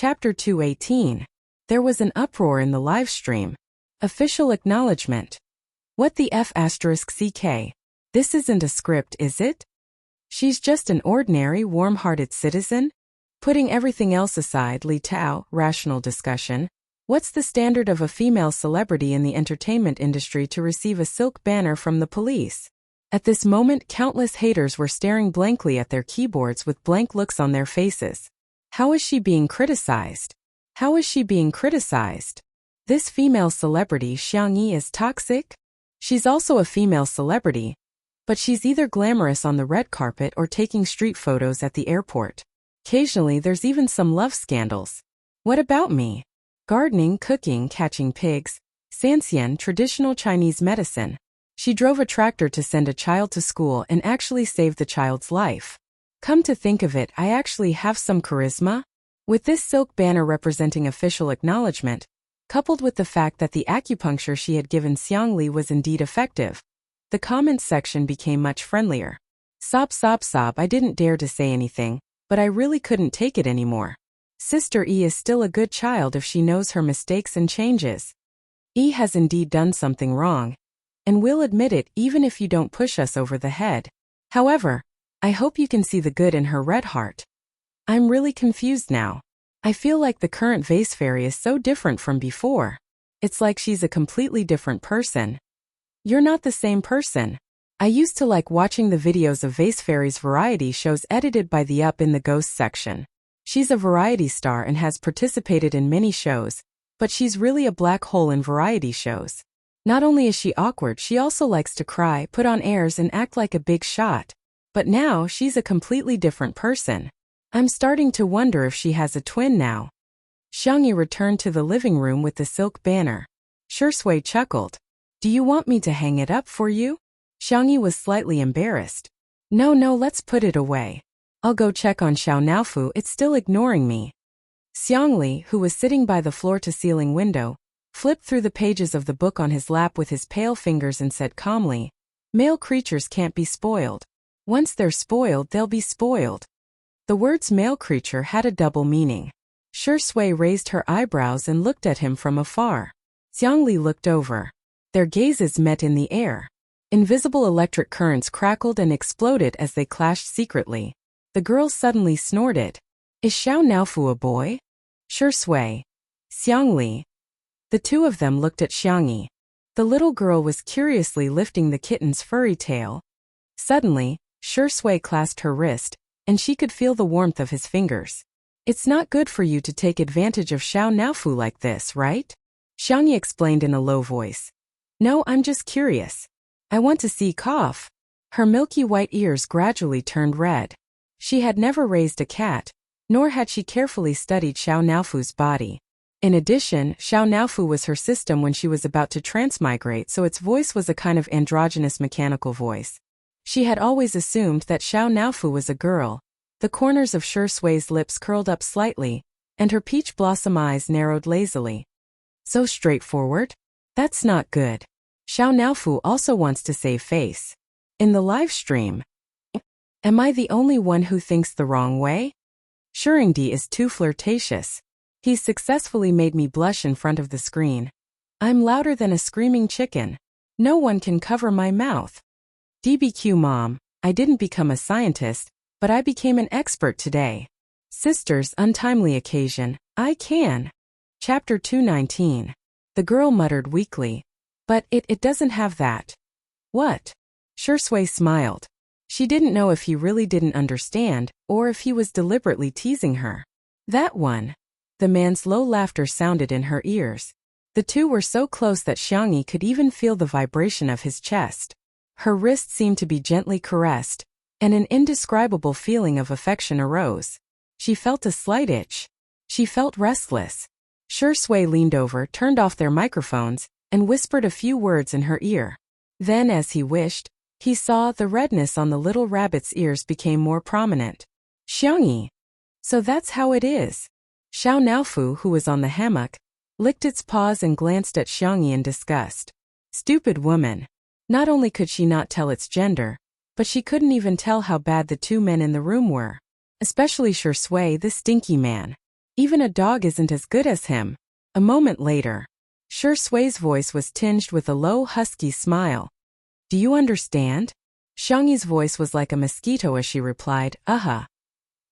Chapter 218. There was an uproar in the live stream. Official acknowledgement. What the F***ck? This isn't a script, is it? She's just an ordinary, warm-hearted citizen? Putting everything else aside, Li Tao, rational discussion. What's the standard of a female celebrity in the entertainment industry to receive a silk banner from the police? At this moment, countless haters were staring blankly at their keyboards with blank looks on their faces. How is she being criticized? How is she being criticized? This female celebrity Xiang Yi is toxic? She's also a female celebrity, but she's either glamorous on the red carpet or taking street photos at the airport. Occasionally there's even some love scandals. What about me? Gardening, cooking, catching pigs, Sanxian, traditional Chinese medicine. She drove a tractor to send a child to school and actually saved the child's life. Come to think of it, I actually have some charisma? With this silk banner representing official acknowledgement, coupled with the fact that the acupuncture she had given Xiang Li was indeed effective, the comments section became much friendlier. Sob, I didn't dare to say anything, but I really couldn't take it anymore. Sister E is still a good child if she knows her mistakes and changes. E has indeed done something wrong, and we'll admit it even if you don't push us over the head. However, I hope you can see the good in her red heart. I'm really confused now. I feel like the current vase fairy is so different from before. It's like she's a completely different person. You're not the same person. I used to like watching the videos of vase fairies variety shows edited by the Up in the Ghost section. She's a variety star and has participated in many shows, but she's really a black hole in variety shows. Not only is she awkward, she also likes to cry, put on airs and act like a big shot. But now she's a completely different person. I'm starting to wonder if she has a twin now. Xiang Yi returned to the living room with the silk banner. Shui chuckled. Do you want me to hang it up for you? Xiang Yi was slightly embarrassed. No, let's put it away. I'll go check on Xiao Naofu, it's still ignoring me. Xiang Li, who was sitting by the floor-to-ceiling window, flipped through the pages of the book on his lap with his pale fingers and said calmly, male creatures can't be spoiled. Once they're spoiled, they'll be spoiled. The words male creature had a double meaning. Shui raised her eyebrows and looked at him from afar. Xiang Li looked over. Their gazes met in the air. Invisible electric currents crackled and exploded as they clashed secretly. The girl suddenly snorted. Is Xiao Naofu a boy? Shui. Xiang Li. The two of them looked at Xiang Yi. The little girl was curiously lifting the kitten's furry tail. Suddenly, Shui clasped her wrist, and she could feel the warmth of his fingers. It's not good for you to take advantage of Xiao Naofu like this, right? Xiang Yi explained in a low voice. No, I'm just curious. I want to see cough. Her milky white ears gradually turned red. She had never raised a cat, nor had she carefully studied Xiao Naofu's body. In addition, Xiao Naofu was her system when she was about to transmigrate, so its voice was a kind of androgynous mechanical voice. She had always assumed that Xiao Naofu was a girl. The corners of Shui's lips curled up slightly, and her peach blossom eyes narrowed lazily. So straightforward? That's not good. Xiao Naofu also wants to save face. In the live stream. Am I the only one who thinks the wrong way? Shuringdi is too flirtatious. He's successfully made me blush in front of the screen. I'm louder than a screaming chicken. No one can cover my mouth. DBQ mom, I didn't become a scientist, but I became an expert today. Sister's untimely occasion, I can. Chapter 219. The girl muttered weakly. But it doesn't have that. What? Shui smiled. She didn't know if he really didn't understand, or if he was deliberately teasing her. That one. The man's low laughter sounded in her ears. The two were so close that Xiang Yi could even feel the vibration of his chest. Her wrist seemed to be gently caressed, and an indescribable feeling of affection arose. She felt a slight itch. She felt restless. Shui leaned over, turned off their microphones, and whispered a few words in her ear. Then, as he wished, he saw the redness on the little rabbit's ears became more prominent. Xiang Yi. So that's how it is. Xiao Naofu, who was on the hammock, licked its paws and glanced at Xiang Yi in disgust. Stupid woman. Not only could she not tell its gender, but she couldn't even tell how bad the two men in the room were. Especially Shui, the stinky man. Even a dog isn't as good as him. A moment later, Sure Sui's voice was tinged with a low, husky smile. Do you understand? Xiangyi's voice was like a mosquito as she replied,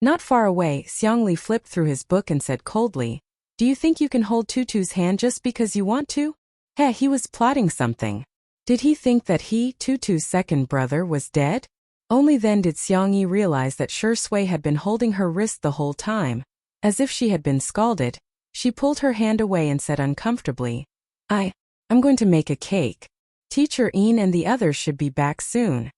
Not far away, Xiangli flipped through his book and said coldly, Do you think you can hold Tutu's hand just because you want to? He was plotting something. Did he think that he, Tutu's second brother, was dead? Only then did Xiangyi realize that Sure Sui had been holding her wrist the whole time. As if she had been scalded, she pulled her hand away and said uncomfortably, I'm going to make a cake. Teacher Yin and the others should be back soon.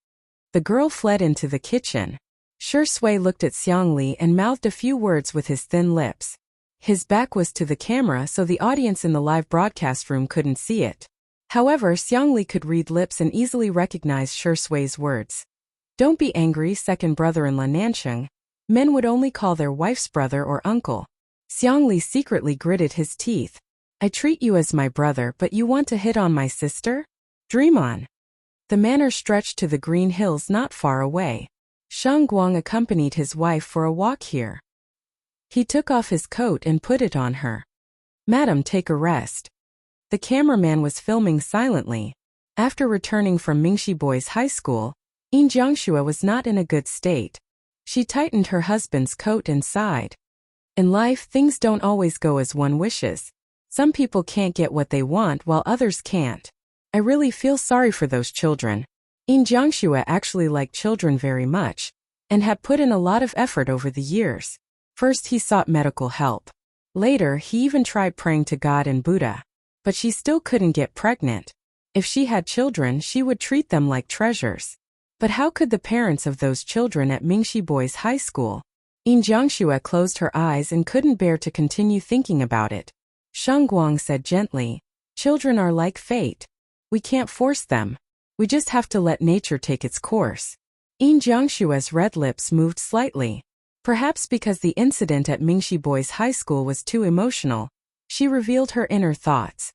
The girl fled into the kitchen. Sure Sui looked at Xiangli and mouthed a few words with his thin lips. His back was to the camera so the audience in the live broadcast room couldn't see it. However, Xiangli could read lips and easily recognize Sure Sui's words. Don't be angry, second brother-in-law Nansheng. Men would only call their wife's brother or uncle. Xiangli secretly gritted his teeth. I treat you as my brother, but you want to hit on my sister? Dream on. The manor stretched to the green hills not far away. Shang Guang accompanied his wife for a walk here. He took off his coat and put it on her. Madam, take a rest. The cameraman was filming silently. After returning from Mingxi Boys High School, Yin Jiangxue was not in a good state. She tightened her husband's coat and sighed. In life, things don't always go as one wishes. Some people can't get what they want while others can't. I really feel sorry for those children. Yin Jiangxue actually liked children very much, and had put in a lot of effort over the years. First he sought medical help. Later he even tried praying to God and Buddha. But she still couldn't get pregnant. If she had children, she would treat them like treasures. But how could the parents of those children at Mingxi Boys High School? Yin Jiangxue closed her eyes and couldn't bear to continue thinking about it. Shang Guang said gently, Children are like fate. We can't force them. We just have to let nature take its course. Yin Jiangxue's red lips moved slightly. Perhaps because the incident at Mingxi Boys High School was too emotional, she revealed her inner thoughts.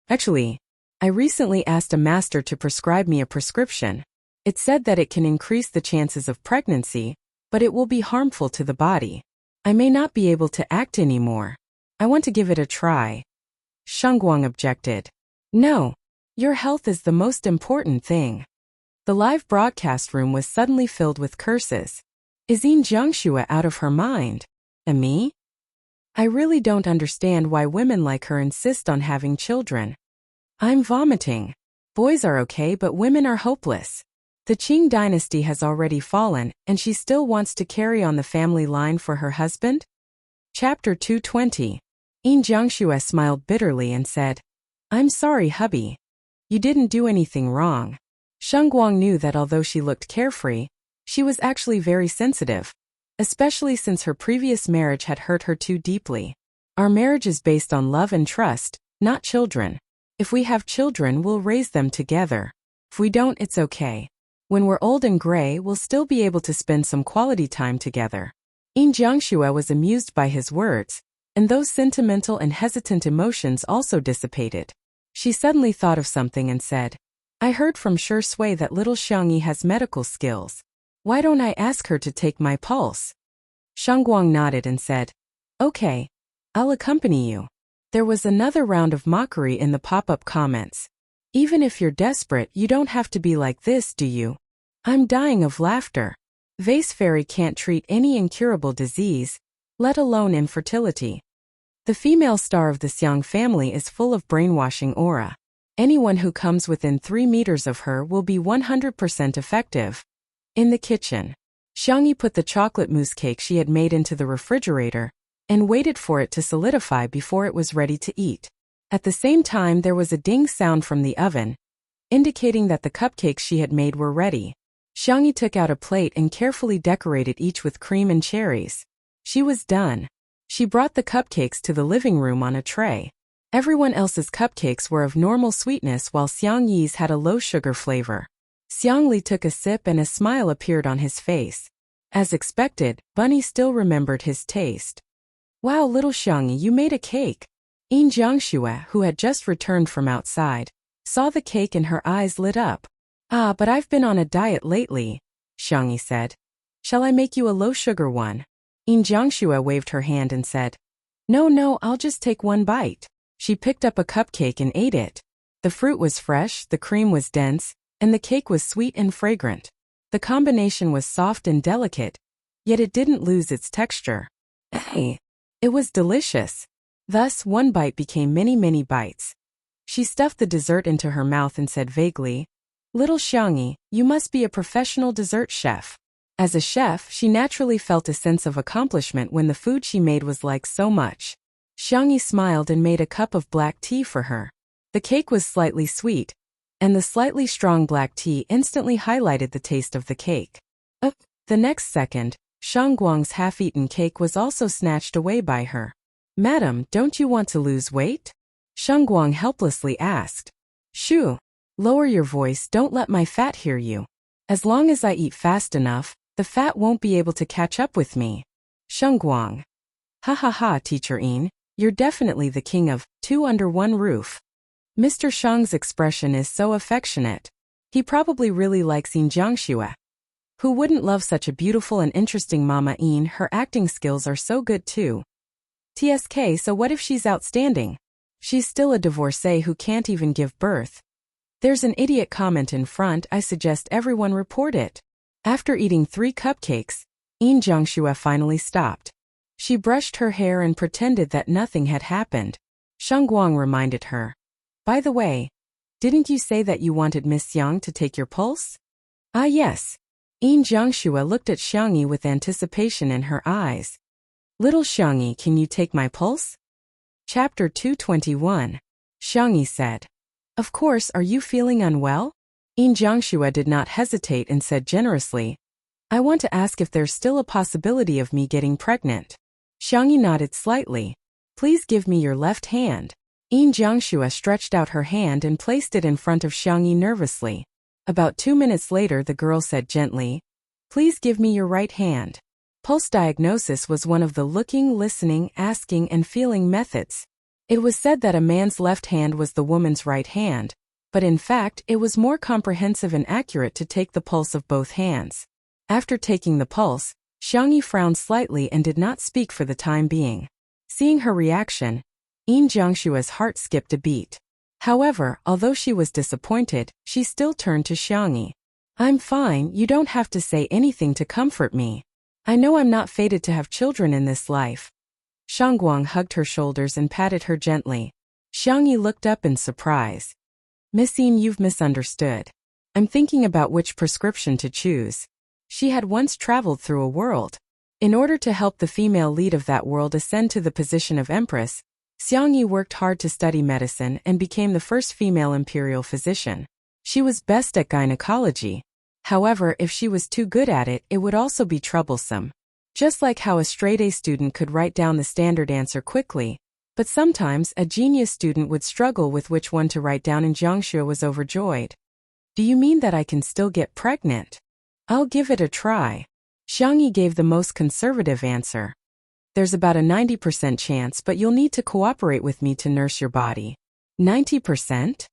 Actually, I recently asked a master to prescribe me a prescription. It said that it can increase the chances of pregnancy, but it will be harmful to the body. I may not be able to act anymore. I want to give it a try. Shang Guang objected. No. Your health is the most important thing. The live broadcast room was suddenly filled with curses. Is Yin Jiangxue out of her mind? And me? I really don't understand why women like her insist on having children. I'm vomiting. Boys are okay, but women are hopeless. The Qing dynasty has already fallen, and she still wants to carry on the family line for her husband? Chapter 220. Yin Jiangxue smiled bitterly and said, I'm sorry, hubby. You didn't do anything wrong. Shang Guang knew that although she looked carefree, she was actually very sensitive, especially since her previous marriage had hurt her too deeply. Our marriage is based on love and trust, not children. If we have children, we'll raise them together. If we don't, it's okay. When we're old and gray, we'll still be able to spend some quality time together. Yin Jiangxue was amused by his words, and those sentimental and hesitant emotions also dissipated. She suddenly thought of something and said, I heard from Sure Sui that little Xiangyi has medical skills. Why don't I ask her to take my pulse? Shang Guang nodded and said, Okay, I'll accompany you. There was another round of mockery in the pop-up comments. Even if you're desperate, you don't have to be like this, do you? I'm dying of laughter. Vase Fairy can't treat any incurable disease, let alone infertility. The female star of the Xiang family is full of brainwashing aura. Anyone who comes within 3 meters of her will be 100% effective. In the kitchen, Xiangyi put the chocolate mousse cake she had made into the refrigerator and waited for it to solidify before it was ready to eat. At the same time, there was a ding sound from the oven, indicating that the cupcakes she had made were ready. Xiangyi took out a plate and carefully decorated each with cream and cherries. She was done. She brought the cupcakes to the living room on a tray. Everyone else's cupcakes were of normal sweetness while Xiangyi's had a low-sugar flavor. Xiangli took a sip and a smile appeared on his face. As expected, Bunny still remembered his taste. Wow, little Xiangyi, you made a cake. Yin Jiangxue, who had just returned from outside, saw the cake and her eyes lit up. But I've been on a diet lately, Xiangyi said. Shall I make you a low-sugar one? Yin Jiangxue waved her hand and said, No, no, I'll just take one bite. She picked up a cupcake and ate it. The fruit was fresh, the cream was dense, and the cake was sweet and fragrant. The combination was soft and delicate, yet it didn't lose its texture. Hey, it was delicious. Thus, one bite became many, many bites. She stuffed the dessert into her mouth and said vaguely, "Little Xiangyi, you must be a professional dessert chef." As a chef, she naturally felt a sense of accomplishment when the food she made was liked so much. Xiangyi smiled and made a cup of black tea for her. The cake was slightly sweet, and the slightly strong black tea instantly highlighted the taste of the cake. The next second, Shang Guang's half-eaten cake was also snatched away by her. "Madam, don't you want to lose weight?" Shang Guang helplessly asked. "Shoo! Lower your voice, don't let my fat hear you. As long as I eat fast enough, the fat won't be able to catch up with me." Shang Guang. "Ha ha ha, Teacher Yin, you're definitely the king of two under one roof." Mr. Shang's expression is so affectionate. He probably really likes Yin Jiangxue. Who wouldn't love such a beautiful and interesting Mama Yin? Her acting skills are so good too. TSK, so what if she's outstanding? She's still a divorcee who can't even give birth. There's an idiot comment in front, I suggest everyone report it. After eating 3 cupcakes, Yin Jiangxue finally stopped. She brushed her hair and pretended that nothing had happened. Shang Guang reminded her. "By the way, didn't you say that you wanted Miss Xiang to take your pulse?" "Ah yes." Yin Jiangxue looked at Xiangyi with anticipation in her eyes. "Little Xiangyi, can you take my pulse?" Chapter 221. Xiangyi said. "Of course, are you feeling unwell?" Yin Jiangxue did not hesitate and said generously, "I want to ask if there's still a possibility of me getting pregnant." Xiangyi nodded slightly. "Please give me your left hand." Yin Jiangxue stretched out her hand and placed it in front of Xiangyi nervously. About 2 minutes later, the girl said gently, "Please give me your right hand." Pulse diagnosis was one of the looking, listening, asking, and feeling methods. It was said that a man's left hand was the woman's right hand, but in fact, it was more comprehensive and accurate to take the pulse of both hands. After taking the pulse, Xiangyi frowned slightly and did not speak for the time being. Seeing her reaction, Yin Jiangxue's heart skipped a beat. However, although she was disappointed, she still turned to Xiangyi. "I'm fine, you don't have to say anything to comfort me. I know I'm not fated to have children in this life." Shang Guang hugged her shoulders and patted her gently. Xiangyi looked up in surprise. "Miss Yin, you've misunderstood. I'm thinking about which prescription to choose." She had once traveled through a world. In order to help the female lead of that world ascend to the position of empress, Xiangyi worked hard to study medicine and became the first female imperial physician. She was best at gynecology. However, if she was too good at it, it would also be troublesome. Just like how a straight-A student could write down the standard answer quickly, but sometimes a genius student would struggle with which one to write down, and Jiangxue was overjoyed. "Do you mean that I can still get pregnant?" "I'll give it a try." Xiangyi gave the most conservative answer. "There's about a 90% chance, but you'll need to cooperate with me to nurse your body." 90%?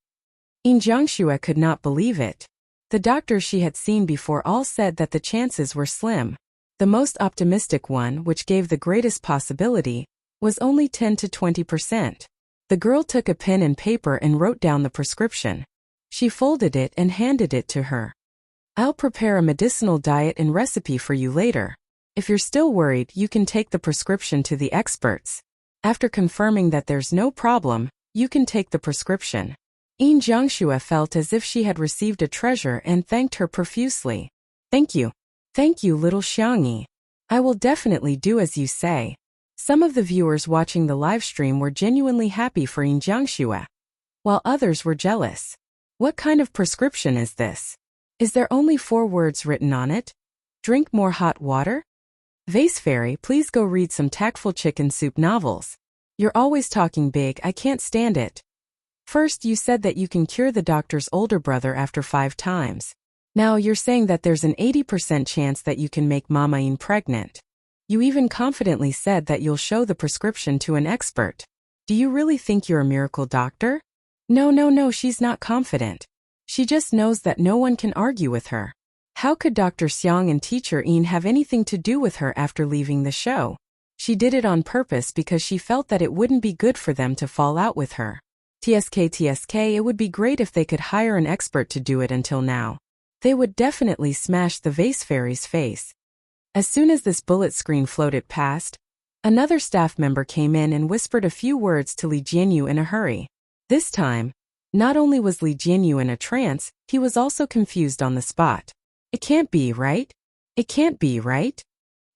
Yin Jiangxue could not believe it. The doctors she had seen before all said that the chances were slim. The most optimistic one, which gave the greatest possibility, was only 10 to 20%. The girl took a pen and paper and wrote down the prescription. She folded it and handed it to her. "I'll prepare a medicinal diet and recipe for you later. If you're still worried, you can take the prescription to the experts. After confirming that there's no problem, you can take the prescription." Yin Jiangxue felt as if she had received a treasure and thanked her profusely. "Thank you. Thank you, little Xiangyi. I will definitely do as you say." Some of the viewers watching the live stream were genuinely happy for Yin Jiangxue, while others were jealous. What kind of prescription is this? Is there only 4 words written on it? Drink more hot water? Vase Fairy, please go read some tactful chicken soup novels. You're always talking big, I can't stand it. First you said that you can cure the doctor's older brother after 5 times. Now you're saying that there's an 80% chance that you can make Mama Yin pregnant. You even confidently said that you'll show the prescription to an expert. Do you really think you're a miracle doctor? No, she's not confident. She just knows that no one can argue with her. How could Dr. Xiang and Teacher Yin have anything to do with her after leaving the show? She did it on purpose because she felt that it wouldn't be good for them to fall out with her. TSK, it would be great if they could hire an expert to do it until now. They would definitely smash the vase fairy's face. As soon as this bullet screen floated past, another staff member came in and whispered a few words to Li Jianyu in a hurry. This time, not only was Li Jianyu in a trance, he was also confused on the spot. It can't be, right? It can't be, right?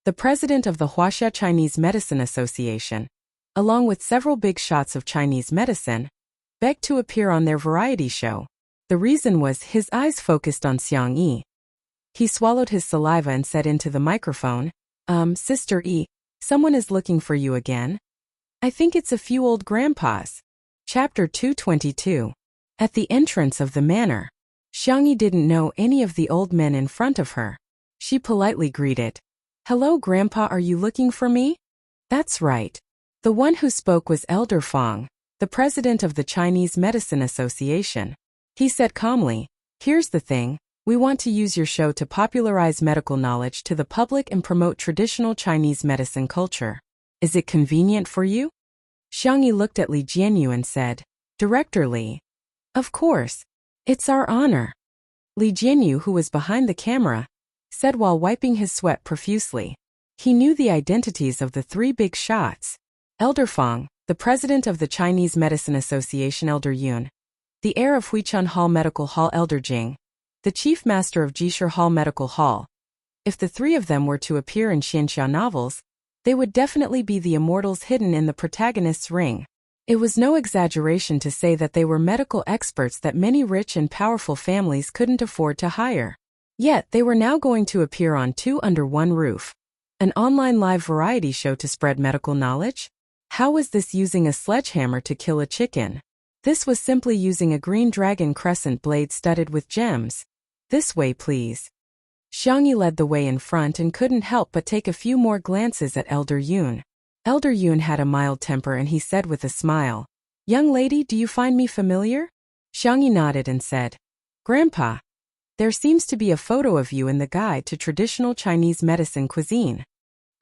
The president of the Wuxia Chinese Medicine Association, along with several big shots of Chinese medicine, begged to appear on their variety show. The reason was his eyes focused on Xiang Yi. He swallowed his saliva and said into the microphone, Sister Yi, someone is looking for you again. I think it's a few old grandpas. Chapter 222. At the entrance of the manor, Xiang Yi didn't know any of the old men in front of her. She politely greeted, Hello, Grandpa, are you looking for me? That's right. The one who spoke was Elder Fong, the president of the Chinese Medicine Association. He said calmly, Here's the thing, we want to use your show to popularize medical knowledge to the public and promote traditional Chinese medicine culture. Is it convenient for you? Xiang Yi looked at Li Jianyu and said, Director Li. Of course. It's our honor. Li Jianyu, who was behind the camera, said while wiping his sweat profusely. He knew the identities of the three big shots. Elder Fong, the president of the Chinese Medicine Association, Elder Yun, the heir of Huichun Hall Medical Hall, Elder Jing, the chief master of Jishur Hall Medical Hall. If the three of them were to appear in Xianxia novels, they would definitely be the immortals hidden in the protagonist's ring. It was no exaggeration to say that they were medical experts that many rich and powerful families couldn't afford to hire. Yet, they were now going to appear on two under one roof. An online live variety show to spread medical knowledge? How was this using a sledgehammer to kill a chicken? This was simply using a green dragon crescent blade studded with gems. This way, please. Xiang Yi led the way in front and couldn't help but take a few more glances at Elder Yun. Elder Yun had a mild temper and he said with a smile, Young lady, do you find me familiar? Xiang Yi nodded and said, Grandpa, there seems to be a photo of you in the guide to traditional Chinese medicine cuisine.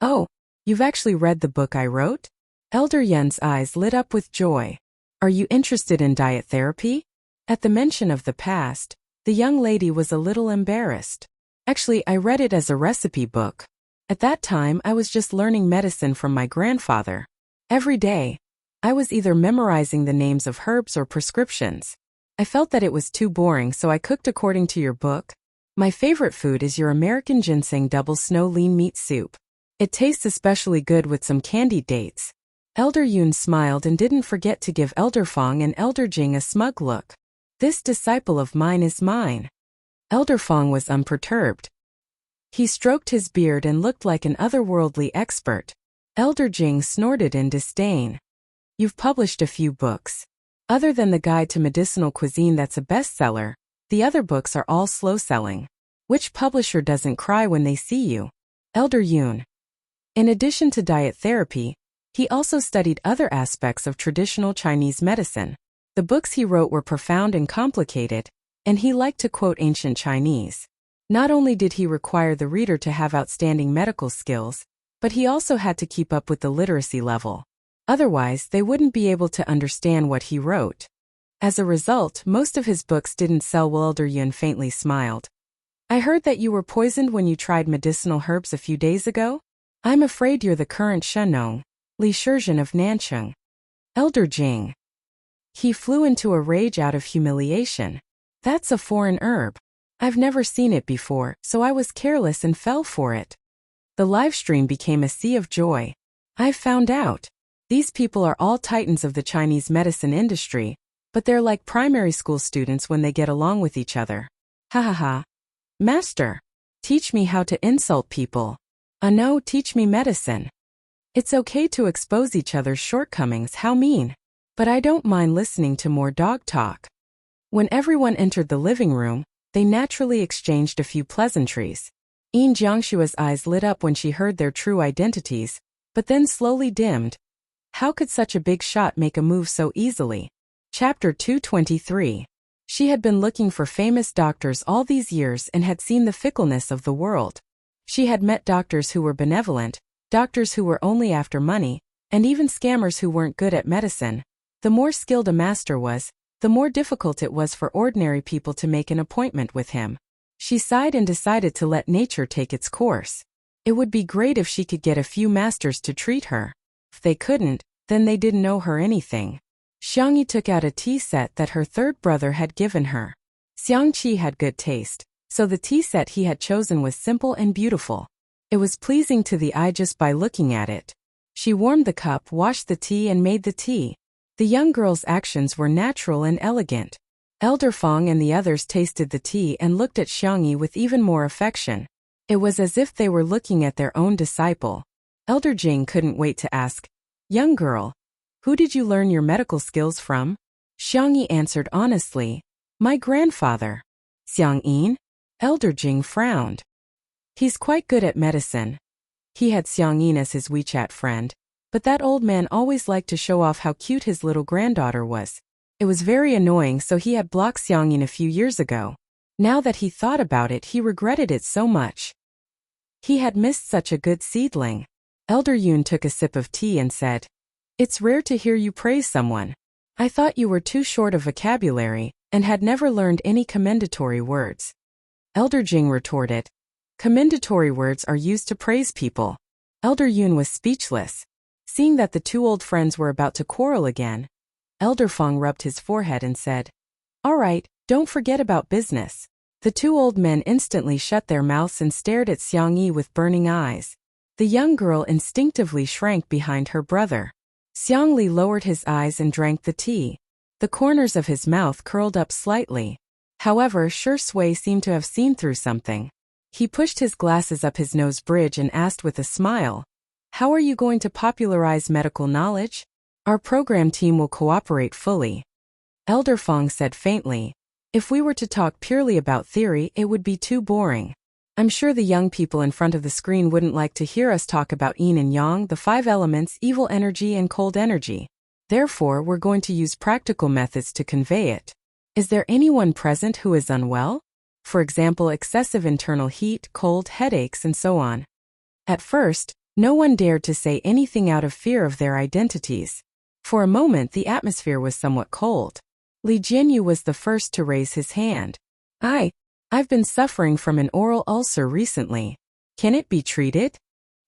Oh, you've actually read the book I wrote? Elder Yun's eyes lit up with joy. Are you interested in diet therapy? At the mention of the past, the young lady was a little embarrassed. Actually, I read it as a recipe book. At that time, I was just learning medicine from my grandfather. Every day, I was either memorizing the names of herbs or prescriptions. I felt that it was too boring, so I cooked according to your book. My favorite food is your American ginseng double snow lean meat soup. It tastes especially good with some candied dates. Elder Yun smiled and didn't forget to give Elder Fong and Elder Jing a smug look. This disciple of mine is mine. Elder Fong was unperturbed. He stroked his beard and looked like an otherworldly expert. Elder Jing snorted in disdain. You've published a few books. Other than the Guide to Medicinal Cuisine that's a bestseller, the other books are all slow-selling. Which publisher doesn't cry when they see you? Elder Yun. In addition to diet therapy, he also studied other aspects of traditional Chinese medicine. The books he wrote were profound and complicated, and he liked to quote ancient Chinese. Not only did he require the reader to have outstanding medical skills, but he also had to keep up with the literacy level. Otherwise, they wouldn't be able to understand what he wrote. As a result, most of his books didn't sell well. Elder Yun faintly smiled. I heard that you were poisoned when you tried medicinal herbs a few days ago? I'm afraid you're the current Shenong, Li Shizhen of Nancheng. Elder Jing. He flew into a rage out of humiliation. That's a foreign herb. I've never seen it before, so I was careless and fell for it. The live stream became a sea of joy. I've found out. These people are all titans of the Chinese medicine industry, but they're like primary school students when they get along with each other. Ha ha ha. Master, teach me how to insult people. No, teach me medicine. It's okay to expose each other's shortcomings, how mean. But I don't mind listening to more dog talk. When everyone entered the living room, they naturally exchanged a few pleasantries. Yin Jiangshua's eyes lit up when she heard their true identities, but then slowly dimmed. How could such a big shot make a move so easily? Chapter 223. She had been looking for famous doctors all these years and had seen the fickleness of the world. She had met doctors who were benevolent, doctors who were only after money, and even scammers who weren't good at medicine. The more skilled a master was, the more difficult it was for ordinary people to make an appointment with him. She sighed and decided to let nature take its course. It would be great if she could get a few masters to treat her. If they couldn't, then they didn't know her anything. Xiangyi took out a tea set that her third brother had given her. Xiangqi had good taste, so the tea set he had chosen was simple and beautiful. It was pleasing to the eye just by looking at it. She warmed the cup, washed the tea and made the tea. The young girl's actions were natural and elegant. Elder Feng and the others tasted the tea and looked at Xiangyi with even more affection. It was as if they were looking at their own disciple. Elder Jing couldn't wait to ask, "Young girl, who did you learn your medical skills from?" Xiangyi answered honestly, "My grandfather." "Xiang Yin?" Elder Jing frowned. "He's quite good at medicine." He had Xiang Yin as his WeChat friend, but that old man always liked to show off how cute his little granddaughter was. It was very annoying, so he had blocked Xiang Yin a few years ago. Now that he thought about it, he regretted it so much. He had missed such a good seedling. Elder Yun took a sip of tea and said, "It's rare to hear you praise someone. I thought you were too short of vocabulary and had never learned any commendatory words." Elder Jing retorted, "Commendatory words are used to praise people." Elder Yun was speechless. Seeing that the two old friends were about to quarrel again, Elder Feng rubbed his forehead and said, "All right, don't forget about business." The two old men instantly shut their mouths and stared at Xiangyi with burning eyes. The young girl instinctively shrank behind her brother. Xiangli lowered his eyes and drank the tea. The corners of his mouth curled up slightly. However, Shi Sui seemed to have seen through something. He pushed his glasses up his nose bridge and asked with a smile, "How are you going to popularize medical knowledge?" "Our program team will cooperate fully." Elder Feng said faintly, "If we were to talk purely about theory, it would be too boring. I'm sure the young people in front of the screen wouldn't like to hear us talk about yin and yang, the 5 elements, evil energy and cold energy. Therefore, we're going to use practical methods to convey it. Is there anyone present who is unwell? For example, excessive internal heat, cold, headaches, and so on." At first, no one dared to say anything out of fear of their identities. For a moment, the atmosphere was somewhat cold. Li Jinyu was the first to raise his hand. I've been suffering from an oral ulcer recently. Can it be treated?"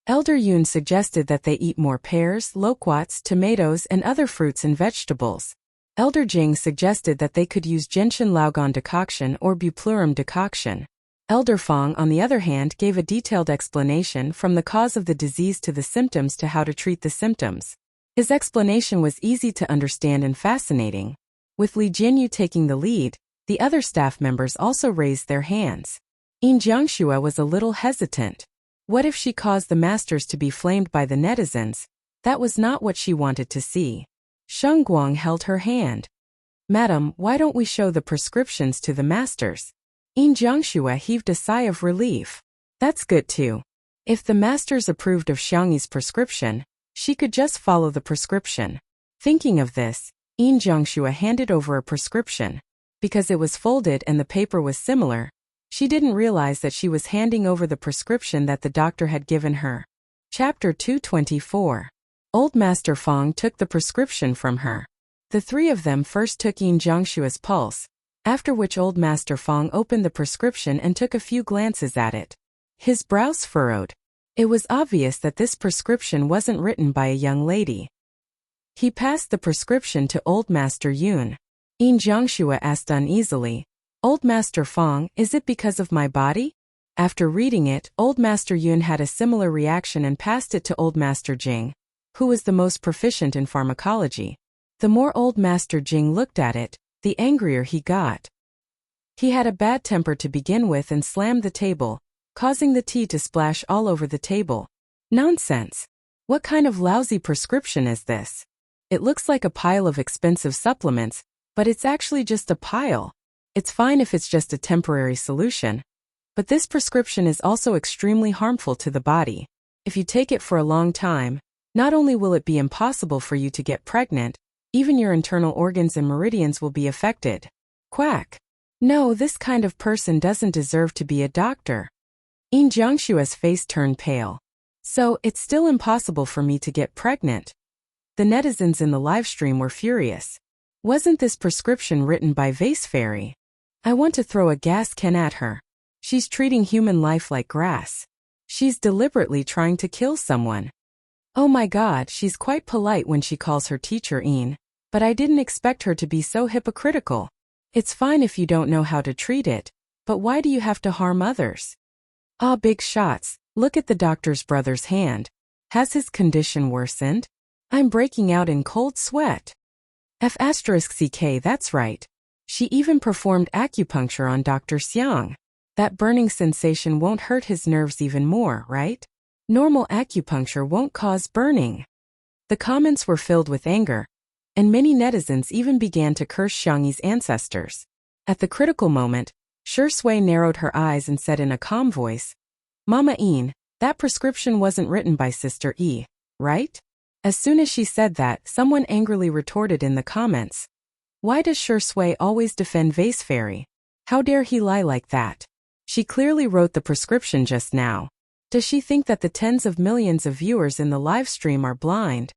Elder Yun suggested that they eat more pears, loquats, tomatoes, and other fruits and vegetables. Elder Jing suggested that they could use gentian laugon decoction or bupleurum decoction. Elder Feng, on the other hand, gave a detailed explanation from the cause of the disease to the symptoms to how to treat the symptoms. His explanation was easy to understand and fascinating. With Li Jinyu taking the lead, the other staff members also raised their hands. Yin Jiangxue was a little hesitant. What if she caused the masters to be flamed by the netizens? That was not what she wanted to see. Sheng Guang held her hand. "Madam, why don't we show the prescriptions to the masters?" Yin Jiangxue heaved a sigh of relief. That's good too. If the masters approved of Xiangyi's prescription, she could just follow the prescription. Thinking of this, Yin Jiangxue handed over a prescription. Because it was folded and the paper was similar, she didn't realize that she was handing over the prescription that the doctor had given her. Chapter 224. Old Master Feng took the prescription from her. The three of them first took Yin Jiangxue's pulse, after which Old Master Feng opened the prescription and took a few glances at it. His brows furrowed. It was obvious that this prescription wasn't written by a young lady. He passed the prescription to Old Master Yun. Yin Jiangxue asked uneasily, "Old Master Feng, is it because of my body?" After reading it, Old Master Yun had a similar reaction and passed it to Old Master Jing, who was the most proficient in pharmacology. The more Old Master Jing looked at it, the angrier he got. He had a bad temper to begin with and slammed the table, causing the tea to splash all over the table. "Nonsense! What kind of lousy prescription is this? It looks like a pile of expensive supplements, but it's actually just a pile. It's fine if it's just a temporary solution. But this prescription is also extremely harmful to the body. If you take it for a long time, not only will it be impossible for you to get pregnant, even your internal organs and meridians will be affected." Quack. No, this kind of person doesn't deserve to be a doctor. Yin Jiangxue's face turned pale. So, it's still impossible for me to get pregnant. The netizens in the livestream were furious. Wasn't this prescription written by Vase Fairy? I want to throw a gas can at her. She's treating human life like grass. She's deliberately trying to kill someone. Oh my god, she's quite polite when she calls her teacher Een, but I didn't expect her to be so hypocritical. It's fine if you don't know how to treat it, but why do you have to harm others? Ah, big shots, look at the doctor's brother's hand. Has his condition worsened? I'm breaking out in cold sweat. F***ck, that's right. She even performed acupuncture on Dr. Xiang. That burning sensation won't hurt his nerves even more, right? Normal acupuncture won't cause burning. The comments were filled with anger, and many netizens even began to curse Xiangyi's ancestors. At the critical moment, Shi Sui narrowed her eyes and said in a calm voice, Mama Een, that prescription wasn't written by Sister E, right? As soon as she said that, someone angrily retorted in the comments, why does Shi Sui always defend Vase Fairy? How dare he lie like that? She clearly wrote the prescription just now. Does she think that the tens of millions of viewers in the live stream are blind?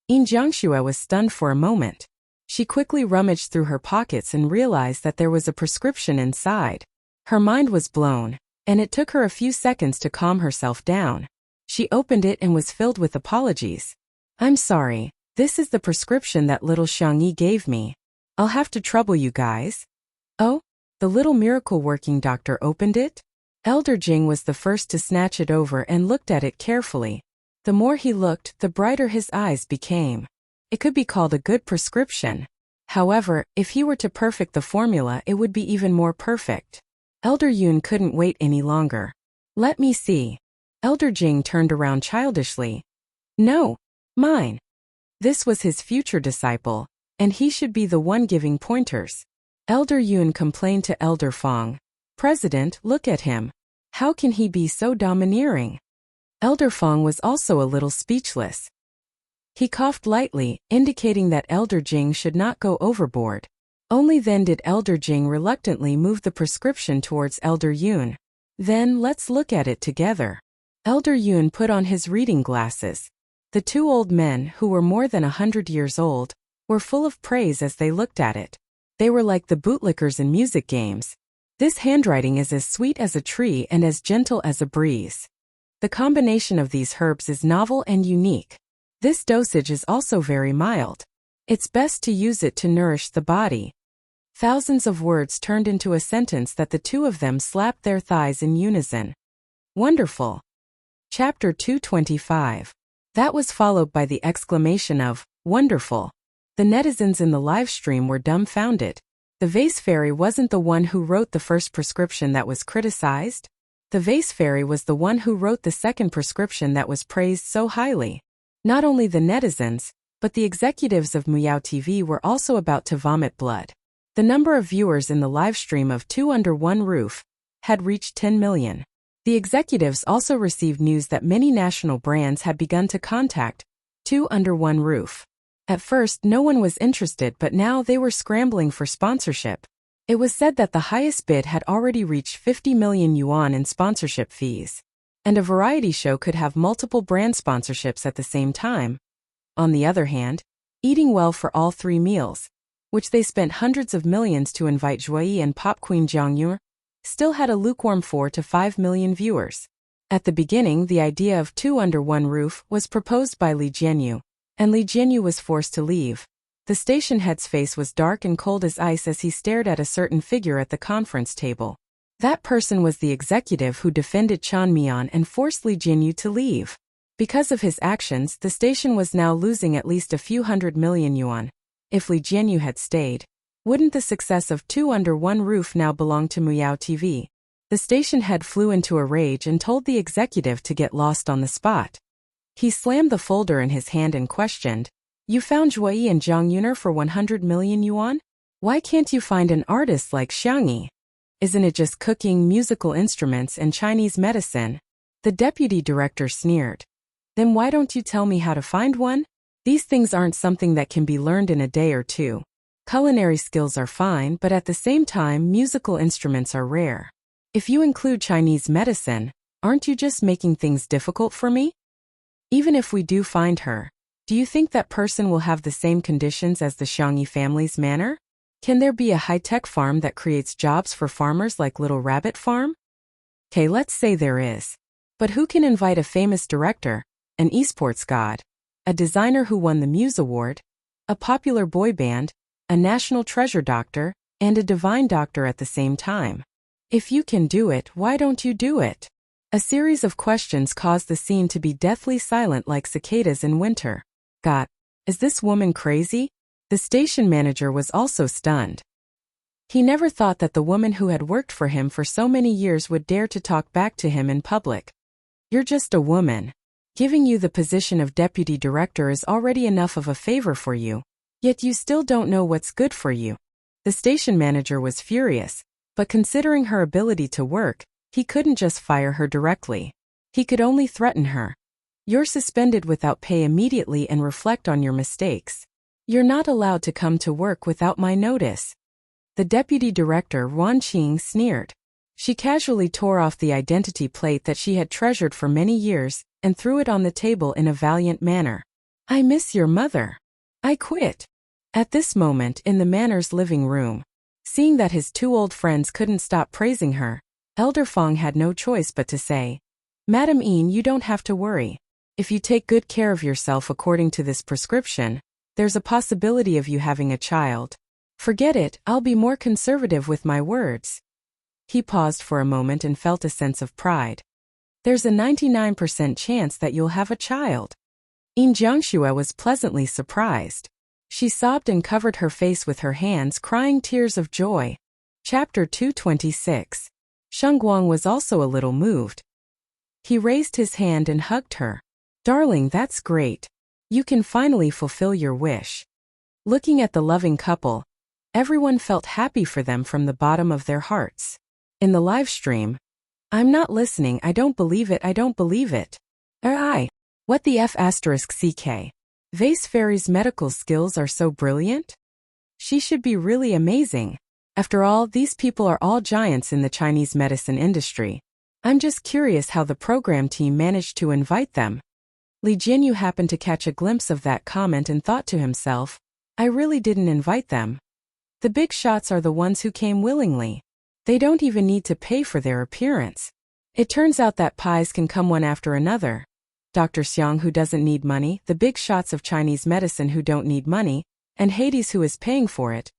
Een Jiangxue was stunned for a moment. She quickly rummaged through her pockets and realized that there was a prescription inside. Her mind was blown, and it took her a few seconds to calm herself down. She opened it and was filled with apologies. I'm sorry, this is the prescription that little Xiangyi gave me. I'll have to trouble you guys. Oh? The little miracle-working doctor opened it? Elder Jing was the first to snatch it over and looked at it carefully. The more he looked, the brighter his eyes became. It could be called a good prescription. However, if he were to perfect the formula, it would be even more perfect. Elder Yun couldn't wait any longer. Let me see. Elder Jing turned around childishly. No, mine. This was his future disciple, and he should be the one giving pointers. Elder Yun complained to Elder Fong. President, look at him. How can he be so domineering? Elder Fong was also a little speechless. He coughed lightly, indicating that Elder Jing should not go overboard. Only then did Elder Jing reluctantly move the prescription towards Elder Yun. Then let's look at it together. Elder Yun put on his reading glasses. The two old men, who were more than 100 years old, were full of praise as they looked at it. They were like the bootlickers in music games. This handwriting is as sweet as a tree and as gentle as a breeze. The combination of these herbs is novel and unique. This dosage is also very mild. It's best to use it to nourish the body. Thousands of words turned into a sentence that the two of them slapped their thighs in unison. Wonderful. Chapter 225. That was followed by the exclamation of, wonderful. The netizens in the live stream were dumbfounded. The Vase Fairy wasn't the one who wrote the first prescription that was criticized. The Vase Fairy was the one who wrote the second prescription that was praised so highly. Not only the netizens, but the executives of Muyao TV were also about to vomit blood. The number of viewers in the live stream of Two Under One Roof had reached 10 million. The executives also received news that many national brands had begun to contact Two Under One Roof. At first, no one was interested, but now they were scrambling for sponsorship. It was said that the highest bid had already reached 50 million yuan in sponsorship fees. And a variety show could have multiple brand sponsorships at the same time. On the other hand, eating well for all three meals, which they spent hundreds of millions to invite Zhuoyi and Pop Queen Jiangyu, still had a lukewarm 4 to 5 million viewers. At the beginning, the idea of Two Under One Roof was proposed by Li Jianyu, and Li Jianyu was forced to leave. The station head's face was dark and cold as ice as he stared at a certain figure at the conference table. That person was the executive who defended Chan Mian and forced Li Jianyu to leave. Because of his actions, the station was now losing at least a few 100 million yuan. If Li Jianyu had stayed, wouldn't the success of Two Under One Roof now belong to Muyao TV? The station head flew into a rage and told the executive to get lost on the spot. He slammed the folder in his hand and questioned, You found Zhuoyi and Zhang Yuner for 100 million yuan? Why can't you find an artist like Xiangyi? Isn't it just cooking, musical instruments, and Chinese medicine? The deputy director sneered. Then why don't you tell me how to find one? These things aren't something that can be learned in a day or two. Culinary skills are fine, but at the same time, musical instruments are rare. If you include Chinese medicine, aren't you just making things difficult for me? Even if we do find her, do you think that person will have the same conditions as the Xiangyi family's manor? Can there be a high-tech farm that creates jobs for farmers like Little Rabbit Farm? Okay, let's say there is. But who can invite a famous director, an esports god, a designer who won the Muse Award, a popular boy band, a national treasure doctor, and a divine doctor at the same time? If you can do it, why don't you do it? A series of questions caused the scene to be deathly silent like cicadas in winter. God, is this woman crazy? The station manager was also stunned. He never thought that the woman who had worked for him for so many years would dare to talk back to him in public. You're just a woman. Giving you the position of deputy director is already enough of a favor for you, yet you still don't know what's good for you. The station manager was furious, but considering her ability to work, he couldn't just fire her directly. He could only threaten her. You're suspended without pay immediately and reflect on your mistakes. You're not allowed to come to work without my notice. The deputy director, Wan Qing, sneered. She casually tore off the identity plate that she had treasured for many years and threw it on the table in a valiant manner. I miss your mother. I quit. At this moment in the manor's living room, seeing that his two old friends couldn't stop praising her, Elder Fong had no choice but to say, Madam Yin, you don't have to worry. If you take good care of yourself according to this prescription, there's a possibility of you having a child. Forget it, I'll be more conservative with my words. He paused for a moment and felt a sense of pride. There's a 99% chance that you'll have a child. Yin Jiangxue was pleasantly surprised. She sobbed and covered her face with her hands, crying tears of joy. Chapter 226. Sheng Guang was also a little moved. He raised his hand and hugged her. Darling, that's great. You can finally fulfill your wish. Looking at the loving couple, everyone felt happy for them from the bottom of their hearts. In the live stream, I'm not listening, I don't believe it, I don't believe it. What the F***ck? Vase Fairy's medical skills are so brilliant? She should be really amazing. After all, these people are all giants in the Chinese medicine industry. I'm just curious how the program team managed to invite them. Li Jinyu happened to catch a glimpse of that comment and thought to himself, I really didn't invite them. The big shots are the ones who came willingly. They don't even need to pay for their appearance. It turns out that pies can come one after another. Dr. Xiang, who doesn't need money, the big shots of Chinese medicine who don't need money, and Hades, who is paying for it.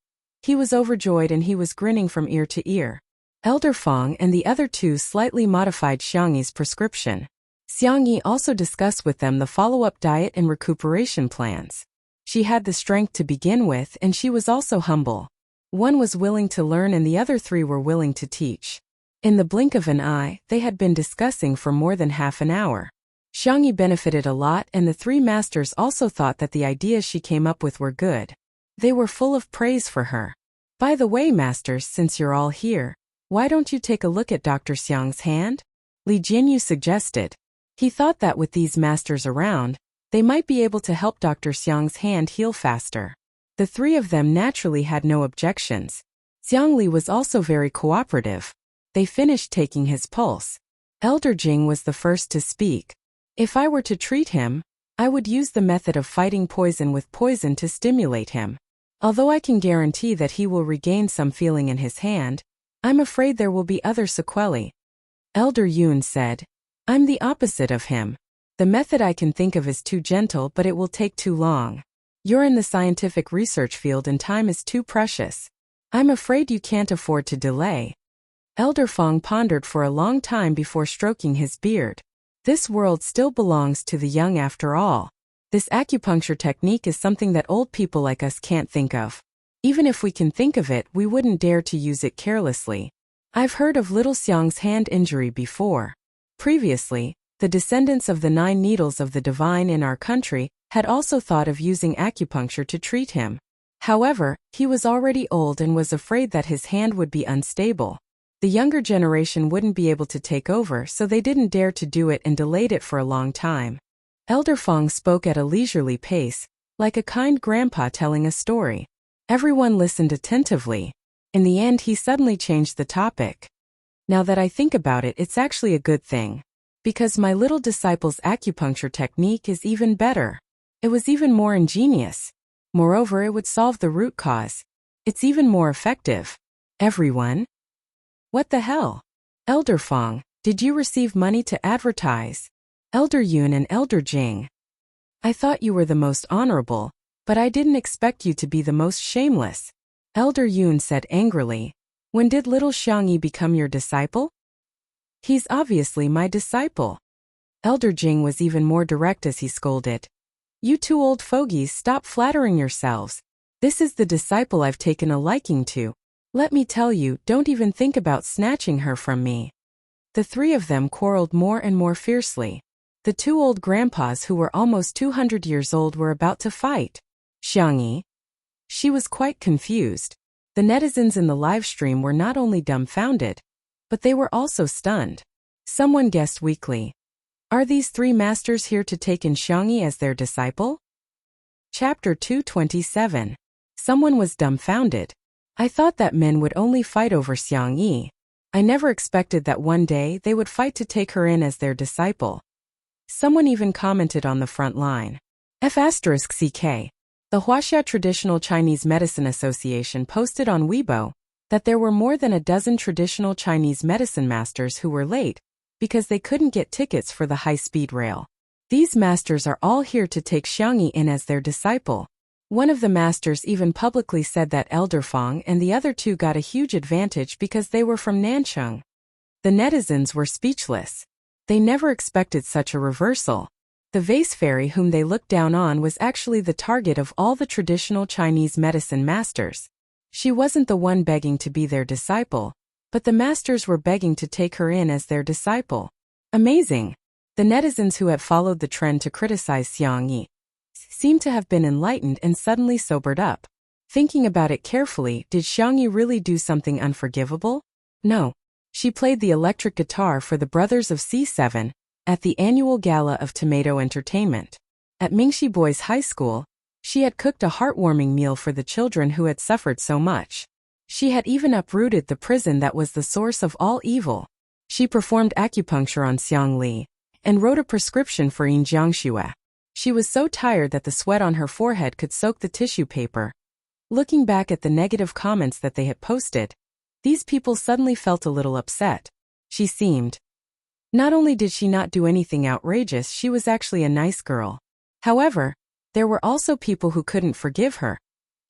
He was overjoyed and he was grinning from ear to ear. Elder Fong and the other two slightly modified Xiangyi's prescription. Xiangyi also discussed with them the follow-up diet and recuperation plans. She had the strength to begin with, and she was also humble. One was willing to learn and the other three were willing to teach. In the blink of an eye, they had been discussing for more than half an hour. Xiangyi benefited a lot, and the three masters also thought that the ideas she came up with were good. They were full of praise for her. By the way, masters, since you're all here, why don't you take a look at Dr. Xiang's hand? Li Jinyu suggested. He thought that with these masters around, they might be able to help Dr. Xiang's hand heal faster. The three of them naturally had no objections. Xiangli was also very cooperative. They finished taking his pulse. Elder Jing was the first to speak. If I were to treat him, I would use the method of fighting poison with poison to stimulate him. Although I can guarantee that he will regain some feeling in his hand, I'm afraid there will be other sequelae. Elder Yun said, I'm the opposite of him. The method I can think of is too gentle, but it will take too long. You're in the scientific research field and time is too precious. I'm afraid you can't afford to delay. Elder Fong pondered for a long time before stroking his beard. This world still belongs to the young after all. This acupuncture technique is something that old people like us can't think of. Even if we can think of it, we wouldn't dare to use it carelessly. I've heard of little Xiang's hand injury before. Previously, the descendants of the 9 needles of the divine in our country had also thought of using acupuncture to treat him. However, he was already old and was afraid that his hand would be unstable. The younger generation wouldn't be able to take over, so they didn't dare to do it and delayed it for a long time. Elder Fong spoke at a leisurely pace, like a kind grandpa telling a story. Everyone listened attentively. In the end, he suddenly changed the topic. Now that I think about it, it's actually a good thing. Because my little disciple's acupuncture technique is even better. It was even more ingenious. Moreover, it would solve the root cause. It's even more effective. Everyone? What the hell? Elder Fong, did you receive money to advertise? Elder Yun and Elder Jing. I thought you were the most honorable, but I didn't expect you to be the most shameless. Elder Yun said angrily. When did little Xiangyi become your disciple? He's obviously my disciple. Elder Jing was even more direct as he scolded. You two old fogies, stop flattering yourselves. This is the disciple I've taken a liking to. Let me tell you, don't even think about snatching her from me. The three of them quarreled more and more fiercely. The two old grandpas who were almost 200 years old were about to fight. Xiangyi? She was quite confused. The netizens in the live stream were not only dumbfounded, but they were also stunned. Someone guessed weakly. Are these three masters here to take in Xiangyi as their disciple? Chapter 227. Someone was dumbfounded. I thought that men would only fight over Xiangyi. I never expected that one day they would fight to take her in as their disciple. Someone even commented on the front line. F***CK. The Wuxia Traditional Chinese Medicine Association posted on Weibo that there were more than a dozen traditional Chinese medicine masters who were late because they couldn't get tickets for the high-speed rail. These masters are all here to take Xiangyi in as their disciple. One of the masters even publicly said that Elder Fong and the other two got a huge advantage because they were from Nancheng. The netizens were speechless. They never expected such a reversal. The vase fairy whom they looked down on was actually the target of all the traditional Chinese medicine masters. She wasn't the one begging to be their disciple, but the masters were begging to take her in as their disciple. Amazing! The netizens who had followed the trend to criticize Xiangyi seemed to have been enlightened and suddenly sobered up. Thinking about it carefully, did Xiangyi really do something unforgivable? No. She played the electric guitar for the Brothers of C7 at the annual gala of Tomato Entertainment. At Mingxi Boys High School, she had cooked a heartwarming meal for the children who had suffered so much. She had even uprooted the prison that was the source of all evil. She performed acupuncture on Xiang Li and wrote a prescription for Yin Jiangxue. She was so tired that the sweat on her forehead could soak the tissue paper. Looking back at the negative comments that they had posted, these people suddenly felt a little upset. She seemed. Not only did she not do anything outrageous, she was actually a nice girl. However, there were also people who couldn't forgive her,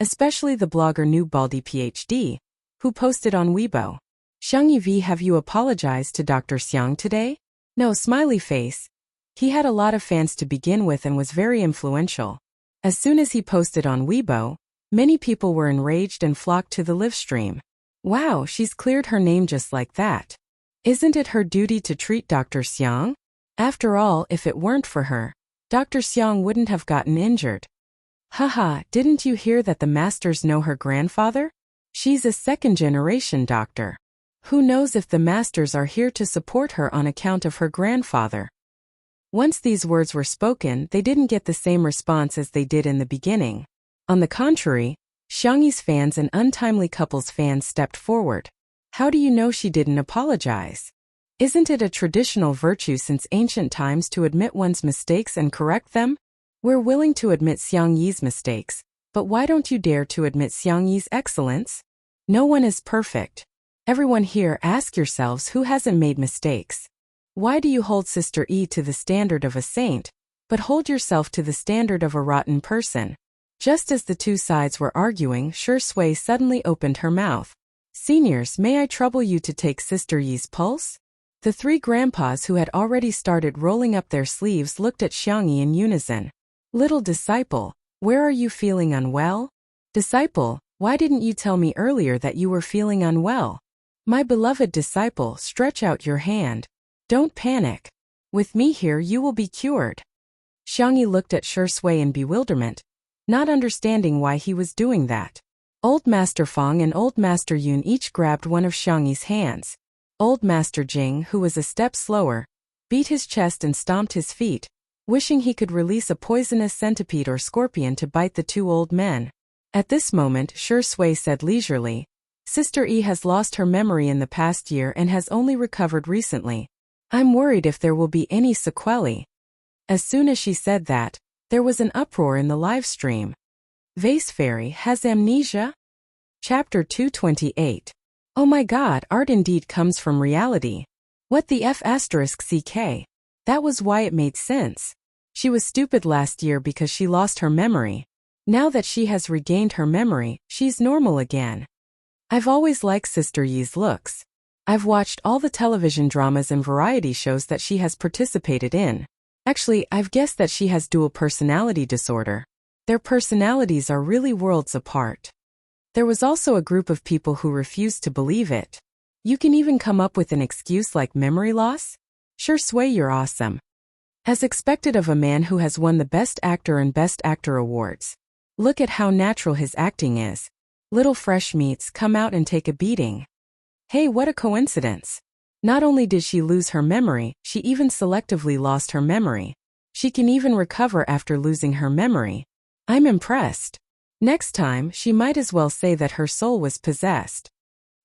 especially the blogger New Baldy PhD, who posted on Weibo. Xiangyi V, have you apologized to Dr. Xiang today? No, smiley face. He had a lot of fans to begin with and was very influential. As soon as he posted on Weibo, many people were enraged and flocked to the live stream. Wow, she's cleared her name just like that. Isn't it her duty to treat Dr. Xiang? After all, if it weren't for her, Dr. Xiang wouldn't have gotten injured. Haha, didn't you hear that the masters know her grandfather? She's a second-generation doctor. Who knows if the masters are here to support her on account of her grandfather? Once these words were spoken, they didn't get the same response as they did in the beginning. On the contrary, Xiangyi's fans and Untimely Couple's fans stepped forward. How do you know she didn't apologize? Isn't it a traditional virtue since ancient times to admit one's mistakes and correct them? We're willing to admit Xiangyi's mistakes, but why don't you dare to admit Xiangyi's excellence? No one is perfect. Everyone here, ask yourselves who hasn't made mistakes. Why do you hold Sister E to the standard of a saint, but hold yourself to the standard of a rotten person? Just as the two sides were arguing, Shi Sui suddenly opened her mouth. Seniors, may I trouble you to take Sister Yi's pulse? The three grandpas who had already started rolling up their sleeves looked at Xiangyi in unison. Little disciple, where are you feeling unwell? Disciple, why didn't you tell me earlier that you were feeling unwell? My beloved disciple, stretch out your hand. Don't panic. With me here you will be cured. Xiangyi looked at Shi Sui in bewilderment, not understanding why he was doing that. Old Master Fong and Old Master Yun each grabbed one of Xiangyi's hands. Old Master Jing, who was a step slower, beat his chest and stomped his feet, wishing he could release a poisonous centipede or scorpion to bite the two old men. At this moment, Shi Sui said leisurely, Sister E has lost her memory in the past year and has only recovered recently. I'm worried if there will be any sequelae. As soon as she said that, there was an uproar in the live stream. Vase Fairy has amnesia? Chapter 228. Oh my god, art indeed comes from reality. What the F***ck? That was why it made sense. She was stupid last year because she lost her memory. Now that she has regained her memory, she's normal again. I've always liked Sister Yi's looks. I've watched all the television dramas and variety shows that she has participated in. Actually, I've guessed that she has dual personality disorder. Their personalities are really worlds apart. There was also a group of people who refused to believe it. You can even come up with an excuse like memory loss? Sure, Sway, you're awesome. As expected of a man who has won the Best Actor and Best Actor awards. Look at how natural his acting is. Little fresh meats come out and take a beating. Hey, what a coincidence. Not only did she lose her memory, she even selectively lost her memory. She can even recover after losing her memory. I'm impressed. Next time, she might as well say that her soul was possessed.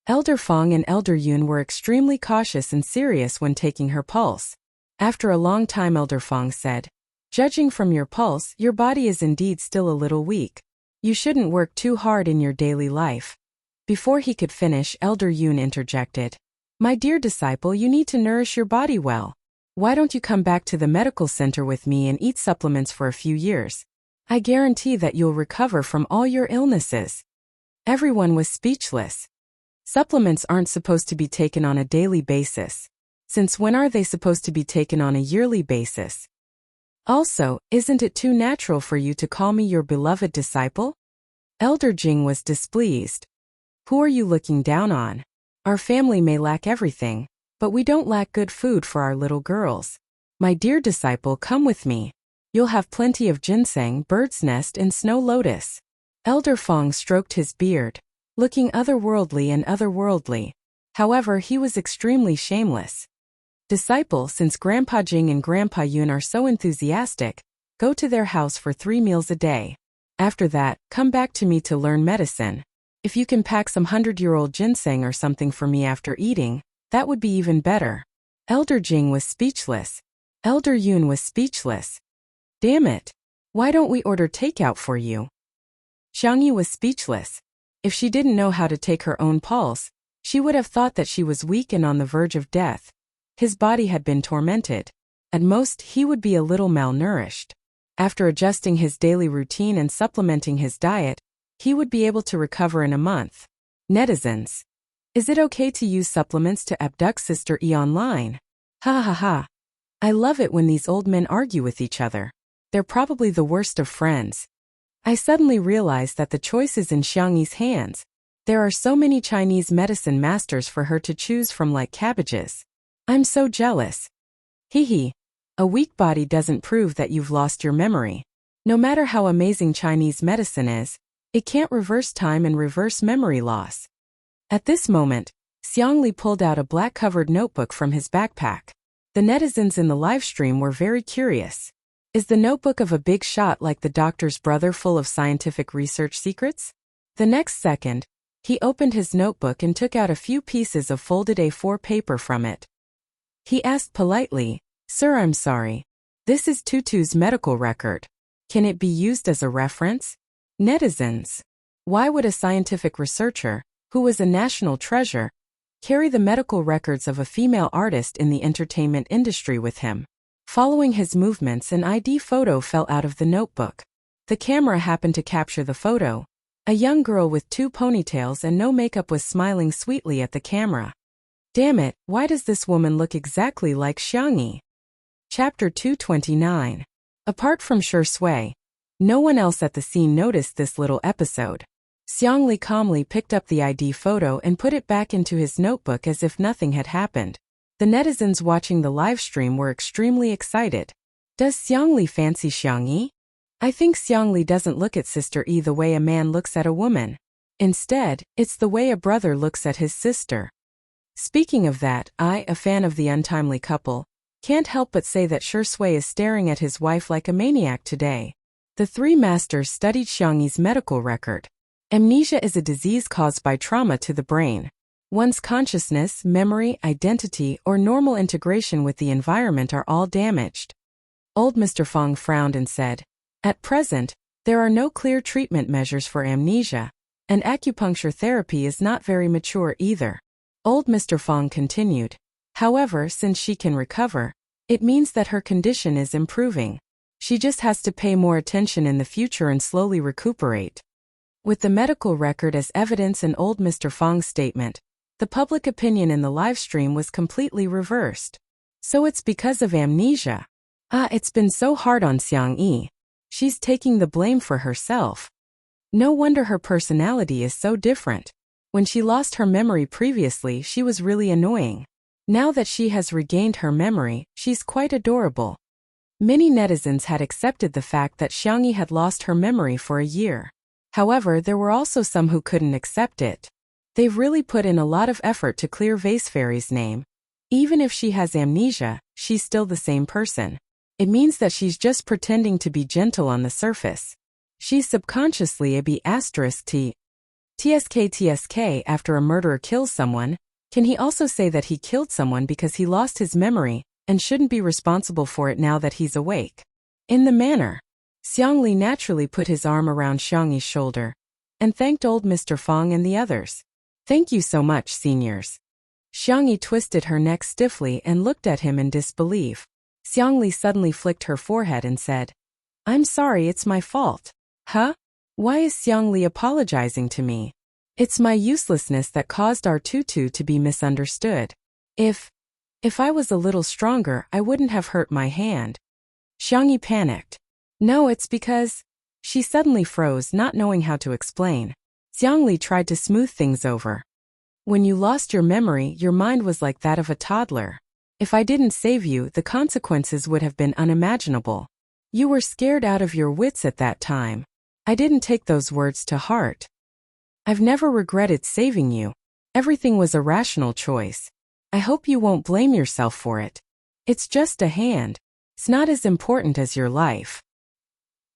Elder Fong and Elder Yun were extremely cautious and serious when taking her pulse. After a long time, Elder Fong said, "Judging from your pulse, your body is indeed still a little weak. You shouldn't work too hard in your daily life." Before he could finish, Elder Yun interjected, "My dear disciple, you need to nourish your body well. Why don't you come back to the medical center with me and eat supplements for a few years? I guarantee that you'll recover from all your illnesses." Everyone was speechless. Supplements aren't supposed to be taken on a daily basis. Since when are they supposed to be taken on a yearly basis? Also, isn't it too natural for you to call me your beloved disciple? Elder Jing was displeased. Who are you looking down on? Our family may lack everything, but we don't lack good food for our little girls. My dear disciple, come with me. You'll have plenty of ginseng, bird's nest, and snow lotus. Elder Fong stroked his beard, looking otherworldly and otherworldly. However, he was extremely shameless. Disciple, since Grandpa Jing and Grandpa Yun are so enthusiastic, go to their house for 3 meals a day. After that, come back to me to learn medicine. If you can pack some 100-year-old ginseng or something for me after eating, that would be even better. Elder Jing was speechless. Elder Yun was speechless. Damn it. Why don't we order takeout for you? Xiangyi was speechless. If she didn't know how to take her own pulse, she would have thought that she was weak and on the verge of death. His body had been tormented. At most, he would be a little malnourished. After adjusting his daily routine and supplementing his diet, he would be able to recover in a month. Netizens. Is it okay to use supplements to abduct Sister E online? Ha ha ha. I love it when these old men argue with each other. They're probably the worst of friends. I suddenly realized that the choice is in Xiangyi's hands. There are so many Chinese medicine masters for her to choose from like cabbages. I'm so jealous. Hee. A weak body doesn't prove that you've lost your memory. No matter how amazing Chinese medicine is, it can't reverse time and reverse memory loss. At this moment, Xiangli pulled out a black-covered notebook from his backpack. The netizens in the livestream were very curious. Is the notebook of a big shot like the doctor's brother full of scientific research secrets? The next second, he opened his notebook and took out a few pieces of folded A4 paper from it. He asked politely, "Sir, I'm sorry. This is Tutu's medical record. Can it be used as a reference?" Netizens. Why would a scientific researcher, who was a national treasure, carry the medical records of a female artist in the entertainment industry with him? Following his movements, an ID photo fell out of the notebook. The camera happened to capture the photo. A young girl with 2 ponytails and no makeup was smiling sweetly at the camera. Damn it, why does this woman look exactly like Xiangyi? Chapter 229. Apart from Shi Sui, no one else at the scene noticed this little episode. Xiangli calmly picked up the ID photo and put it back into his notebook as if nothing had happened. The netizens watching the live stream were extremely excited. Does Xiangli fancy Xiangyi? I think Xiangli doesn't look at Sister E the way a man looks at a woman. Instead, it's the way a brother looks at his sister. Speaking of that, I, a fan of the untimely couple, can't help but say that Shi Sui is staring at his wife like a maniac today. The 3 masters studied Xiangyi's medical record. Amnesia is a disease caused by trauma to the brain. One's consciousness, memory, identity, or normal integration with the environment are all damaged. Old Mr. Fong frowned and said, "At present, there are no clear treatment measures for amnesia, and acupuncture therapy is not very mature either." Old Mr. Fong continued, "However, since she can recover, it means that her condition is improving. She just has to pay more attention in the future and slowly recuperate." With the medical record as evidence and old Mr. Fong's statement, the public opinion in the livestream was completely reversed. So it's because of amnesia. It's been so hard on Xiang Yi. She's taking the blame for herself. No wonder her personality is so different. When she lost her memory previously, she was really annoying. Now that she has regained her memory, she's quite adorable. Many netizens had accepted the fact that Xiang Yi had lost her memory for a year. However, there were also some who couldn't accept it. They've really put in a lot of effort to clear Vase Fairy's name. Even if she has amnesia, she's still the same person. It means that she's just pretending to be gentle on the surface. She's subconsciously a B*T. TSK after a murderer kills someone, can he also say that he killed someone because he lost his memory and shouldn't be responsible for it now that he's awake? In the manner, Xiang Li naturally put his arm around Xiang Yi's shoulder and thanked old Mr. Fong and the others. "Thank you so much, seniors." Xiang Yi twisted her neck stiffly and looked at him in disbelief. Xiang Li suddenly flicked her forehead and said, "I'm sorry, it's my fault." "Huh? Why is Xiang Li apologizing to me? It's my uselessness that caused our tutu to be misunderstood. If I was a little stronger, I wouldn't have hurt my hand." Xiang Yi panicked. "No, it's because..." She suddenly froze, not knowing how to explain. Xiang Li tried to smooth things over. "When you lost your memory, your mind was like that of a toddler. If I didn't save you, the consequences would have been unimaginable. You were scared out of your wits at that time. I didn't take those words to heart. I've never regretted saving you. Everything was a rational choice. I hope you won't blame yourself for it. It's just a hand. It's not as important as your life."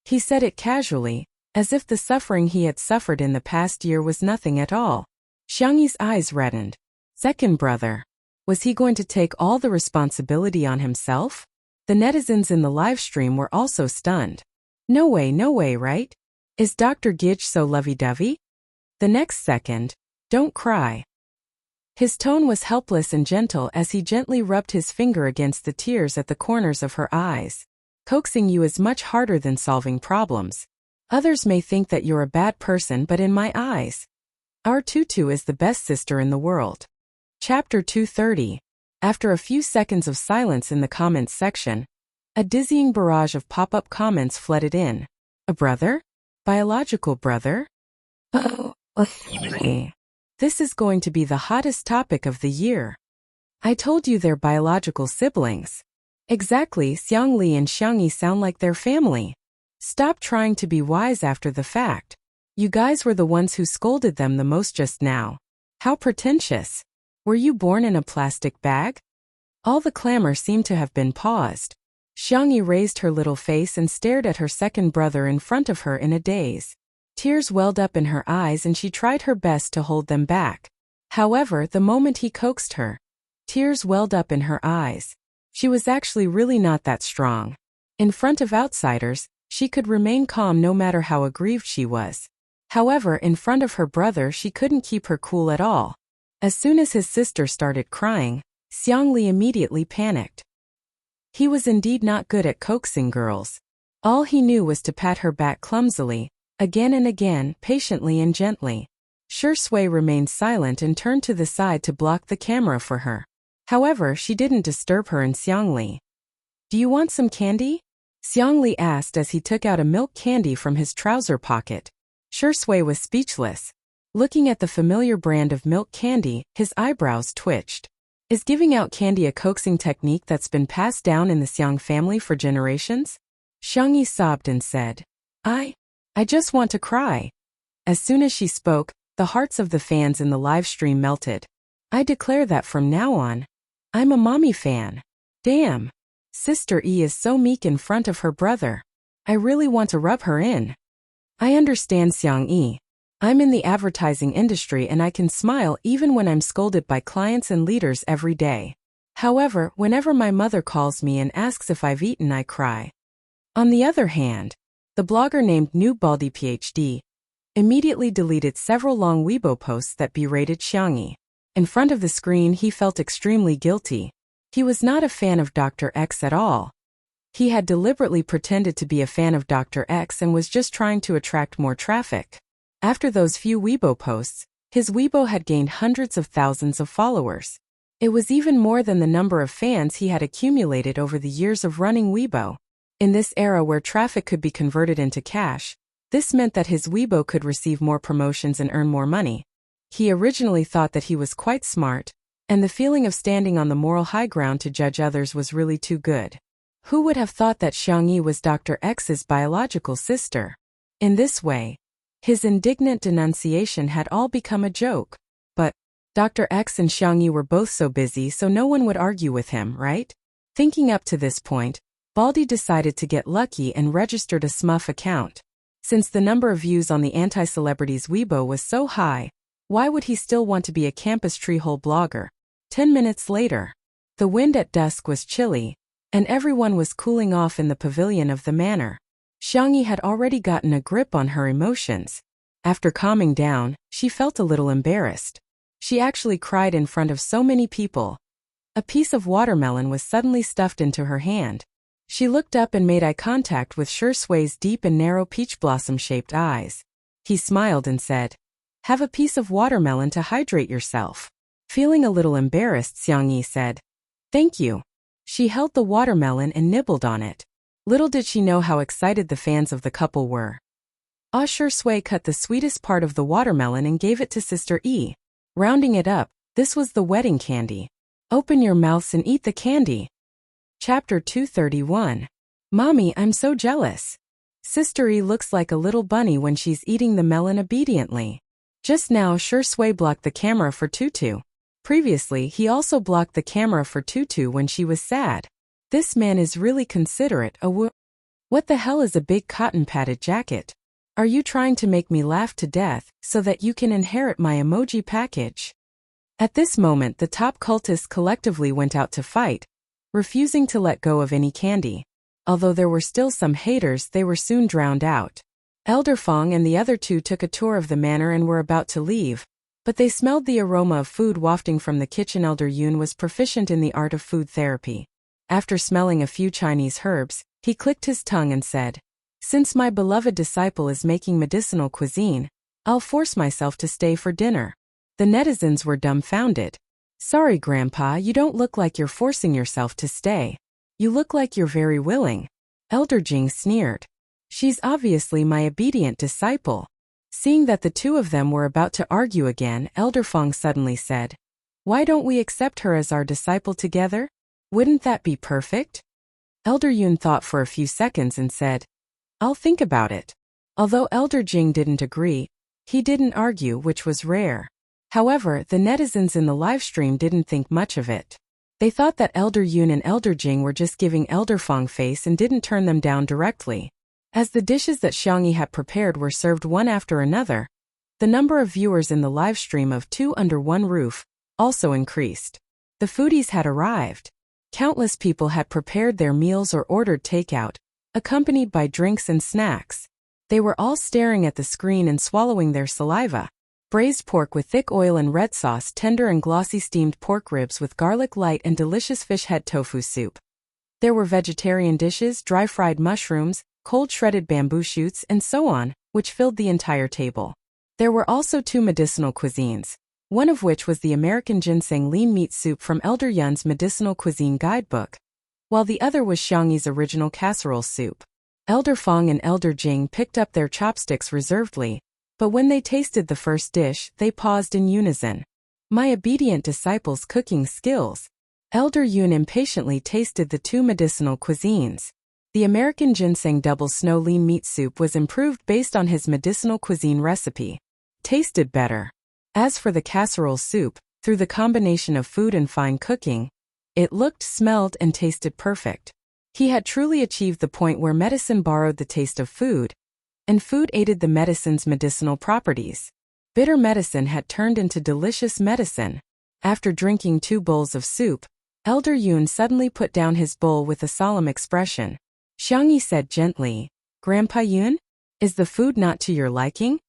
He said it casually, as if the suffering he had suffered in the past year was nothing at all. Xiang Yi's eyes reddened. Second brother. Was he going to take all the responsibility on himself? The netizens in the livestream were also stunned. No way, right? Is Dr. Gidge so lovey-dovey? The next second, "Don't cry." His tone was helpless and gentle as he gently rubbed his finger against the tears at the corners of her eyes. "Coaxing you is much harder than solving problems. Others may think that you're a bad person, but in my eyes, our tutu is the best sister in the world." Chapter 230. After a few seconds of silence in the comments section, a dizzying barrage of pop-up comments flooded in. "A brother? Biological brother? Oh, this is going to be the hottest topic of the year. I told you they're biological siblings. Exactly, Xiang Li and Xiang Yi sound like they're family. Stop trying to be wise after the fact. You guys were the ones who scolded them the most just now. How pretentious. Were you born in a plastic bag?" All the clamor seemed to have been paused. Xiang Yi raised her little face and stared at her second brother in front of her in a daze. Tears welled up in her eyes and she tried her best to hold them back. However, the moment he coaxed her, tears welled up in her eyes. She was actually really not that strong. In front of outsiders, she could remain calm no matter how aggrieved she was. However, in front of her brother, she couldn't keep her cool at all. As soon as his sister started crying, Xiang Li immediately panicked. He was indeed not good at coaxing girls. All he knew was to pat her back clumsily, again and again, patiently and gently. Shui remained silent and turned to the side to block the camera for her. However, she didn't disturb her and Xiang Li. "Do you want some candy?" Xiang Li asked as he took out a milk candy from his trouser pocket. Shui was speechless. Looking at the familiar brand of milk candy, his eyebrows twitched. Is giving out candy a coaxing technique that's been passed down in the Xiang family for generations? Xiang Yi sobbed and said, I just want to cry." As soon as she spoke, the hearts of the fans in the live stream melted. "I declare that from now on, I'm a mommy fan. Damn. Sister E is so meek in front of her brother. I really want to rub her in." "I understand, Xiang Yi. I'm in the advertising industry and I can smile even when I'm scolded by clients and leaders every day. However, whenever my mother calls me and asks if I've eaten, I cry. On the other hand, the blogger named New Baldy PhD immediately deleted several long Weibo posts that berated Xiangyi. In front of the screen, he felt extremely guilty. He was not a fan of Dr. X at all. He had deliberately pretended to be a fan of Dr. X and was just trying to attract more traffic. After those few Weibo posts, his Weibo had gained hundreds of thousands of followers. It was even more than the number of fans he had accumulated over the years of running Weibo. In this era where traffic could be converted into cash, this meant that his Weibo could receive more promotions and earn more money. He originally thought that he was quite smart, and the feeling of standing on the moral high ground to judge others was really too good. Who would have thought that Xiangyi was Dr. X's biological sister? In this way, his indignant denunciation had all become a joke. But Dr. X and Xiangyi were both so busy, so no one would argue with him, right? Thinking up to this point, Baldy decided to get lucky and registered a SMUF account. Since the number of views on the anti-celebrities Weibo was so high, why would he still want to be a campus treehole blogger? 10 minutes later, the wind at dusk was chilly, and everyone was cooling off in the pavilion of the manor. Xiangyi had already gotten a grip on her emotions. After calming down, she felt a little embarrassed. She actually cried in front of so many people. A piece of watermelon was suddenly stuffed into her hand. She looked up and made eye contact with Shui's deep and narrow peach blossom-shaped eyes. He smiled and said, "Have a piece of watermelon to hydrate yourself." Feeling a little embarrassed, Xiangyi said, "Thank you." She held the watermelon and nibbled on it. Little did she know how excited the fans of the couple were. Shui cut the sweetest part of the watermelon and gave it to Sister E. Rounding it up, this was the wedding candy. Open your mouths and eat the candy. Chapter 231. Mommy, I'm so jealous. Sister E looks like a little bunny when she's eating the melon obediently. Just now, Shui blocked the camera for Tutu. Previously, he also blocked the camera for Tutu when she was sad. This man is really considerate. What the hell is a big cotton-padded jacket? Are you trying to make me laugh to death so that you can inherit my emoji package? At this moment, the top cultists collectively went out to fight, refusing to let go of any candy. Although there were still some haters, they were soon drowned out. Elder Fong and the other two took a tour of the manor and were about to leave, but they smelled the aroma of food wafting from the kitchen. Elder Yun was proficient in the art of food therapy. After smelling a few Chinese herbs, he clicked his tongue and said, "Since my beloved disciple is making medicinal cuisine, I'll force myself to stay for dinner." The netizens were dumbfounded. "Sorry, Grandpa, you don't look like you're forcing yourself to stay. You look like you're very willing." Elder Jing sneered. "She's obviously my obedient disciple." Seeing that the two of them were about to argue again, Elder Fong suddenly said, "Why don't we accept her as our disciple together? Wouldn't that be perfect?" Elder Yun thought for a few seconds and said, "I'll think about it." Although Elder Jing didn't agree, he didn't argue, which was rare. However, the netizens in the livestream didn't think much of it. They thought that Elder Yun and Elder Jing were just giving Elder Fong face and didn't turn them down directly. As the dishes that Xiangyi had prepared were served one after another, the number of viewers in the livestream of Two Under One Roof also increased. The foodies had arrived. Countless people had prepared their meals or ordered takeout, accompanied by drinks and snacks. They were all staring at the screen and swallowing their saliva. Braised pork with thick oil and red sauce, tender and glossy steamed pork ribs with garlic light, and delicious fish head tofu soup. There were vegetarian dishes, dry fried mushrooms, cold shredded bamboo shoots, and so on, which filled the entire table. There were also two medicinal cuisines, one of which was the American ginseng lean meat soup from Elder Yun's medicinal cuisine guidebook, while the other was Xiangyi's original casserole soup. Elder Fong and Elder Jing picked up their chopsticks reservedly, but when they tasted the first dish, they paused in unison. "My obedient disciple's cooking skills." Elder Yun impatiently tasted the two medicinal cuisines. The American ginseng double snow lean meat soup was improved based on his medicinal cuisine recipe. Tasted better. As for the casserole soup, through the combination of food and fine cooking, it looked, smelled, and tasted perfect. He had truly achieved the point where medicine borrowed the taste of food, and food aided the medicine's medicinal properties. Bitter medicine had turned into delicious medicine. After drinking 2 bowls of soup, Elder Yun suddenly put down his bowl with a solemn expression. Xiangyi said gently, "Grandpa Yun? Is the food not to your liking?"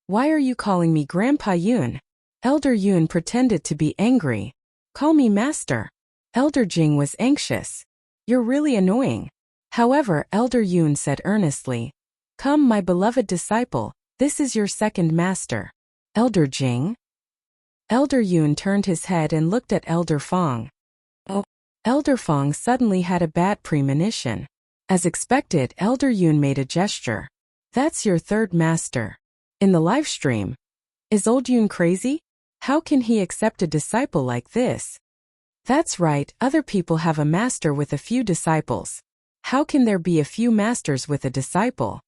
"Why are you calling me Grandpa Yun?" Elder Yun pretended to be angry. "Call me Master." Elder Jing was anxious. "You're really annoying." However, Elder Yun said earnestly, "Come, my beloved disciple, this is your second master." "Elder Jing?" Elder Yun turned his head and looked at Elder Fong. Oh. Elder Fong suddenly had a bad premonition. As expected, Elder Yun made a gesture. "That's your third master." In the live stream. Is old Yun crazy? How can he accept a disciple like this? That's right, other people have a master with a few disciples. How can there be a few masters with a disciple?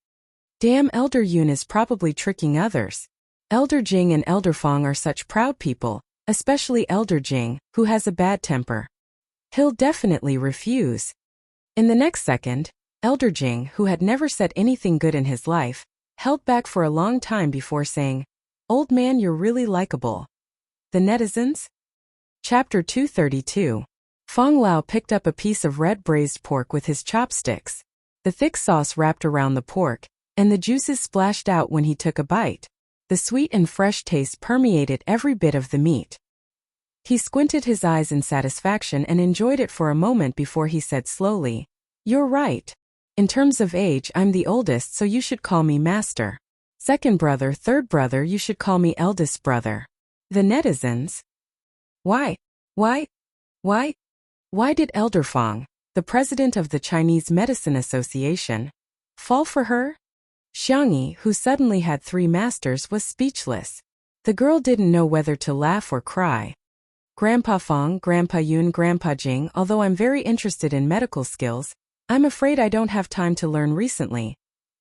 Damn, Elder Yun is probably tricking others. Elder Jing and Elder Fong are such proud people, especially Elder Jing, who has a bad temper. He'll definitely refuse. In the next second, Elder Jing, who had never said anything good in his life, held back for a long time before saying, "Old man, you're really likable." The netizens? Chapter 232. Fong Lao picked up a piece of red braised pork with his chopsticks. The thick sauce wrapped around the pork, and the juices splashed out when he took a bite. The sweet and fresh taste permeated every bit of the meat. He squinted his eyes in satisfaction and enjoyed it for a moment before he said slowly, "You're right. In terms of age, I'm the oldest, so you should call me Master. Second brother, third brother, you should call me eldest brother." The netizens? Why did Elder Fong, the president of the Chinese Medicine Association, fall for her? Xiangyi, who suddenly had 3 masters, was speechless. The girl didn't know whether to laugh or cry. "Grandpa Fong, Grandpa Yun, Grandpa Jing, although I'm very interested in medical skills, I'm afraid I don't have time to learn recently."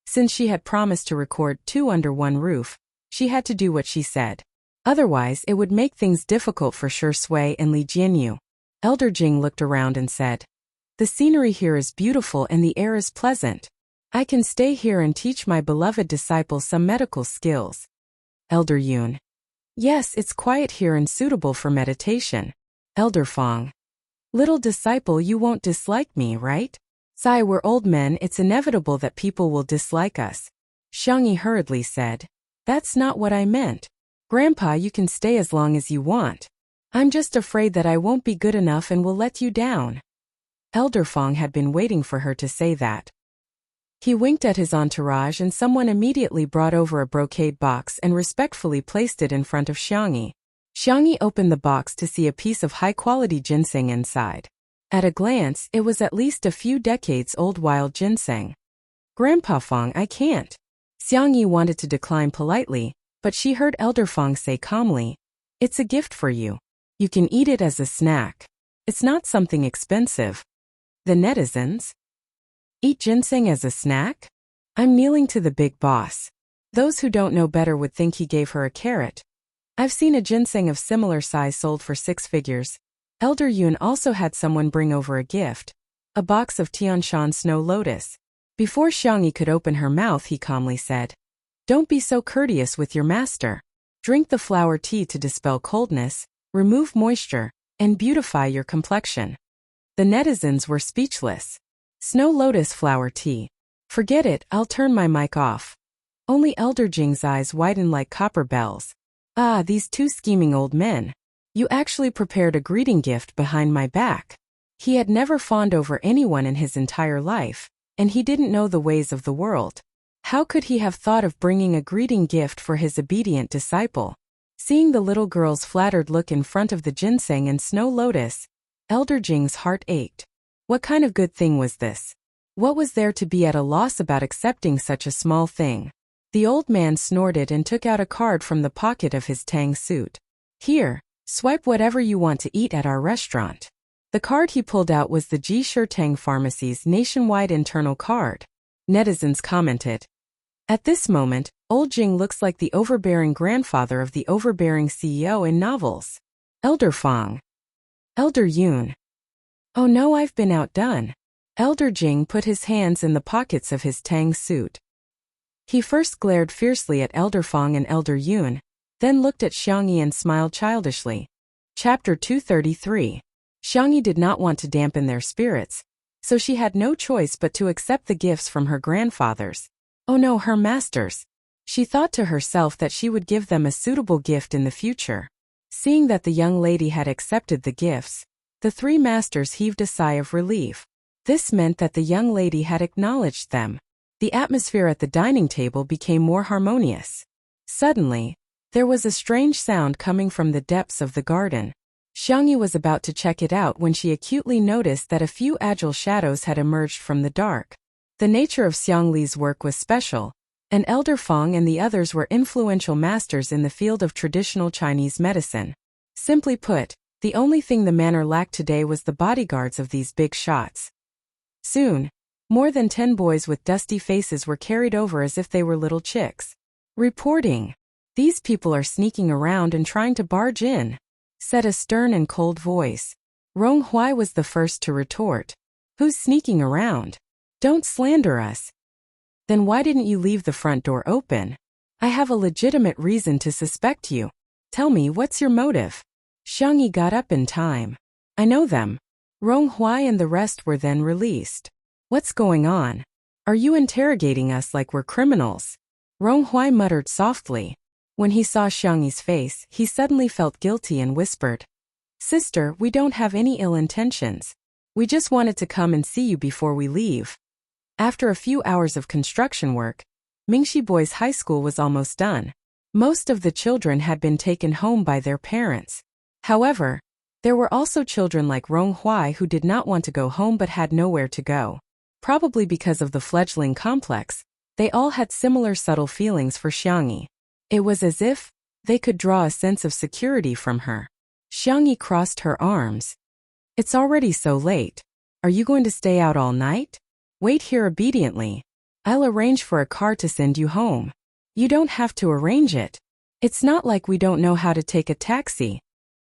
Since she had promised to record 2 under one roof, she had to do what she said. Otherwise, it would make things difficult for Shi Sui and Li Jianyu. Elder Jing looked around and said, "The scenery here is beautiful and the air is pleasant. I can stay here and teach my beloved disciple some medical skills." Elder Yun. "Yes, it's quiet here and suitable for meditation." Elder Fong. "Little disciple, you won't dislike me, right? Sai, we're old men, it's inevitable that people will dislike us." Xiangyi hurriedly said, "That's not what I meant. Grandpa, you can stay as long as you want. I'm just afraid that I won't be good enough and will let you down." Elder Fong had been waiting for her to say that. He winked at his entourage and someone immediately brought over a brocade box and respectfully placed it in front of Xiangyi. Xiangyi opened the box to see a piece of high-quality ginseng inside. At a glance, it was at least a few decades old wild ginseng. "Grandpa Fong, I can't." Xiangyi wanted to decline politely, but she heard Elder Fong say calmly, "It's a gift for you. You can eat it as a snack. It's not something expensive." The netizens? Eat ginseng as a snack? I'm kneeling to the big boss. Those who don't know better would think he gave her a carrot. I've seen a ginseng of similar size sold for 6 figures. Elder Yun also had someone bring over a gift, a box of Tianshan snow lotus. Before Xiangyi could open her mouth, he calmly said, "Don't be so courteous with your master. Drink the flower tea to dispel coldness, remove moisture, and beautify your complexion." The netizens were speechless. Snow lotus flower tea. Forget it, I'll turn my mic off. Only Elder Jing's eyes widened like copper bells. Ah, these 2 scheming old men. You actually prepared a greeting gift behind my back. He had never fawned over anyone in his entire life, and he didn't know the ways of the world. How could he have thought of bringing a greeting gift for his obedient disciple? Seeing the little girl's flattered look in front of the ginseng and snow lotus, Elder Jing's heart ached. What kind of good thing was this? What was there to be at a loss about accepting such a small thing? The old man snorted and took out a card from the pocket of his tang suit. "Here, swipe whatever you want to eat at our restaurant." The card he pulled out was the Ji Shirtang Pharmacy's nationwide internal card. Netizens commented. At this moment, old Jing looks like the overbearing grandfather of the overbearing CEO in novels. Elder Fong. Elder Yun. Oh no, I've been outdone. Elder Jing put his hands in the pockets of his tang suit. He first glared fiercely at Elder Fong and Elder Yun, then looked at Xiangyi and smiled childishly. Chapter 233. Xiangyi did not want to dampen their spirits, so she had no choice but to accept the gifts from her grandfathers. Oh no, her masters. She thought to herself that she would give them a suitable gift in the future. Seeing that the young lady had accepted the gifts, the three masters heaved a sigh of relief. This meant that the young lady had acknowledged them. The atmosphere at the dining table became more harmonious. Suddenly, there was a strange sound coming from the depths of the garden. Xiangyi was about to check it out when she acutely noticed that a few agile shadows had emerged from the dark. The nature of Xiangli's work was special, and Elder Fong and the others were influential masters in the field of traditional Chinese medicine. Simply put, the only thing the manor lacked today was the bodyguards of these big shots. Soon, more than 10 boys with dusty faces were carried over as if they were little chicks. Reporting. "These people are sneaking around and trying to barge in," said a stern and cold voice. Rong Hui was the first to retort. "Who's sneaking around? Don't slander us." "Then why didn't you leave the front door open? I have a legitimate reason to suspect you. Tell me, what's your motive?" Xiangyi got up in time. "I know them." Rong Hui and the rest were then released. "What's going on? Are you interrogating us like we're criminals?" Rong Hui muttered softly. When he saw Xiangyi's face, he suddenly felt guilty and whispered, "Sister, we don't have any ill intentions. We just wanted to come and see you before we leave." After a few hours of construction work, Mingxi Boys High School was almost done. Most of the children had been taken home by their parents. However, there were also children like Rong Hui who did not want to go home but had nowhere to go. Probably because of the fledgling complex, they all had similar subtle feelings for Xiangyi. It was as if they could draw a sense of security from her. Xiangyi crossed her arms. "It's already so late. Are you going to stay out all night? Wait here obediently. I'll arrange for a car to send you home." "You don't have to arrange it. It's not like we don't know how to take a taxi,"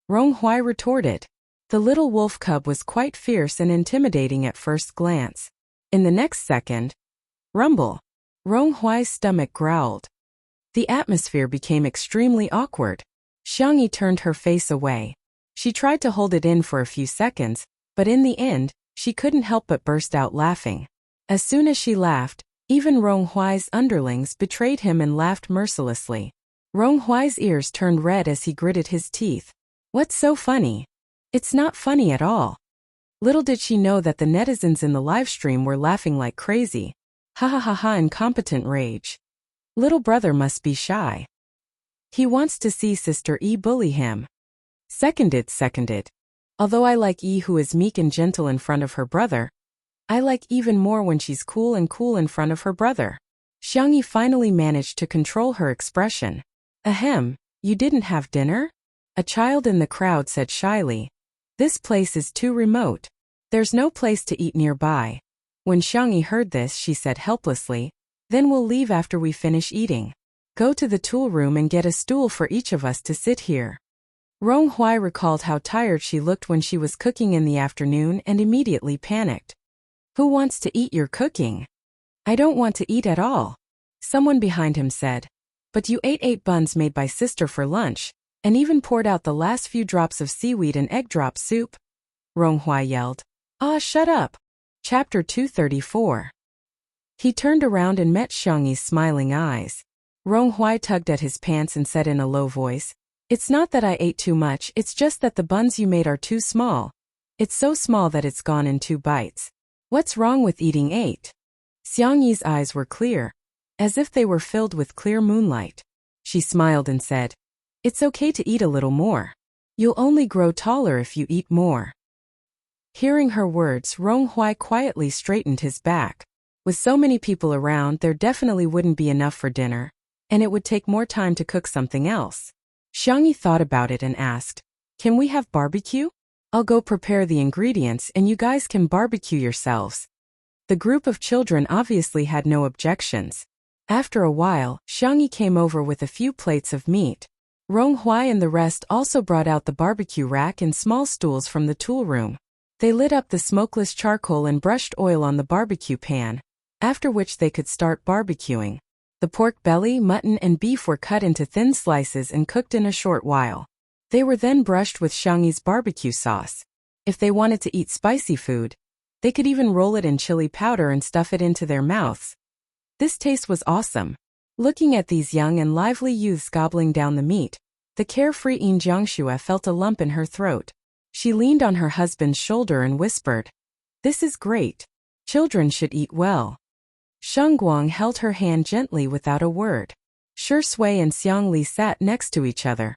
Rong Hui retorted. The little wolf cub was quite fierce and intimidating at first glance. In the next second, rumble. Rong Hui's stomach growled. The atmosphere became extremely awkward. Xiangyi turned her face away. She tried to hold it in for a few seconds, but in the end, she couldn't help but burst out laughing. As soon as she laughed, even Rong Hui's underlings betrayed him and laughed mercilessly. Rong Hui's ears turned red as he gritted his teeth. "What's so funny? It's not funny at all." Little did she know that the netizens in the livestream were laughing like crazy. Ha ha ha ha, incompetent rage. Little brother must be shy. He wants to see Sister E bully him. Seconded. Although I like E who is meek and gentle in front of her brother, I like even more when she's cool in front of her brother. Xiangyi finally managed to control her expression. "Ahem, you didn't have dinner?" A child in the crowd said shyly. "This place is too remote. There's no place to eat nearby." When Xiangyi heard this, she said helplessly, "Then we'll leave after we finish eating. Go to the tool room and get a stool for each of us to sit here." Rong Hui recalled how tired she looked when she was cooking in the afternoon and immediately panicked. "Who wants to eat your cooking?" "I don't want to eat at all," someone behind him said. "But you ate 8 buns made by sister for lunch, and even poured out the last few drops of seaweed and egg drop soup," Rong Hui yelled. "Ah, shut up." Chapter 234. He turned around and met Xiangyi's smiling eyes. Rong Hui tugged at his pants and said in a low voice, "It's not that I ate too much, it's just that the buns you made are too small. It's so small that it's gone in 2 bites. What's wrong with eating 8? Xiangyi's eyes were clear, as if they were filled with clear moonlight. She smiled and said, "It's okay to eat a little more. You'll only grow taller if you eat more." Hearing her words, Rong Hui quietly straightened his back. With so many people around, there definitely wouldn't be enough for dinner, and it would take more time to cook something else. Xiangyi thought about it and asked, "Can we have barbecue? I'll go prepare the ingredients and you guys can barbecue yourselves." The group of children obviously had no objections. After a while, Xiangyi came over with a few plates of meat. Rong Hui and the rest also brought out the barbecue rack and small stools from the tool room. They lit up the smokeless charcoal and brushed oil on the barbecue pan, after which they could start barbecuing. The pork belly, mutton, and beef were cut into thin slices and cooked in a short while. They were then brushed with Xiangyi's barbecue sauce. If they wanted to eat spicy food, they could even roll it in chili powder and stuff it into their mouths. This taste was awesome. Looking at these young and lively youths gobbling down the meat, the carefree Yin Jiangxue felt a lump in her throat. She leaned on her husband's shoulder and whispered, "This is great. Children should eat well." Sheng Guang held her hand gently without a word. Shi Sui and Xiang Li sat next to each other.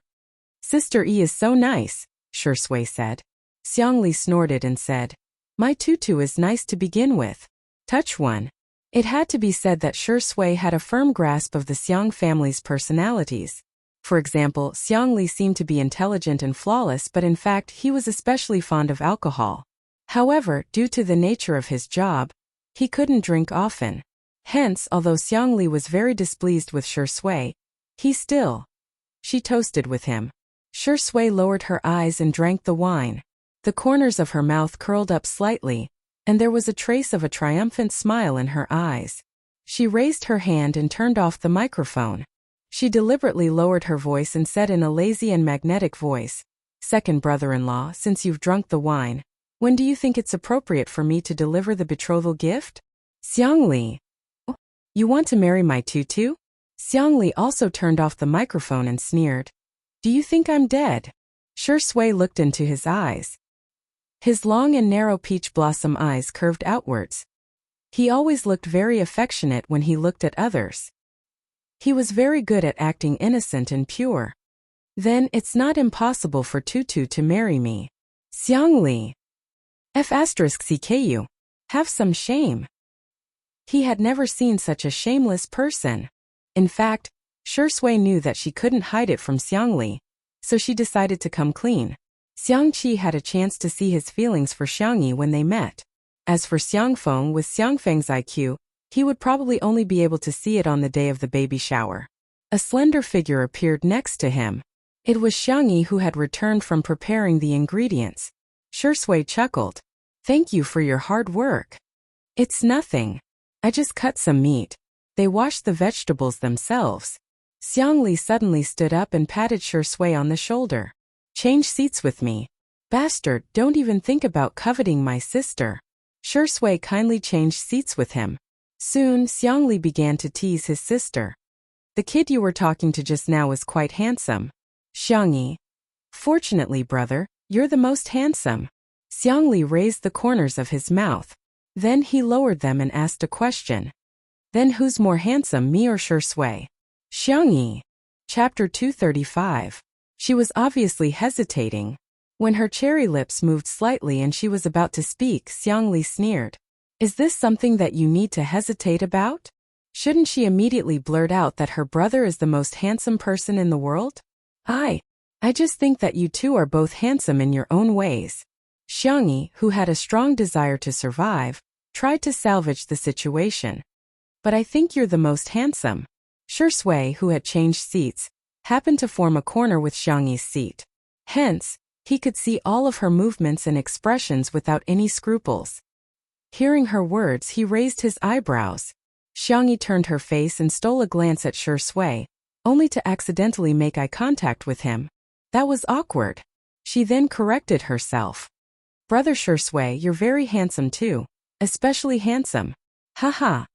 "Sister Yi is so nice," Shi Sui said. Xiang Li snorted and said, "My tutu is nice to begin with. Touch one." It had to be said that Shi Sui had a firm grasp of the Xiang family's personalities. For example, Xiang Li seemed to be intelligent and flawless, but in fact he was especially fond of alcohol. However, due to the nature of his job, he couldn't drink often. Hence, although Xiang Li was very displeased with Shi Sui, she toasted with him. Shi Sui lowered her eyes and drank the wine. The corners of her mouth curled up slightly, and there was a trace of a triumphant smile in her eyes. She raised her hand and turned off the microphone. She deliberately lowered her voice and said in a lazy and magnetic voice, "Second brother-in-law, since you've drunk the wine, when do you think it's appropriate for me to deliver the betrothal gift?" Xiang Li. "You want to marry my tutu?" Xiang Li also turned off the microphone and sneered. "Do you think I'm dead?" Shi Sui looked into his eyes. His long and narrow peach blossom eyes curved outwards. He always looked very affectionate when he looked at others. He was very good at acting innocent and pure. "Then it's not impossible for Tutu to marry me." Xiang Li. F***CKU. Have some shame. He had never seen such a shameless person. In fact, Shi Sui knew that she couldn't hide it from Xiang Li, so she decided to come clean. Xiang Qi had a chance to see his feelings for Xiangyi when they met. As for Xiang Feng, with Xiang Feng's IQ, he would probably only be able to see it on the day of the baby shower. A slender figure appeared next to him. It was Xiangyi, who had returned from preparing the ingredients. Shi Sui chuckled. "Thank you for your hard work." "It's nothing. I just cut some meat. They washed the vegetables themselves." Xiang Li suddenly stood up and patted Shi Sui on the shoulder. "Change seats with me. Bastard, don't even think about coveting my sister." Shi Sui kindly changed seats with him. Soon, Xiang Li began to tease his sister. "The kid you were talking to just now is quite handsome." Xiangyi. "Fortunately, brother, you're the most handsome." Xiang Li raised the corners of his mouth. Then he lowered them and asked a question. "Then who's more handsome, me or Shi Sui?" Xiangyi. Chapter 235. She was obviously hesitating. When her cherry lips moved slightly and she was about to speak, Xiang Li sneered. "Is this something that you need to hesitate about? Shouldn't she immediately blurt out that her brother is the most handsome person in the world?" I just think that you two are both handsome in your own ways." Xiangyi, who had a strong desire to survive, tried to salvage the situation. "But I think you're the most handsome." Shi Sui, who had changed seats, happened to form a corner with Xiangyi's seat. Hence, he could see all of her movements and expressions without any scruples. Hearing her words, he raised his eyebrows. Xiangyi turned her face and stole a glance at Shi Sui, only to accidentally make eye contact with him. That was awkward. She then corrected herself. "Brother Shi Sui, you're very handsome too. Especially handsome." "Ha."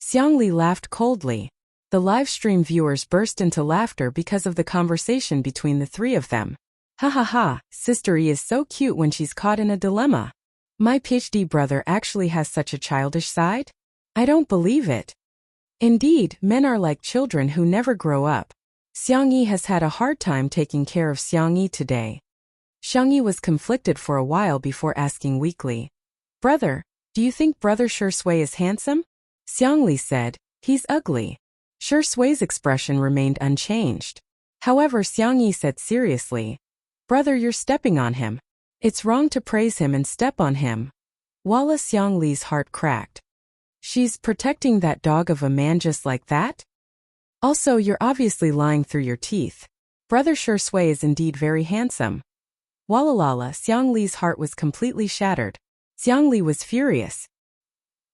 Xiang Li laughed coldly. The live stream viewers burst into laughter because of the conversation between the three of them. Ha, Sister E is so cute when she's caught in a dilemma. My PhD brother actually has such a childish side? I don't believe it. Indeed, men are like children who never grow up. Xiangyi has had a hard time taking care of Xiangyi today. Xiangyi was conflicted for a while before asking weakly, "Brother, do you think brother Shi Sui is handsome?" Xiang Li said, "He's ugly." Shi Sui's expression remained unchanged. However, Xiangyi said seriously, "Brother, you're stepping on him. It's wrong to praise him and step on him." Walla Xiang Li's heart cracked. She's protecting that dog of a man just like that? Also, you're obviously lying through your teeth. Brother Shi Sui is indeed very handsome. Wallalala, Xiang Li's heart was completely shattered. Xiang Li was furious.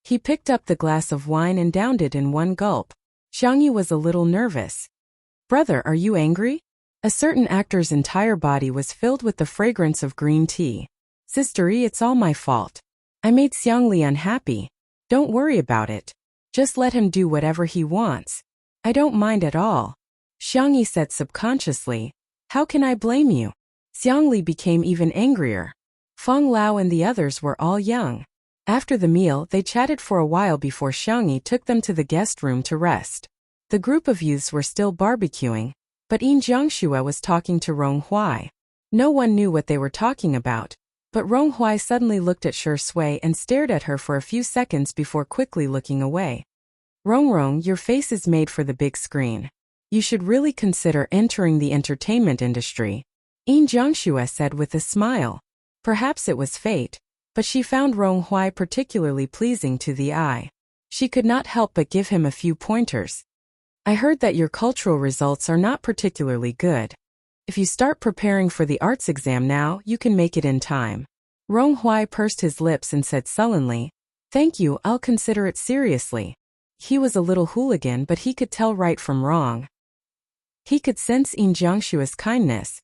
He picked up the glass of wine and downed it in one gulp. Xiang Yi was a little nervous. Brother, are you angry? A certain actor's entire body was filled with the fragrance of green tea. Sister Yi, it's all my fault. I made Xiang Li unhappy. Don't worry about it. Just let him do whatever he wants. I don't mind at all. Xiang Yi said subconsciously. How can I blame you? Xiang Li became even angrier. Feng Lao and the others were all young. After the meal, they chatted for a while before Xiang Yi took them to the guest room to rest. The group of youths were still barbecuing, but Yin Jiangxue was talking to Rong Huai. No one knew what they were talking about, but Rong Huai suddenly looked at Shi Sui and stared at her for a few seconds before quickly looking away. Rong, your face is made for the big screen. You should really consider entering the entertainment industry, Yin Jiangxue said with a smile. Perhaps it was fate, but she found Rong Huai particularly pleasing to the eye. She could not help but give him a few pointers. I heard that your cultural results are not particularly good. If you start preparing for the arts exam now, you can make it in time. Rong Huai pursed his lips and said sullenly, Thank you, I'll consider it seriously. He was a little hooligan, but he could tell right from wrong. He could sense Yin Jiangxue's kindness.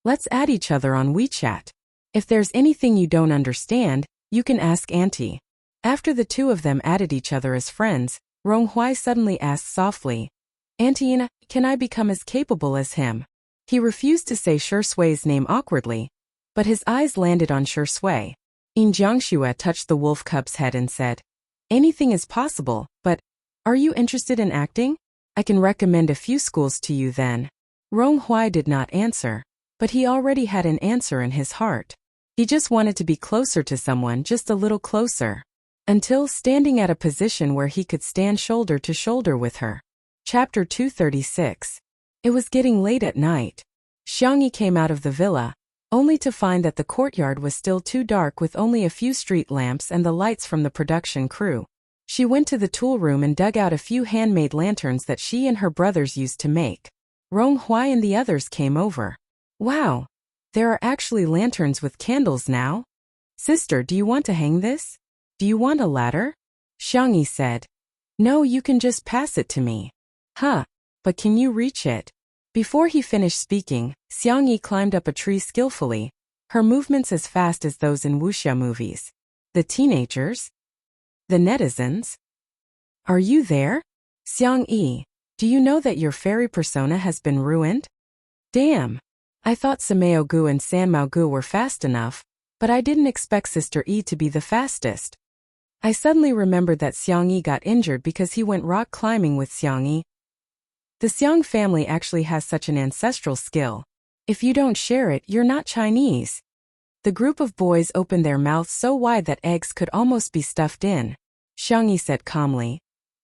Let's add each other on WeChat. If there's anything you don't understand, you can ask Auntie. After the two of them added each other as friends, Rong Huai suddenly asked softly, Auntie Ina, can I become as capable as him? He refused to say Shi Sui's name awkwardly, but his eyes landed on Shi Sui. Yin Jiangxue touched the wolf cub's head and said, Anything is possible, but are you interested in acting? I can recommend a few schools to you then. Rong Huai did not answer, but he already had an answer in his heart. He just wanted to be closer to someone, just a little closer. Until standing at a position where he could stand shoulder to shoulder with her. Chapter 236. It was getting late at night. Xiang Yi came out of the villa, only to find that the courtyard was still too dark with only a few street lamps and the lights from the production crew. She went to the tool room and dug out a few handmade lanterns that she and her brothers used to make. Rong Huai and the others came over. Wow! There are actually lanterns with candles now. Sister, do you want to hang this? Do you want a ladder? Xiang Yi said. No, you can just pass it to me. Huh, but can you reach it? Before he finished speaking, Xiang Yi climbed up a tree skillfully, her movements as fast as those in Wuxia movies. The teenagers? The netizens? Are you there? Xiang Yi, do you know that your fairy persona has been ruined? Damn. I thought Sameo Gu and Sanmao Gu were fast enough, but I didn't expect Sister Yi to be the fastest. I suddenly remembered that Xiang Yi got injured because he went rock climbing with Xiang Yi. The Xiang family actually has such an ancestral skill. If you don't share it, you're not Chinese. The group of boys opened their mouths so wide that eggs could almost be stuffed in. Xiang Yi said calmly,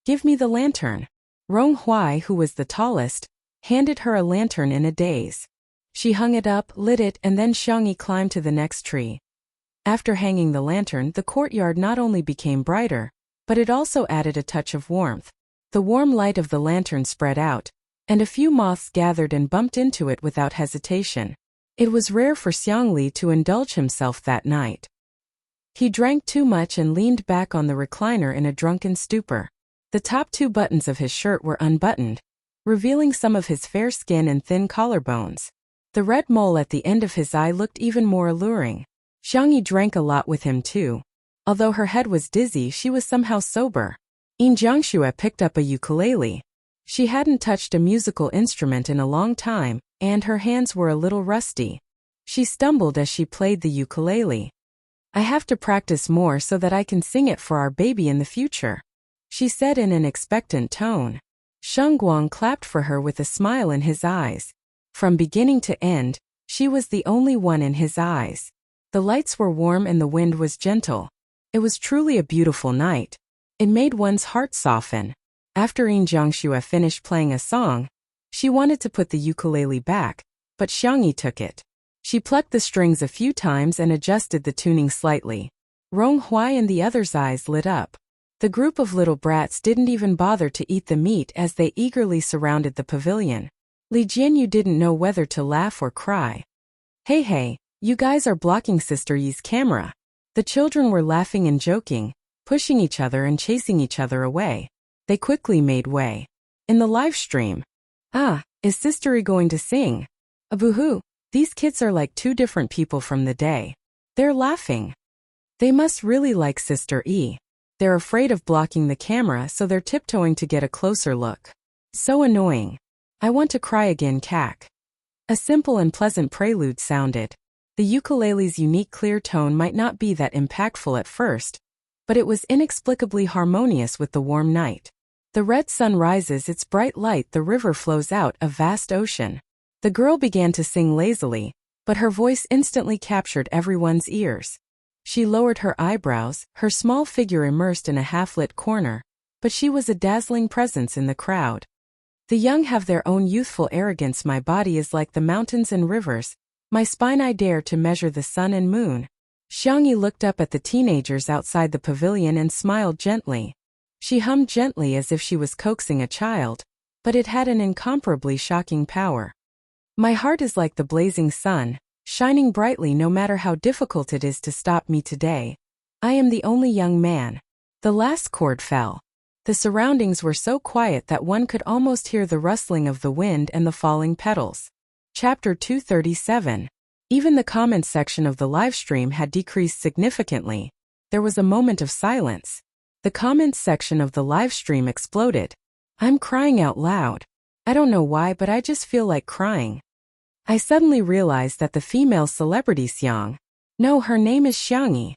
Give me the lantern. Rong Huai, who was the tallest, handed her a lantern in a daze. She hung it up, lit it, and then Xiang Yi climbed to the next tree. After hanging the lantern, the courtyard not only became brighter, but it also added a touch of warmth. The warm light of the lantern spread out, and a few moths gathered and bumped into it without hesitation. It was rare for Xiang Li to indulge himself that night. He drank too much and leaned back on the recliner in a drunken stupor. The top two buttons of his shirt were unbuttoned, revealing some of his fair skin and thin collarbones. The red mole at the end of his eye looked even more alluring. Xiang Yi drank a lot with him too. Although her head was dizzy, she was somehow sober. Yin Jiangxue picked up a ukulele. She hadn't touched a musical instrument in a long time, and her hands were a little rusty. She stumbled as she played the ukulele. I have to practice more so that I can sing it for our baby in the future, she said in an expectant tone. Sheng Guang clapped for her with a smile in his eyes. From beginning to end, she was the only one in his eyes. The lights were warm and the wind was gentle. It was truly a beautiful night. It made one's heart soften. After Yin Jiangxue finished playing a song, she wanted to put the ukulele back, but Xiang Yi took it. She plucked the strings a few times and adjusted the tuning slightly. Rong Huai and the others' eyes lit up. The group of little brats didn't even bother to eat the meat as they eagerly surrounded the pavilion. Li Jianyu didn't know whether to laugh or cry. Hey, you guys are blocking Sister Yi's camera. The children were laughing and joking, pushing each other and chasing each other away. They quickly made way. In the live stream. Ah, is Sister E going to sing? Boo-hoo, these kids are like two different people from the day. They're laughing. They must really like Sister E. They're afraid of blocking the camera, so they're tiptoeing to get a closer look. So annoying. I want to cry again, cack. A simple and pleasant prelude sounded. The ukulele's unique clear tone might not be that impactful at first, but it was inexplicably harmonious with the warm night. The red sun rises its bright light, the river flows out, a vast ocean. The girl began to sing lazily, but her voice instantly captured everyone's ears. She lowered her eyebrows, her small figure immersed in a half-lit corner, but she was a dazzling presence in the crowd. The young have their own youthful arrogance. My body is like the mountains and rivers, my spine I dare to measure the sun and moon. Xiangyi looked up at the teenagers outside the pavilion and smiled gently. She hummed gently as if she was coaxing a child, but it had an incomparably shocking power. My heart is like the blazing sun, shining brightly no matter how difficult it is to stop me today. I am the only young man. The last chord fell. The surroundings were so quiet that one could almost hear the rustling of the wind and the falling petals. Chapter 237. Even the comments section of the livestream had decreased significantly. There was a moment of silence. The comments section of the livestream exploded. I'm crying out loud. I don't know why, but I just feel like crying. I suddenly realized that the female celebrity Xiang. No, her name is Xiangyi.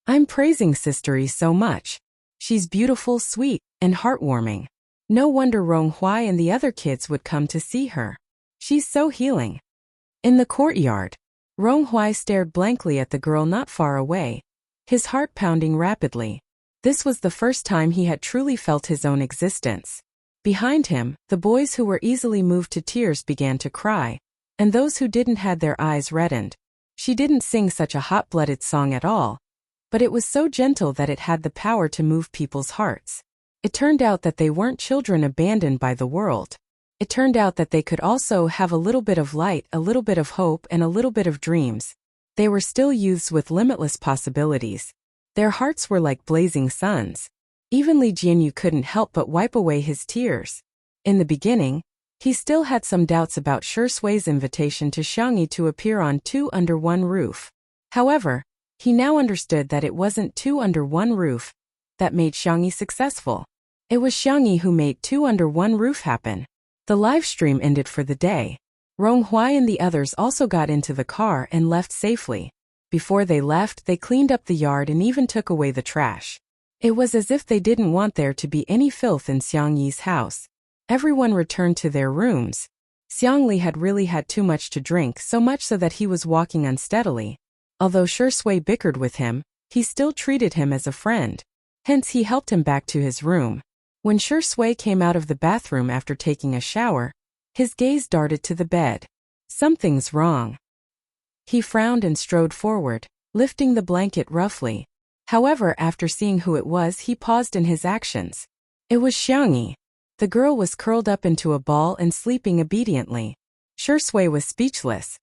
I'm praising Sister E so much. She's beautiful, sweet, and heartwarming. No wonder Ronghuai and the other kids would come to see her. She's so healing. In the courtyard, Ronghuai stared blankly at the girl not far away, his heart pounding rapidly. This was the first time he had truly felt his own existence. Behind him, the boys who were easily moved to tears began to cry, and those who didn't had their eyes reddened. She didn't sing such a hot-blooded song at all, but it was so gentle that it had the power to move people's hearts. It turned out that they weren't children abandoned by the world. It turned out that they could also have a little bit of light, a little bit of hope, and a little bit of dreams. They were still youths with limitless possibilities. Their hearts were like blazing suns. Even Li Jianyu couldn't help but wipe away his tears. In the beginning, he still had some doubts about Shi Sui's invitation to Xiangyi to appear on Two Under One Roof. However, he now understood that it wasn't Two Under One Roof that made Xiangyi successful. It was Xiangyi who made Two Under One Roof happen. The live stream ended for the day. Ronghuai and the others also got into the car and left safely. Before they left, they cleaned up the yard and even took away the trash. It was as if they didn't want there to be any filth in Xiangyi's house. Everyone returned to their rooms. Xiangli had really had too much to drink, so much so that he was walking unsteadily. Although Shi Sui bickered with him, he still treated him as a friend. Hence he helped him back to his room. When Shi Sui came out of the bathroom after taking a shower, his gaze darted to the bed. Something's wrong. He frowned and strode forward, lifting the blanket roughly. However, after seeing who it was, he paused in his actions. It was Xiangyi. The girl was curled up into a ball and sleeping obediently. Shi Sui was speechless.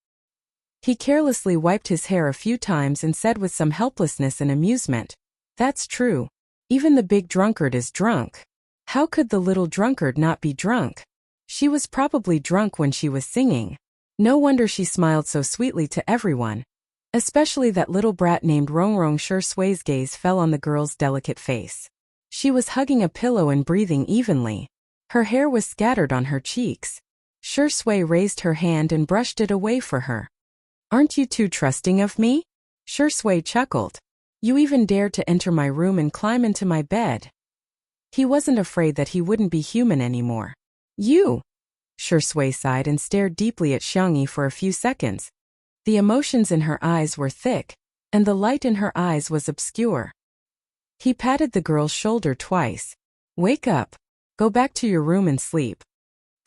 He carelessly wiped his hair a few times and said with some helplessness and amusement, "That's true. Even the big drunkard is drunk. How could the little drunkard not be drunk? She was probably drunk when she was singing. No wonder she smiled so sweetly to everyone. Especially that little brat named Rongrong." Shi Sui's gaze fell on the girl's delicate face. She was hugging a pillow and breathing evenly. Her hair was scattered on her cheeks. Shi Sui raised her hand and brushed it away for her. "Aren't you too trusting of me?" Shi Sui chuckled. "You even dared to enter my room and climb into my bed." He wasn't afraid that he wouldn't be human anymore. "You!" Shi Sui sighed and stared deeply at Xiangyi for a few seconds. The emotions in her eyes were thick, and the light in her eyes was obscure. He patted the girl's shoulder twice. "Wake up. Go back to your room and sleep."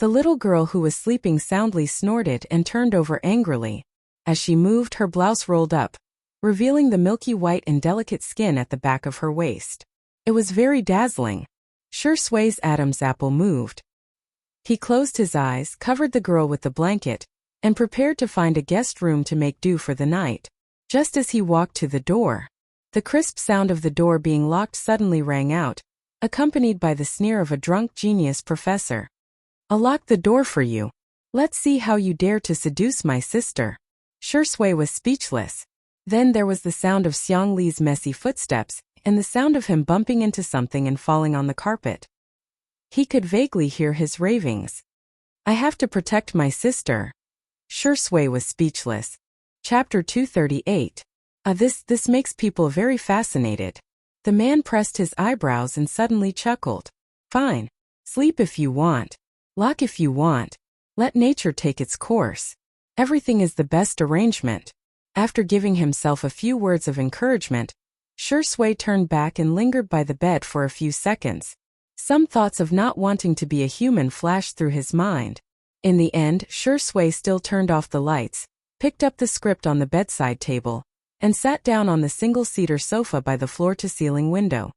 The little girl who was sleeping soundly snorted and turned over angrily. As she moved, her blouse rolled up, revealing the milky white and delicate skin at the back of her waist. It was very dazzling. Shi Sui's Adam's apple moved. He closed his eyes, covered the girl with the blanket, and prepared to find a guest room to make do for the night. Just as he walked to the door, the crisp sound of the door being locked suddenly rang out, accompanied by the sneer of a drunk genius professor. I'll lock the door for you. Let's see how you dare to seduce my sister. Shui was speechless. Then there was the sound of Xiang Li's messy footsteps, and the sound of him bumping into something and falling on the carpet. He could vaguely hear his ravings. I have to protect my sister. Shui was speechless. Chapter 238. This makes people very fascinated. The man pressed his eyebrows and suddenly chuckled. Fine. Sleep if you want. Lock if you want. Let nature take its course. Everything is the best arrangement. After giving himself a few words of encouragement, Shui turned back and lingered by the bed for a few seconds. Some thoughts of not wanting to be a human flashed through his mind. In the end, Shui still turned off the lights, picked up the script on the bedside table, and sat down on the single-seater sofa by the floor-to-ceiling window.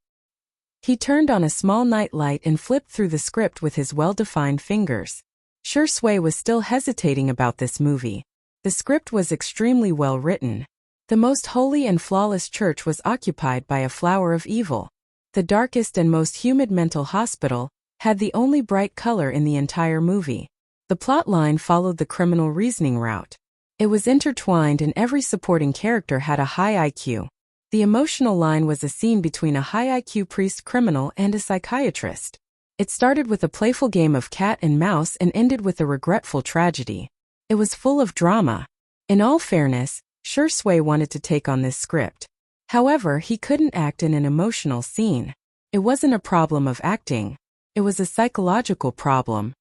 He turned on a small night light and flipped through the script with his well-defined fingers. Shui was still hesitating about this movie. The script was extremely well written. The most holy and flawless church was occupied by a flower of evil. The darkest and most humid mental hospital had the only bright color in the entire movie. The plot line followed the criminal reasoning route. It was intertwined and every supporting character had a high IQ. The emotional line was a scene between a high IQ priest criminal and a psychiatrist. It started with a playful game of cat and mouse and ended with a regretful tragedy. It was full of drama. In all fairness, Shui wanted to take on this script. However, he couldn't act in an emotional scene. It wasn't a problem of acting. It was a psychological problem.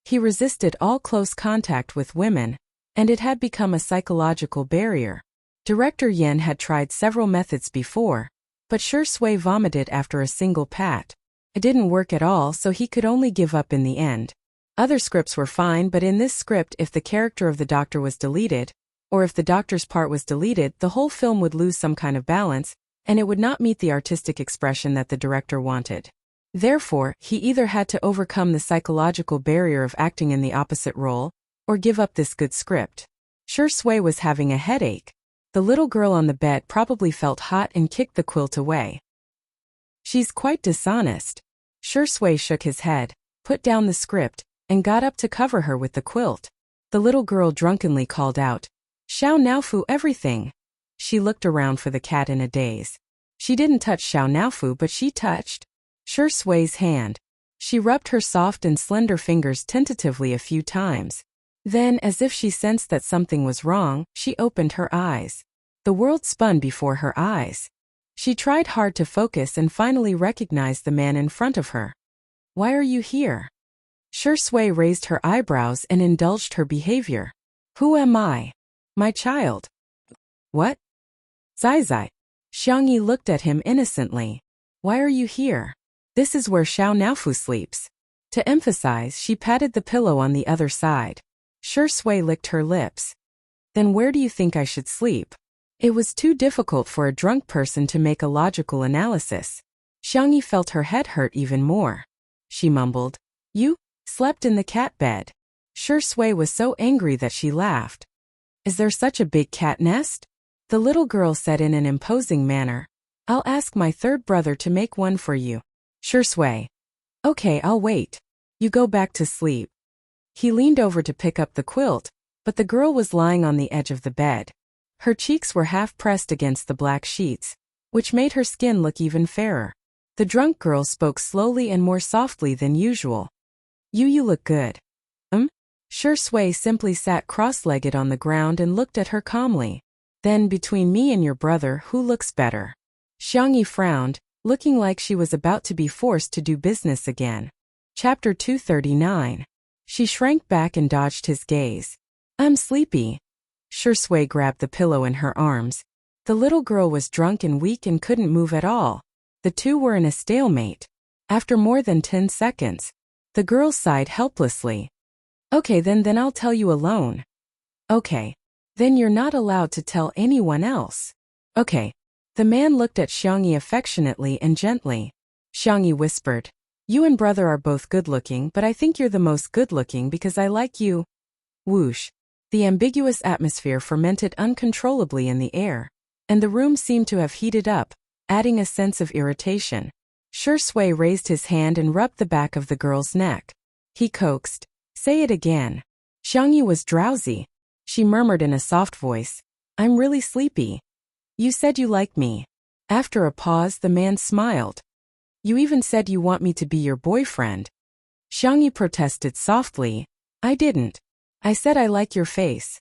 He resisted all close contact with women, and it had become a psychological barrier. Director Yen had tried several methods before, but Shui vomited after a single pat. It didn't work at all, so he could only give up in the end. Other scripts were fine, but in this script, if the character of the doctor was deleted, or if the doctor's part was deleted, the whole film would lose some kind of balance, and it would not meet the artistic expression that the director wanted. Therefore, he either had to overcome the psychological barrier of acting in the opposite role, or give up this good script. Shui was having a headache. The little girl on the bed probably felt hot and kicked the quilt away. She's quite dishonest. Shui shook his head, put down the script, and got up to cover her with the quilt. The little girl drunkenly called out, "Xiao Naofu everything." She looked around for the cat in a daze. She didn't touch Xiao Naofu, but she touched Shui's hand. She rubbed her soft and slender fingers tentatively a few times. Then, as if she sensed that something was wrong, she opened her eyes. The world spun before her eyes. She tried hard to focus and finally recognized the man in front of her. "Why are you here?" Shui raised her eyebrows and indulged her behavior. "Who am I?" "My child." "What?" "Zai." Xiangyi looked at him innocently. "Why are you here?" "This is where Xiao Naofu sleeps." To emphasize, she patted the pillow on the other side. Shui licked her lips. "Then where do you think I should sleep?" It was too difficult for a drunk person to make a logical analysis. Xiangyi felt her head hurt even more. She mumbled, "You slept in the cat bed." Shui was so angry that she laughed. "Is there such a big cat nest?" The little girl said in an imposing manner, "I'll ask my third brother to make one for you." Shui. "Okay, I'll wait. You go back to sleep." He leaned over to pick up the quilt, but the girl was lying on the edge of the bed. Her cheeks were half pressed against the black sheets, which made her skin look even fairer. The drunk girl spoke slowly and more softly than usual. You look good." Shui simply sat cross-legged on the ground and looked at her calmly. "Then between me and your brother, who looks better?" Xiangyi frowned, looking like she was about to be forced to do business again. Chapter 239. She shrank back and dodged his gaze. "I'm sleepy." Shui grabbed the pillow in her arms. The little girl was drunk and weak and couldn't move at all. The two were in a stalemate. After more than 10 seconds, the girl sighed helplessly. "Okay, then I'll tell you alone." "Okay. Then you're not allowed to tell anyone else." "Okay." The man looked at Xiangyi affectionately and gently. Xiangyi whispered, "You and brother are both good-looking, but I think you're the most good-looking because I like you." Whoosh. The ambiguous atmosphere fermented uncontrollably in the air, and the room seemed to have heated up, adding a sense of irritation. Shui raised his hand and rubbed the back of the girl's neck. He coaxed. Say it again. Xiangyi was drowsy. She murmured in a soft voice. I'm really sleepy. You said you like me. After a pause, the man smiled. You even said you want me to be your boyfriend. Xiangyi protested softly. I didn't. I said I like your face.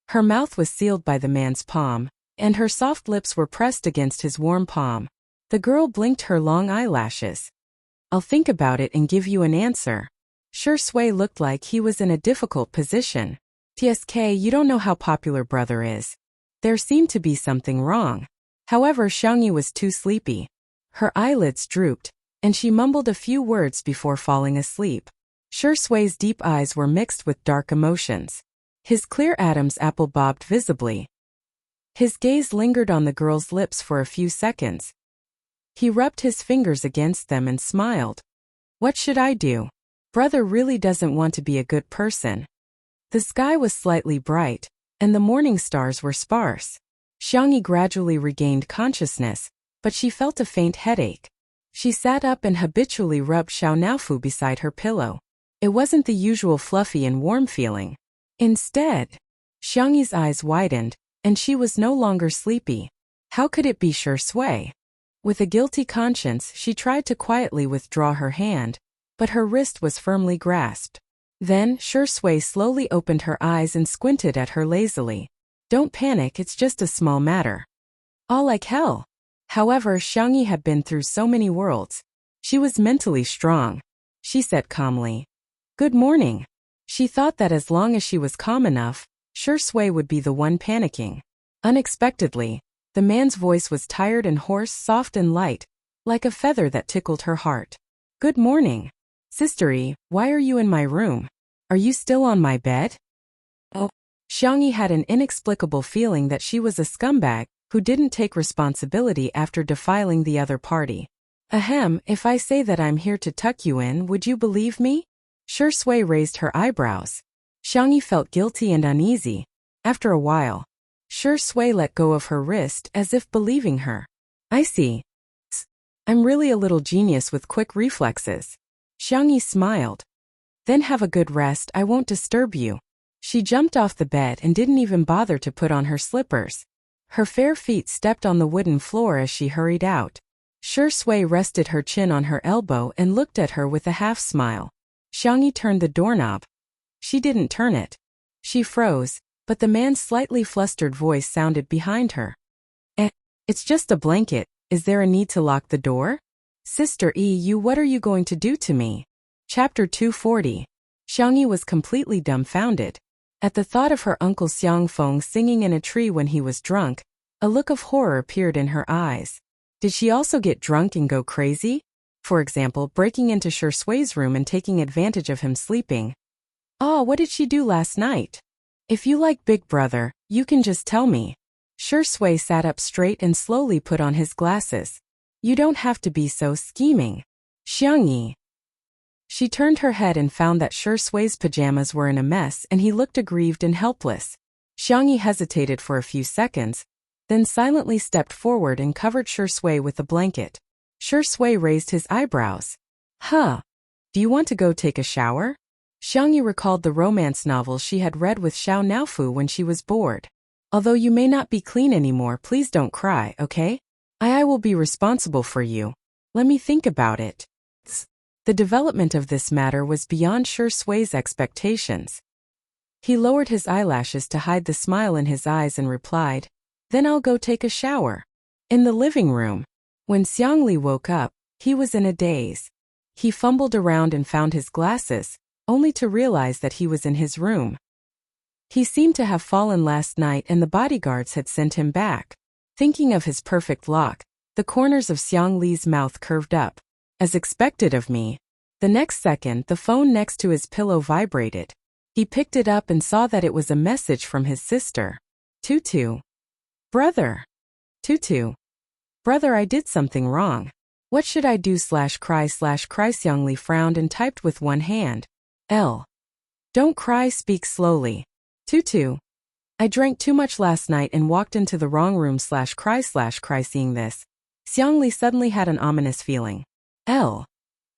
Her mouth was sealed by the man's palm, and her soft lips were pressed against his warm palm. The girl blinked her long eyelashes. I'll think about it and give you an answer. Shui looked like he was in a difficult position. TSK, you don't know how popular brother is. There seemed to be something wrong. However, Xiangyi was too sleepy. Her eyelids drooped, and she mumbled a few words before falling asleep. Shui's deep eyes were mixed with dark emotions. His clear Adam's apple bobbed visibly. His gaze lingered on the girl's lips for a few seconds. He rubbed his fingers against them and smiled. What should I do? Brother really doesn't want to be a good person. The sky was slightly bright, and the morning stars were sparse. Xiangyi gradually regained consciousness, but she felt a faint headache. She sat up and habitually rubbed Xiao Naofu beside her pillow. It wasn't the usual fluffy and warm feeling. Instead, Xiangyi's eyes widened, and she was no longer sleepy. How could it be Shui? With a guilty conscience, she tried to quietly withdraw her hand, but her wrist was firmly grasped. Then, Shui slowly opened her eyes and squinted at her lazily. Don't panic, it's just a small matter. All like hell. However, Xiangyi had been through so many worlds. She was mentally strong. She said calmly. Good morning. She thought that as long as she was calm enough, Shui would be the one panicking. Unexpectedly, the man's voice was tired and hoarse, soft and light, like a feather that tickled her heart. Good morning. Sister-y, why are you in my room? Are you still on my bed? Oh. Xiangyi had an inexplicable feeling that she was a scumbag who didn't take responsibility after defiling the other party. Ahem, if I say that I'm here to tuck you in, would you believe me? Shui raised her eyebrows. Xiangyi felt guilty and uneasy. After a while, Shui let go of her wrist as if believing her. I see. I'm really a little genius with quick reflexes. Xiangyi smiled. Then have a good rest, I won't disturb you. She jumped off the bed and didn't even bother to put on her slippers. Her fair feet stepped on the wooden floor as she hurried out. Shui rested her chin on her elbow and looked at her with a half-smile. Xiangyi turned the doorknob. She didn't turn it. She froze, but the man's slightly flustered voice sounded behind her. It's just a blanket, is there a need to lock the door? Sister E, what are you going to do to me? Chapter 240. Xiangyi was completely dumbfounded. At the thought of her uncle Xiangfeng singing in a tree when he was drunk, a look of horror appeared in her eyes. Did she also get drunk and go crazy? For example, breaking into Shui's room and taking advantage of him sleeping. Oh, what did she do last night? If you like Big Brother, you can just tell me. Shui sat up straight and slowly put on his glasses. You don't have to be so scheming. Xiangyi. She turned her head and found that Shui's pajamas were in a mess and he looked aggrieved and helpless. Xiangyi hesitated for a few seconds, then silently stepped forward and covered Shui with a blanket. Shui raised his eyebrows. Huh. Do you want to go take a shower? Xiangyi recalled the romance novels she had read with Xiao Naofu when she was bored. Although you may not be clean anymore, please don't cry, okay? I will be responsible for you. Let me think about it. The development of this matter was beyond Shui's expectations. He lowered his eyelashes to hide the smile in his eyes and replied, Then I'll go take a shower. In the living room. When Xiangli woke up, he was in a daze. He fumbled around and found his glasses, only to realize that he was in his room. He seemed to have fallen last night and the bodyguards had sent him back. Thinking of his perfect lock, the corners of Xiangli's mouth curved up. As expected of me. The next second, the phone next to his pillow vibrated. He picked it up and saw that it was a message from his sister. Tutu. Brother. Tutu. Brother, I did something wrong. What should I do /cry? Xiangli frowned and typed with one hand. Don't cry, speak slowly. Tutu. I drank too much last night and walked into the wrong room /cry. Seeing this, Xiangli suddenly had an ominous feeling.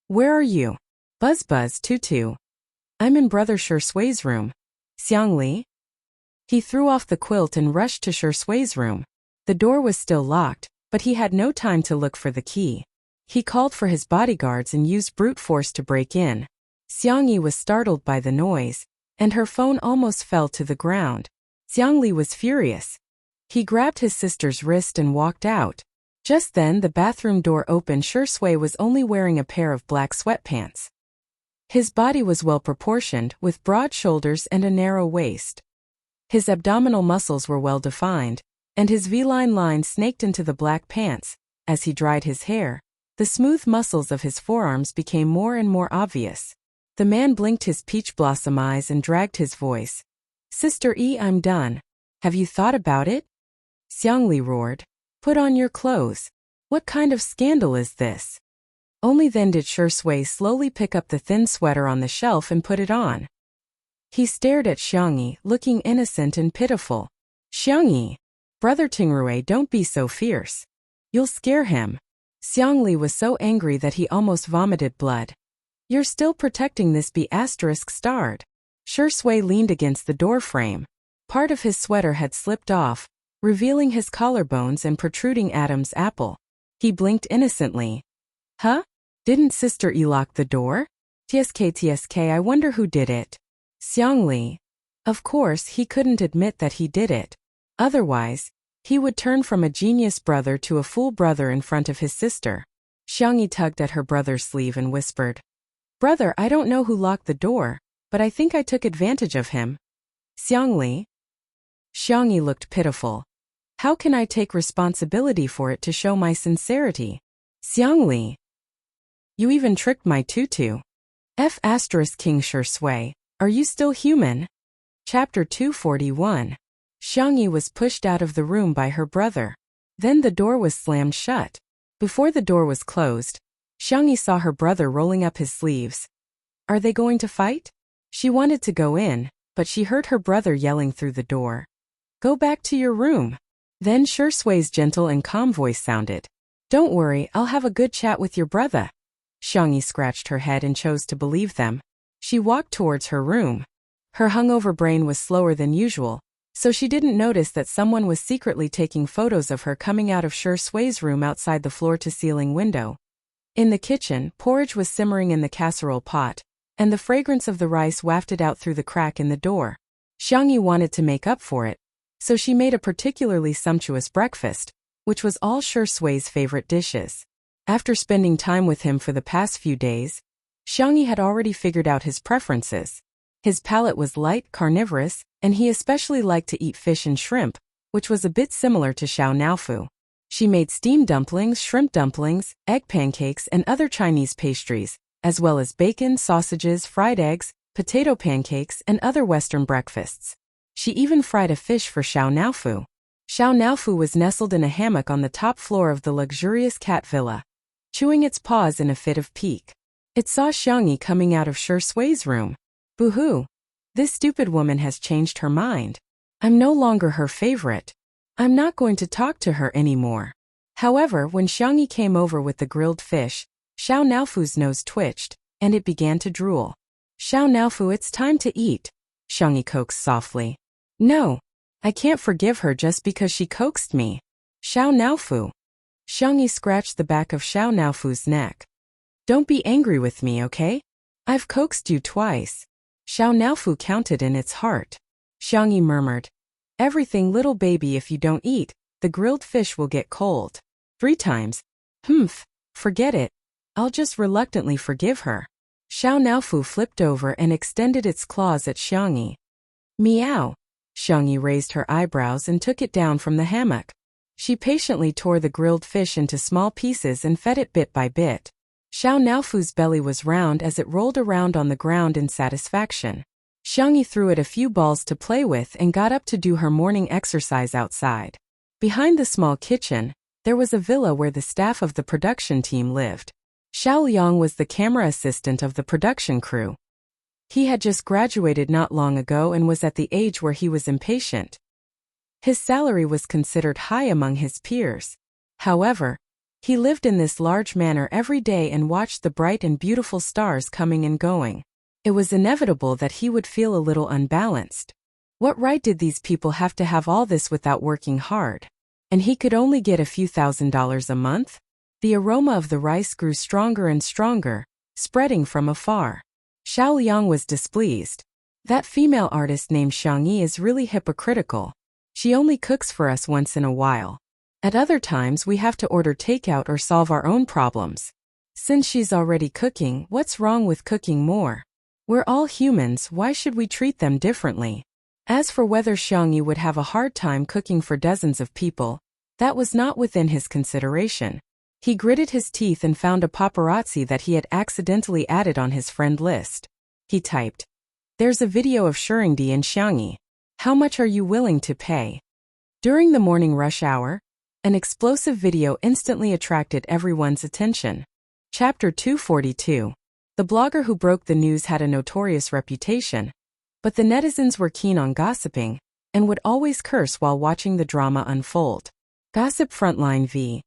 Where are you? Buzz Tutu. I'm in Brother Shui's room. Xiangli? He threw off the quilt and rushed to Shui's room. The door was still locked, but he had no time to look for the key. He called for his bodyguards and used brute force to break in. Xiangli was startled by the noise, and her phone almost fell to the ground. Xiangli was furious. He grabbed his sister's wrist and walked out. Just then the bathroom door opened. Shui was only wearing a pair of black sweatpants. His body was well proportioned, with broad shoulders and a narrow waist. His abdominal muscles were well defined, and his V-line line snaked into the black pants. As he dried his hair, the smooth muscles of his forearms became more and more obvious. The man blinked his peach blossom eyes and dragged his voice. Sister E, I'm done. Have you thought about it? Xiangli roared. Put on your clothes. What kind of scandal is this? Only then did Shui slowly pick up the thin sweater on the shelf and put it on. He stared at Xiangli, looking innocent and pitiful. Xiangli, Brother Tingrui, don't be so fierce. You'll scare him. Xiangli was so angry that he almost vomited blood. You're still protecting this B** starred. Shui leaned against the door frame. Part of his sweater had slipped off, revealing his collarbones and protruding Adam's apple. He blinked innocently. Huh? Didn't Sister E lock the door? TSK, I wonder who did it. Xiangli. Of course, he couldn't admit that he did it. Otherwise, he would turn from a genius brother to a fool brother in front of his sister. Xiangli tugged at her brother's sleeve and whispered. Brother, I don't know who locked the door, but I think I took advantage of him. Xiangli. Xiangli looked pitiful. How can I take responsibility for it to show my sincerity? Xiangli. You even tricked my tutu. King Shui, are you still human? Chapter 241. Xiangli was pushed out of the room by her brother. Then the door was slammed shut. Before the door was closed, Xiangli saw her brother rolling up his sleeves. Are they going to fight? She wanted to go in, but she heard her brother yelling through the door. Go back to your room. Then Shui's gentle and calm voice sounded. Don't worry, I'll have a good chat with your brother. Xiangli scratched her head and chose to believe them. She walked towards her room. Her hungover brain was slower than usual, so she didn't notice that someone was secretly taking photos of her coming out of Shui's room outside the floor-to-ceiling window. In the kitchen, porridge was simmering in the casserole pot, and the fragrance of the rice wafted out through the crack in the door. Xiangli wanted to make up for it, so she made a particularly sumptuous breakfast, which was all Shui's favorite dishes. After spending time with him for the past few days, Xiangli had already figured out his preferences. His palate was light, carnivorous, and he especially liked to eat fish and shrimp, which was a bit similar to Xiao Naofu. She made steamed dumplings, shrimp dumplings, egg pancakes, and other Chinese pastries, as well as bacon, sausages, fried eggs, potato pancakes, and other Western breakfasts. She even fried a fish for Xiao Naofu. Xiao Naofu was nestled in a hammock on the top floor of the luxurious cat villa, chewing its paws in a fit of pique. It saw Xiangli coming out of Shui's room. Boo-hoo! This stupid woman has changed her mind. I'm no longer her favorite. I'm not going to talk to her anymore. However, when Xiangli came over with the grilled fish, Xiao Naofu's nose twitched, and it began to drool. Xiao Naofu, it's time to eat, Xiangli coaxed softly. No, I can't forgive her just because she coaxed me. Xiao Naofu. Xiangli scratched the back of Xiao Naofu's neck. Don't be angry with me, okay? I've coaxed you twice. Xiao Naofu counted in its heart. Xiangli murmured. Everything, little baby, if you don't eat, the grilled fish will get cold. 3 times. Humph, forget it. I'll just reluctantly forgive her. Xiao Naofu flipped over and extended its claws at Xiangli. Meow. Xiangli raised her eyebrows and took it down from the hammock. She patiently tore the grilled fish into small pieces and fed it bit by bit. Xiao Naofu's belly was round as it rolled around on the ground in satisfaction. Xiangli threw it a few balls to play with and got up to do her morning exercise outside. Behind the small kitchen, there was a villa where the staff of the production team lived. Xiao Liang was the camera assistant of the production crew. He had just graduated not long ago and was at the age where he was impatient. His salary was considered high among his peers. However, he lived in this large manor every day and watched the bright and beautiful stars coming and going. It was inevitable that he would feel a little unbalanced. What right did these people have to have all this without working hard? And he could only get a few $1,000s a month? The aroma of the rice grew stronger and stronger, spreading from afar. Xiao Liang was displeased. That female artist named Xiang Yi is really hypocritical. She only cooks for us once in a while. At other times we have to order takeout or solve our own problems. Since she's already cooking, what's wrong with cooking more? We're all humans, why should we treat them differently? As for whether Xiang Yi would have a hard time cooking for dozens of people, that was not within his consideration. He gritted his teeth and found a paparazzi that he had accidentally added on his friend list. He typed, "There's a video of Shuringdi and Xiang Yi. How much are you willing to pay?" During the morning rush hour, an explosive video instantly attracted everyone's attention. Chapter 242. The blogger who broke the news had a notorious reputation, but the netizens were keen on gossiping and would always curse while watching the drama unfold. Gossip Frontline v.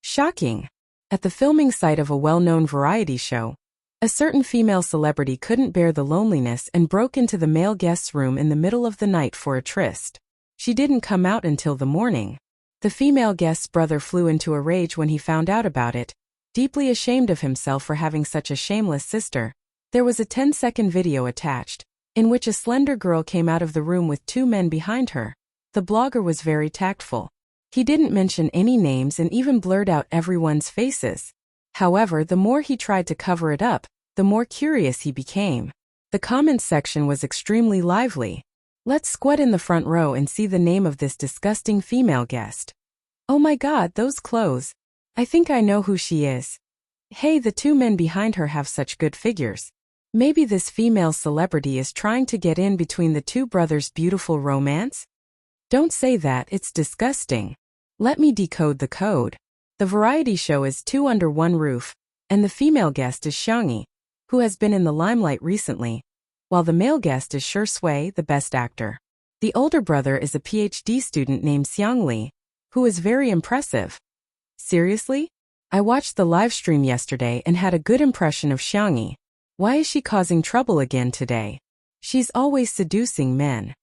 Shocking. At the filming site of a well-known variety show, a certain female celebrity couldn't bear the loneliness and broke into the male guest's room in the middle of the night for a tryst. She didn't come out until the morning. The female guest's brother flew into a rage when he found out about it, deeply ashamed of himself for having such a shameless sister. There was a 10-second video attached, in which a slender girl came out of the room with two men behind her. The blogger was very tactful. He didn't mention any names and even blurred out everyone's faces. However, the more he tried to cover it up, the more curious he became. The comments section was extremely lively. Let's squat in the front row and see the name of this disgusting female guest. Oh my god, those clothes. I think I know who she is. Hey, the two men behind her have such good figures. Maybe this female celebrity is trying to get in between the two brothers' beautiful romance? Don't say that, it's disgusting. Let me decode the code. The variety show is two under one roof, and the female guest is Xiang Yi, who has been in the limelight recently, while the male guest is Shui, the best actor. The older brother is a PhD student named Xiang Li, who is very impressive. Seriously? I watched the live stream yesterday and had a good impression of Xiang Yi. Why is she causing trouble again today? She's always seducing men.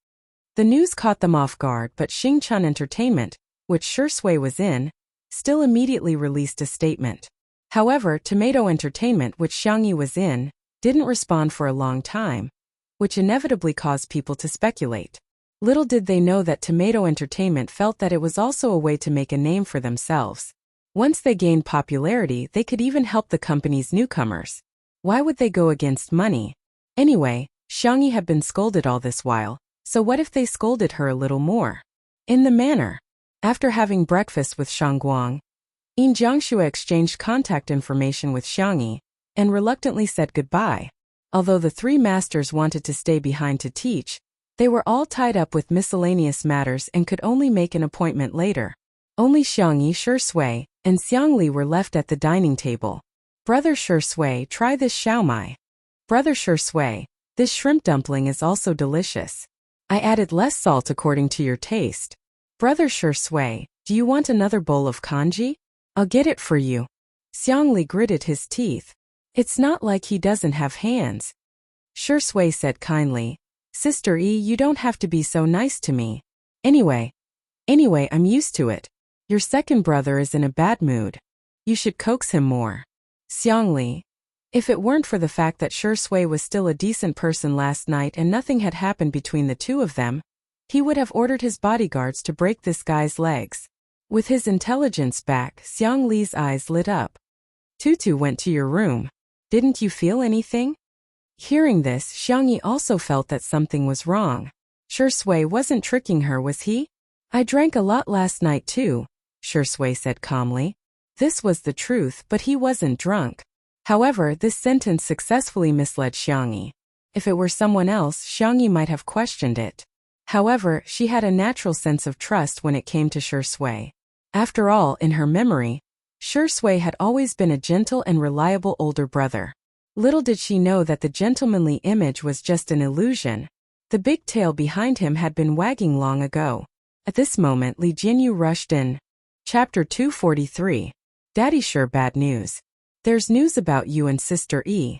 The news caught them off guard, but Xingchun Entertainment, which Shui was in, still immediately released a statement. However, Tomato Entertainment, which Xiang Yi was in, didn't respond for a long time, which inevitably caused people to speculate. Little did they know that Tomato Entertainment felt that it was also a way to make a name for themselves. Once they gained popularity, they could even help the company's newcomers. Why would they go against money? Anyway, Xiang Yi had been scolded all this while, so what if they scolded her a little more? In the manner. After having breakfast with Shangguang, Yin Jiangxue exchanged contact information with Xiang Yi and reluctantly said goodbye. Although the three masters wanted to stay behind to teach, they were all tied up with miscellaneous matters and could only make an appointment later. Only Xiang Yi, Shui, and Xiang Li were left at the dining table. Brother Shui, try this xiaomai. Brother Shui, this shrimp dumpling is also delicious. I added less salt according to your taste. Brother Shui, do you want another bowl of congee? I'll get it for you. Xiang Li gritted his teeth. It's not like he doesn't have hands. Shui said kindly, Sister E, you don't have to be so nice to me. Anyway, I'm used to it. Your second brother is in a bad mood. You should coax him more. Xiang Li. If it weren't for the fact that Shui was still a decent person last night and nothing had happened between the two of them, he would have ordered his bodyguards to break this guy's legs. With his intelligence back, Xiang Li's eyes lit up. Tutu went to your room. Didn't you feel anything? Hearing this, Xiang Yi also felt that something was wrong. Shui wasn't tricking her, was he? I drank a lot last night too, Shui said calmly. This was the truth, but he wasn't drunk. However, this sentence successfully misled Xiang Yi. If it were someone else, Xiang Yi might have questioned it. However, she had a natural sense of trust when it came to Shui. After all, in her memory, Shui had always been a gentle and reliable older brother. Little did she know that the gentlemanly image was just an illusion. The big tail behind him had been wagging long ago. At this moment, Li Jinyu rushed in. Chapter 243. Daddy, sure bad news. There's news about you and Sister E.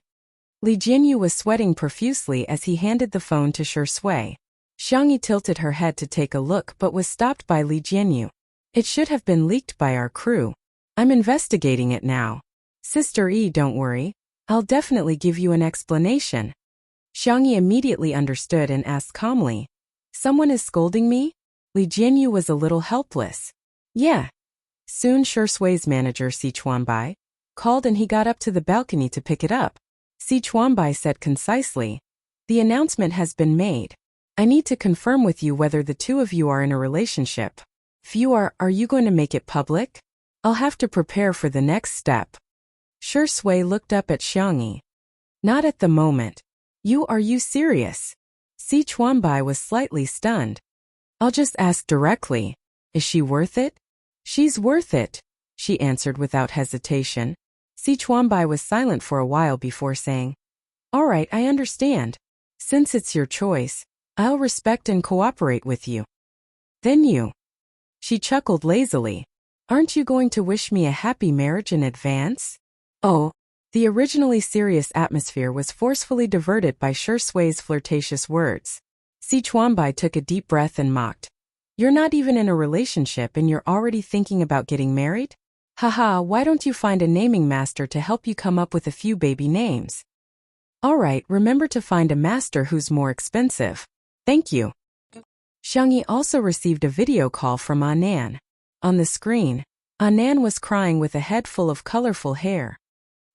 Li Jianyu was sweating profusely as he handed the phone to Shui. Xiangyi tilted her head to take a look but was stopped by Li Jianyu. It should have been leaked by our crew. I'm investigating it now. Sister E, don't worry. I'll definitely give you an explanation. Xiangyi immediately understood and asked calmly. Someone is scolding me? Li Jianyu was a little helpless. Yeah. Soon Shui's manager Si Chuanbai called and he got up to the balcony to pick it up. Si Chuanbai said concisely, the announcement has been made. I need to confirm with you whether the two of you are in a relationship. If you are you going to make it public? I'll have to prepare for the next step. Shui looked up at Xiangyi. Not at the moment. Are you serious? Si Chuanbai was slightly stunned. I'll just ask directly. Is she worth it? She's worth it, she answered without hesitation. Si Chuanbai was silent for a while before saying, all right, I understand. Since it's your choice, I'll respect and cooperate with you. Then you. She chuckled lazily. Aren't you going to wish me a happy marriage in advance? Oh. The originally serious atmosphere was forcefully diverted by Shui's flirtatious words. Si Chuanbai took a deep breath and mocked. You're not even in a relationship and you're already thinking about getting married? Haha, why don't you find a naming master to help you come up with a few baby names? Alright, remember to find a master who's more expensive. Thank you. Xiangyi also received a video call from Anan. On the screen, Anan was crying with a head full of colorful hair.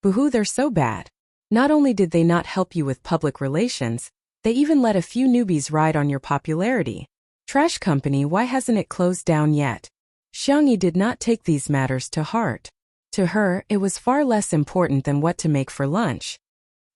Boo-hoo, they're so bad. Not only did they not help you with public relations, they even let a few newbies ride on your popularity. Trash company, why hasn't it closed down yet? Xiangyi did not take these matters to heart. To her, it was far less important than what to make for lunch.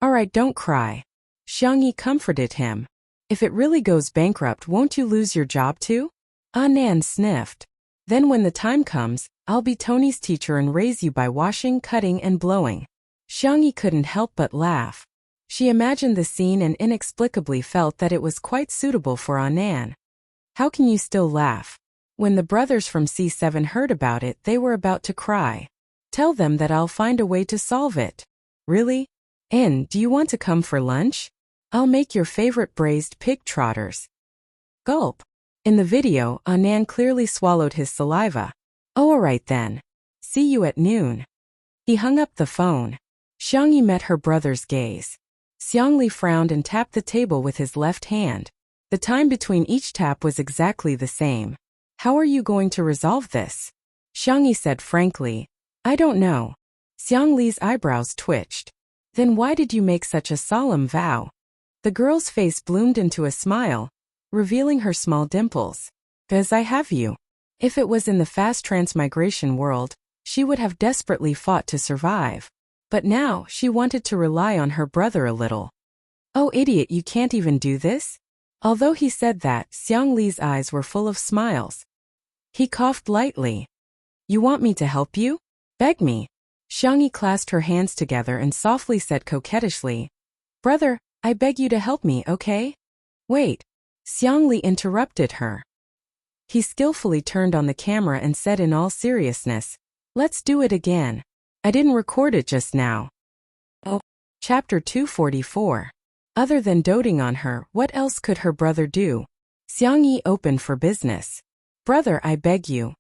Alright, don't cry. Xiangyi comforted him. If it really goes bankrupt, won't you lose your job too? Anan sniffed. Then when the time comes, I'll be Tony's teacher and raise you by washing, cutting, and blowing. Xiangyi couldn't help but laugh. She imagined the scene and inexplicably felt that it was quite suitable for Anan. How can you still laugh? When the brothers from C7 heard about it, they were about to cry. Tell them that I'll find a way to solve it. Really? And do you want to come for lunch? I'll make your favorite braised pig trotters. Gulp. In the video, Anan clearly swallowed his saliva. Oh, alright then. See you at noon. He hung up the phone. Xiangyi met her brother's gaze. Xiangli frowned and tapped the table with his left hand. The time between each tap was exactly the same. How are you going to resolve this? Xiangyi said frankly, I don't know. Xiangli's eyebrows twitched. Then why did you make such a solemn vow? The girl's face bloomed into a smile, revealing her small dimples. 'Cause I have you. If it was in the fast transmigration world, she would have desperately fought to survive. But now, she wanted to rely on her brother a little. Oh idiot, you can't even do this? Although he said that, Xiangli's eyes were full of smiles. He coughed lightly. You want me to help you? Beg me. Xiangyi clasped her hands together and softly said coquettishly, Brother, I beg you to help me, okay? Wait. Xiangli interrupted her. He skillfully turned on the camera and said in all seriousness, Let's do it again. I didn't record it just now. Oh. Chapter 244. Other than doting on her, what else could her brother do? Xiangyi opened for business. Brother, I beg you.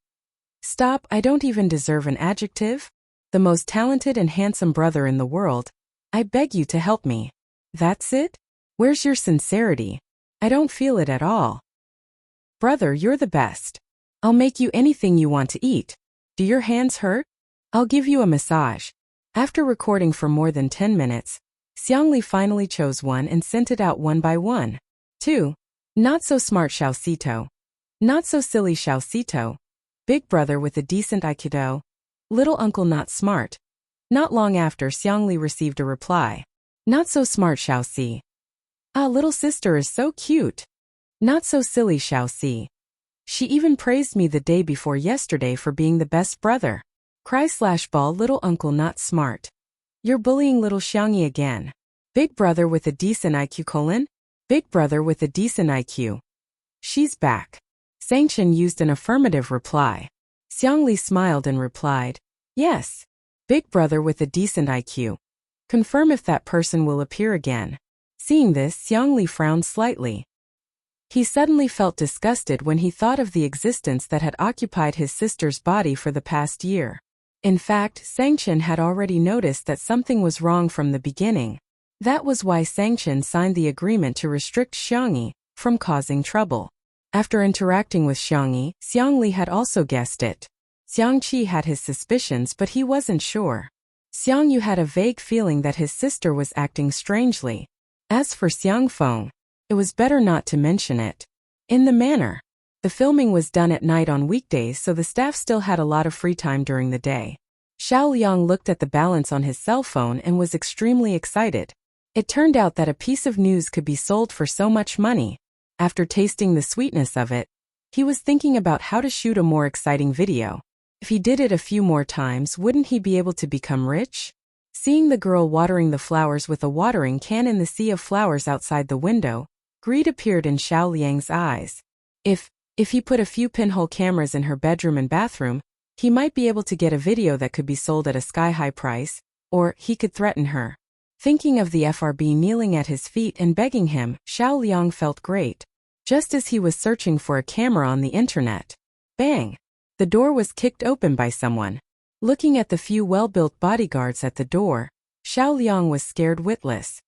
Stop, I don't even deserve an adjective. The most talented and handsome brother in the world. I beg you to help me. That's it? Where's your sincerity? I don't feel it at all. Brother, you're the best. I'll make you anything you want to eat. Do your hands hurt? I'll give you a massage. After recording for more than 10 minutes, Xiangli finally chose one and sent it out one by one. 2. Not so smart Xiaocito. Not so silly Xiaocito. Big brother with a decent IQ. Little uncle not smart. Not long after, Xiangli received a reply. Not so smart Xiaoxi. Ah, little sister is so cute. Not so silly Xiaoxi. She even praised me the day before yesterday for being the best brother. Cry/ball little uncle not smart. You're bullying little Xiangyi again. Big brother with a decent IQ : Big brother with a decent IQ. She's back. Sanction used an affirmative reply. Xiangli smiled and replied, Yes. Big brother with a decent IQ. Confirm if that person will appear again. Seeing this, Xiangli frowned slightly. He suddenly felt disgusted when he thought of the existence that had occupied his sister's body for the past year. In fact, Sangchen had already noticed that something was wrong from the beginning. That was why Sangchen signed the agreement to restrict Xiangyi from causing trouble. After interacting with Xiangyi, Xiangli had also guessed it. Xiangqi had his suspicions, but he wasn't sure. Xiangyu had a vague feeling that his sister was acting strangely. As for Xiangfeng, it was better not to mention it. In the manner, the filming was done at night on weekdays, so the staff still had a lot of free time during the day. Xiao Liang looked at the balance on his cell phone and was extremely excited. It turned out that a piece of news could be sold for so much money. After tasting the sweetness of it, he was thinking about how to shoot a more exciting video. If he did it a few more times, wouldn't he be able to become rich? Seeing the girl watering the flowers with a watering can in the sea of flowers outside the window, greed appeared in Xiao Liang's eyes. If he put a few pinhole cameras in her bedroom and bathroom, he might be able to get a video that could be sold at a sky-high price, or he could threaten her. Thinking of the FRB kneeling at his feet and begging him, Xiao Liang felt great. Just as he was searching for a camera on the internet. Bang! The door was kicked open by someone. Looking at the few well-built bodyguards at the door, Xiao Liang was scared witless.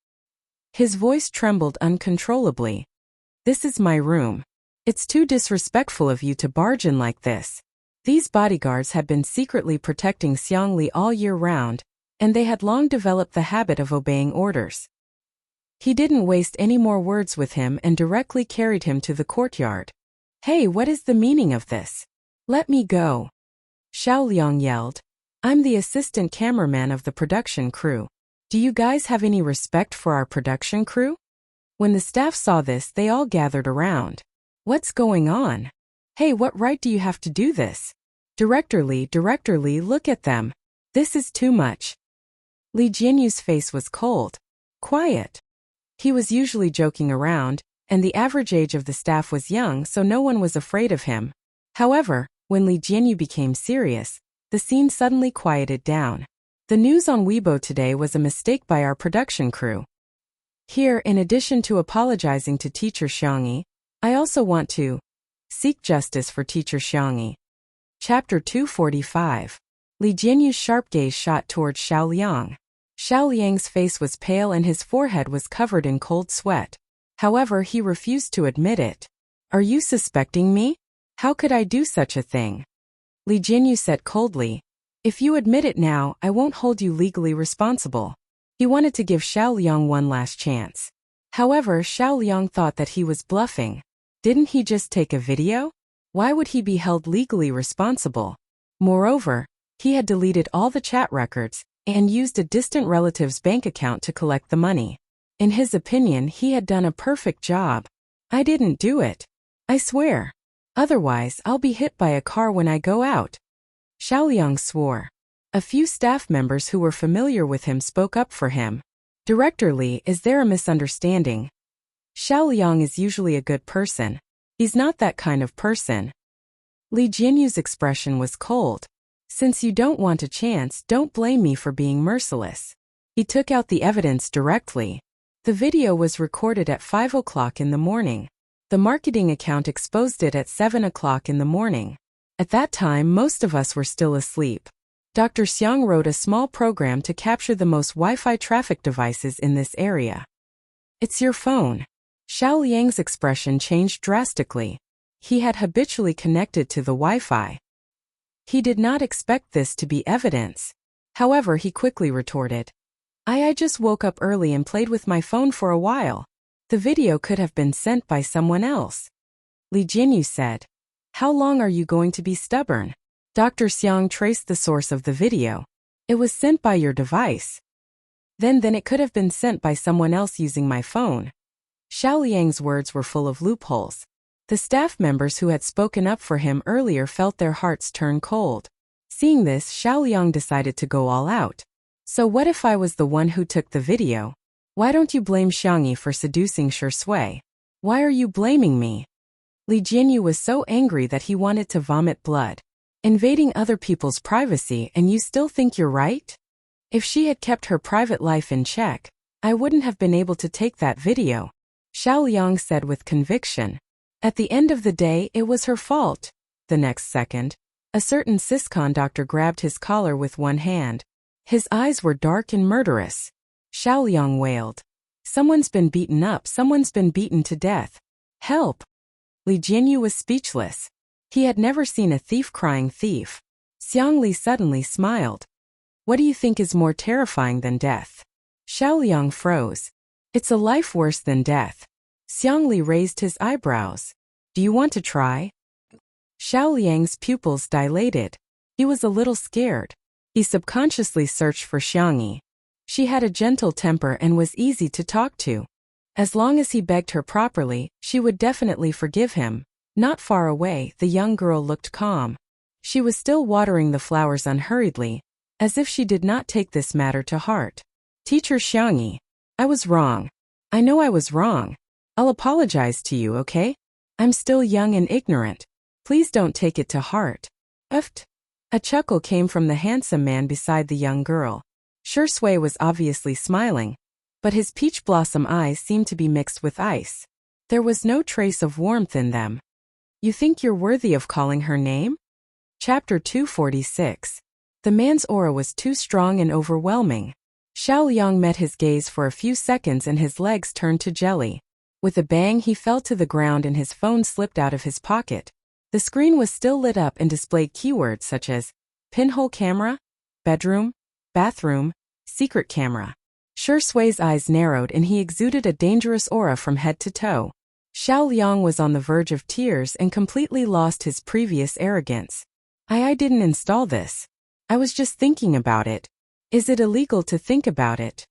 His voice trembled uncontrollably. "This is my room. It's too disrespectful of you to barge in like this." These bodyguards had been secretly protecting Xiangli all year round, and they had long developed the habit of obeying orders. He didn't waste any more words with him and directly carried him to the courtyard. "Hey, what is the meaning of this? Let me go!" Xiao Liang yelled. "I'm the assistant cameraman of the production crew. Do you guys have any respect for our production crew?" When the staff saw this, they all gathered around. "What's going on? Hey, what right do you have to do this? Director Li, look at them. This is too much." Li Jianyu's face was cold. Quiet. He was usually joking around, and the average age of the staff was young, so no one was afraid of him. However, when Li Jianyu became serious, the scene suddenly quieted down. "The news on Weibo today was a mistake by our production crew. Here, in addition to apologizing to teacher Xiangyi, I also want to seek justice for teacher Xiangyi." Chapter 245. Li Jianyu's sharp gaze shot towards Xiao Liang. Xiao Liang's face was pale and his forehead was covered in cold sweat. However, he refused to admit it. "Are you suspecting me? How could I do such a thing?" Li Jianyu said coldly. "If you admit it now, I won't hold you legally responsible." He wanted to give Xiao Liang one last chance. However, Xiao Liang thought that he was bluffing. Didn't he just take a video? Why would he be held legally responsible? Moreover, he had deleted all the chat records and used a distant relative's bank account to collect the money. In his opinion, he had done a perfect job. "I didn't do it. I swear. Otherwise, I'll be hit by a car when I go out." Xiao Liang swore. A few staff members who were familiar with him spoke up for him. "Director Li, is there a misunderstanding? Xiao Liang is usually a good person. He's not that kind of person." Li Jianyu's expression was cold. "Since you don't want a chance, don't blame me for being merciless." He took out the evidence directly. The video was recorded at 5 o'clock in the morning. The marketing account exposed it at 7 o'clock in the morning. At that time, most of us were still asleep. Dr. Xiang wrote a small program to capture the most Wi-Fi traffic devices in this area. "It's your phone." Xiao Liang's expression changed drastically. He had habitually connected to the Wi-Fi. He did not expect this to be evidence. However, he quickly retorted, I just woke up early and played with my phone for a while. The video could have been sent by someone else." Li Jianyu said. "How long are you going to be stubborn?" Dr. Xiang traced the source of the video. "It was sent by your device. Then it could have been sent by someone else using my phone." Xiao Liang's words were full of loopholes. The staff members who had spoken up for him earlier felt their hearts turn cold. Seeing this, Xiao Liang decided to go all out. "So what if I was the one who took the video? Why don't you blame Xiangyi for seducing Shi Sui? Why are you blaming me?" Li Jianyu was so angry that he wanted to vomit blood. "Invading other people's privacy and you still think you're right? If she had kept her private life in check, I wouldn't have been able to take that video, Xiao Liang said with conviction. At the end of the day, it was her fault. The next second, a certain Siscon doctor grabbed his collar with one hand. His eyes were dark and murderous. Xiao Liang wailed. Someone's been beaten up, someone's been beaten to death. Help! Li Jianyu was speechless. He had never seen a thief crying thief. Xiang Li suddenly smiled. What do you think is more terrifying than death? Xiao Liang froze. It's a life worse than death. Xiang Li raised his eyebrows. Do you want to try? Xiao Liang's pupils dilated. He was a little scared. He subconsciously searched for Xiangyi. She had a gentle temper and was easy to talk to. As long as he begged her properly, she would definitely forgive him. Not far away, the young girl looked calm. She was still watering the flowers unhurriedly, as if she did not take this matter to heart. Teacher Xiangyi, I was wrong. I know I was wrong. I'll apologize to you, okay? I'm still young and ignorant. Please don't take it to heart. Uft. A chuckle came from the handsome man beside the young girl. Shui was obviously smiling, but his peach blossom eyes seemed to be mixed with ice. There was no trace of warmth in them. You think you're worthy of calling her name? Chapter 246. The man's aura was too strong and overwhelming. Xiao Liang met his gaze for a few seconds and his legs turned to jelly. With a bang, he fell to the ground and his phone slipped out of his pocket. The screen was still lit up and displayed keywords such as pinhole camera, bedroom, bathroom, secret camera. Shui's eyes narrowed and he exuded a dangerous aura from head to toe. Xiao Liang was on the verge of tears and completely lost his previous arrogance. I didn't install this. I was just thinking about it. Is it illegal to think about it?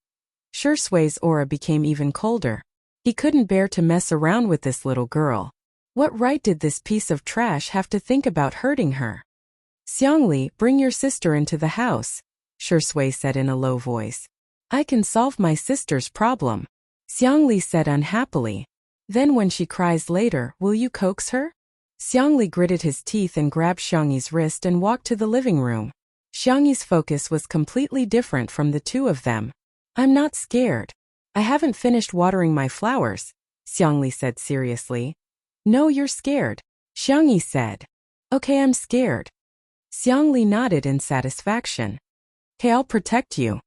Shui's aura became even colder. He couldn't bear to mess around with this little girl. What right did this piece of trash have to think about hurting her? Xiangli, bring your sister into the house, Shui said in a low voice. I can solve my sister's problem, Xiangli said unhappily. Then when she cries later, will you coax her? Xiangli gritted his teeth and grabbed Xiangyi's wrist and walked to the living room. Xiangyi's focus was completely different from the two of them. I'm not scared. I haven't finished watering my flowers, Xiangli said seriously. No, you're scared, Xiangyi said. Okay, I'm scared. Xiangli nodded in satisfaction. Okay, I'll protect you.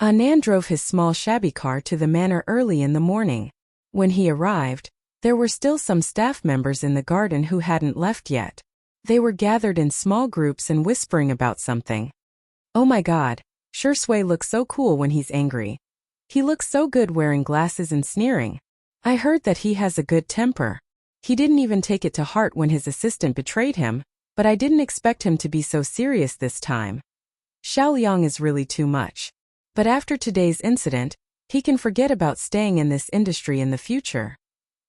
Anand drove his small shabby car to the manor early in the morning. When he arrived, there were still some staff members in the garden who hadn't left yet. They were gathered in small groups and whispering about something. Oh my god, Shui looks so cool when he's angry. He looks so good wearing glasses and sneering. I heard that he has a good temper. He didn't even take it to heart when his assistant betrayed him, but I didn't expect him to be so serious this time. Xiao Liang is really too much. But after today's incident, he can forget about staying in this industry in the future.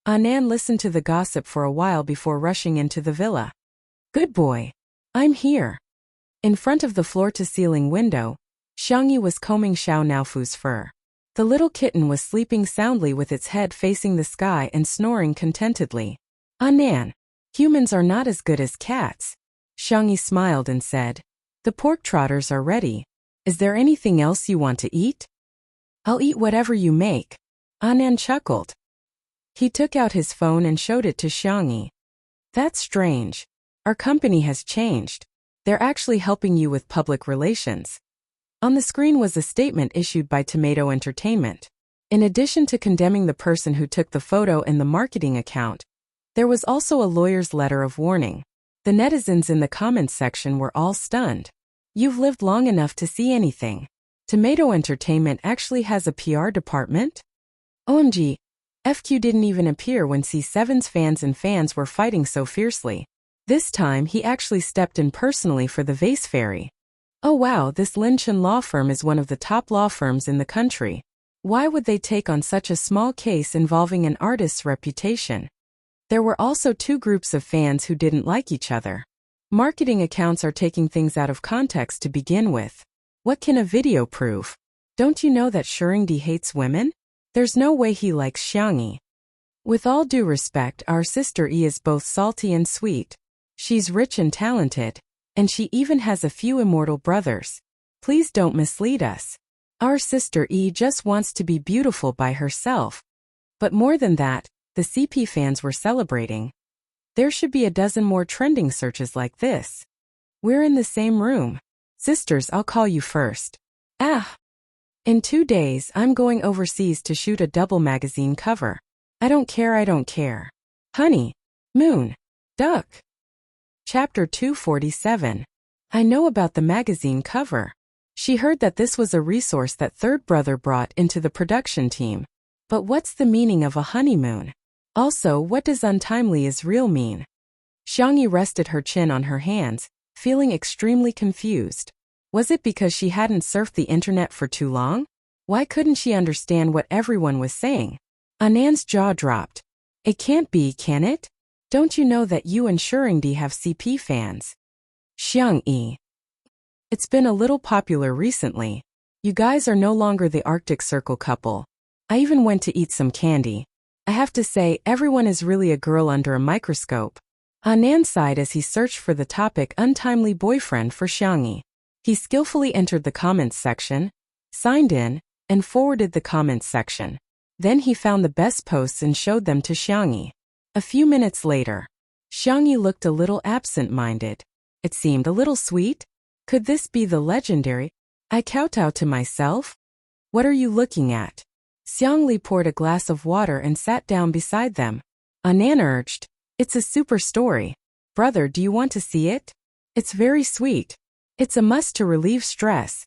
Anand listened to the gossip for a while before rushing into the villa. Good boy. I'm here. In front of the floor-to-ceiling window, Xiangyi was combing Xiao Naofu's fur. The little kitten was sleeping soundly with its head facing the sky and snoring contentedly. Anand, humans are not as good as cats. Xiangyi smiled and said, the pork trotters are ready. Is there anything else you want to eat? I'll eat whatever you make. Anand chuckled. He took out his phone and showed it to Xiangyi. That's strange. Our company has changed. They're actually helping you with public relations. On the screen was a statement issued by Tomato Entertainment. In addition to condemning the person who took the photo and the marketing account, there was also a lawyer's letter of warning. The netizens in the comments section were all stunned. You've lived long enough to see anything. Tomato Entertainment actually has a PR department? OMG, FQ didn't even appear when C7's fans were fighting so fiercely. This time he actually stepped in personally for the vase fairy. Oh wow, this Lin Chen law firm is one of the top law firms in the country. Why would they take on such a small case involving an artist's reputation? There were also two groups of fans who didn't like each other. Marketing accounts are taking things out of context to begin with. What can a video prove? Don't you know that Shuringdi hates women? There's no way he likes Xiangyi. With all due respect, our sister E is both salty and sweet. She's rich and talented, and she even has a few immortal brothers. Please don't mislead us. Our sister E just wants to be beautiful by herself. But more than that, the CP fans were celebrating. There should be a dozen more trending searches like this. We're in the same room. Sisters, I'll call you first. Ah. In 2 days, I'm going overseas to shoot a double magazine cover. I don't care. Honey. Moon. Duck. Chapter 247. I know about the magazine cover. She heard that this was a resource that third brother brought into the production team. But what's the meaning of a honeymoon? Also, what does untimely is real mean? Xiangyi rested her chin on her hands, feeling extremely confused. Was it because she hadn't surfed the internet for too long? Why couldn't she understand what everyone was saying? Anan's jaw dropped. It can't be, can it? Don't you know that you and Shuringdi have CP fans? Xiangyi. It's been a little popular recently. You guys are no longer the Arctic Circle couple. I even went to eat some candy. I have to say, everyone is really a girl under a microscope. Anan sighed as he searched for the topic untimely boyfriend for Xiangyi. He skillfully entered the comments section, signed in, and forwarded the comments section. Then he found the best posts and showed them to Xiangyi. A few minutes later, Xiangyi looked a little absent-minded. It seemed a little sweet. Could this be the legendary? I kowtow to myself? What are you looking at? Xiangli poured a glass of water and sat down beside them. Anan urged, it's a super story. Brother, do you want to see it? It's very sweet. It's a must to relieve stress.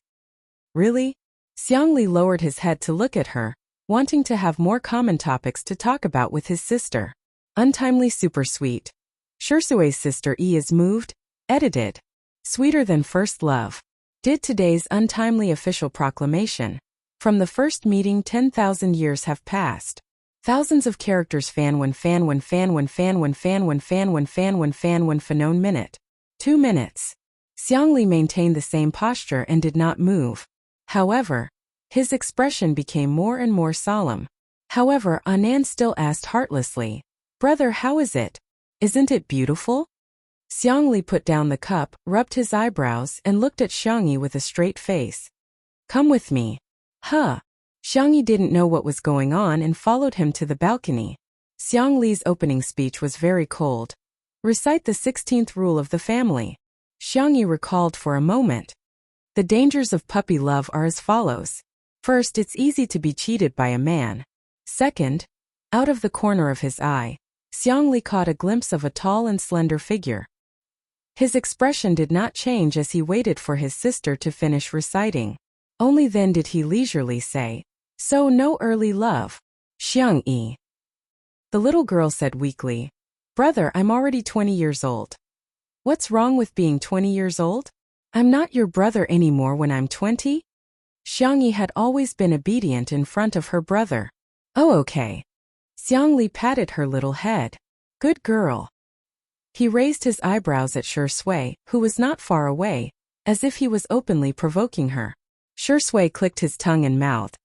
Really? Xiangli lowered his head to look at her, wanting to have more common topics to talk about with his sister. Untimely super sweet. Shursue's sister E is moved, edited. Sweeter than first love. Did today's untimely official proclamation. From the first meeting 10,000 years have passed. Thousands of characters fan when fanone minute. 2 minutes. Xiangli maintained the same posture and did not move. However, his expression became more and more solemn. However, Anan still asked heartlessly, Brother, how is it? Isn't it beautiful? Xiangli put down the cup, rubbed his eyebrows, and looked at Xiangyi with a straight face. Come with me. Huh. Xiangyi didn't know what was going on and followed him to the balcony. Xiangli's opening speech was very cold. Recite the 16th rule of the family. Xiangyi recalled for a moment. The dangers of puppy love are as follows. First, it's easy to be cheated by a man. Second, out of the corner of his eye, Xiangli caught a glimpse of a tall and slender figure. His expression did not change as he waited for his sister to finish reciting. Only then did he leisurely say, So no early love. Xiangyi. The little girl said weakly, Brother, I'm already 20 years old. What's wrong with being 20 years old? I'm not your brother anymore when I'm 20? Xiangyi had always been obedient in front of her brother. Oh, okay. Xiangli patted her little head. Good girl. He raised his eyebrows at Shui, who was not far away, as if he was openly provoking her. Shui clicked his tongue and mouthed.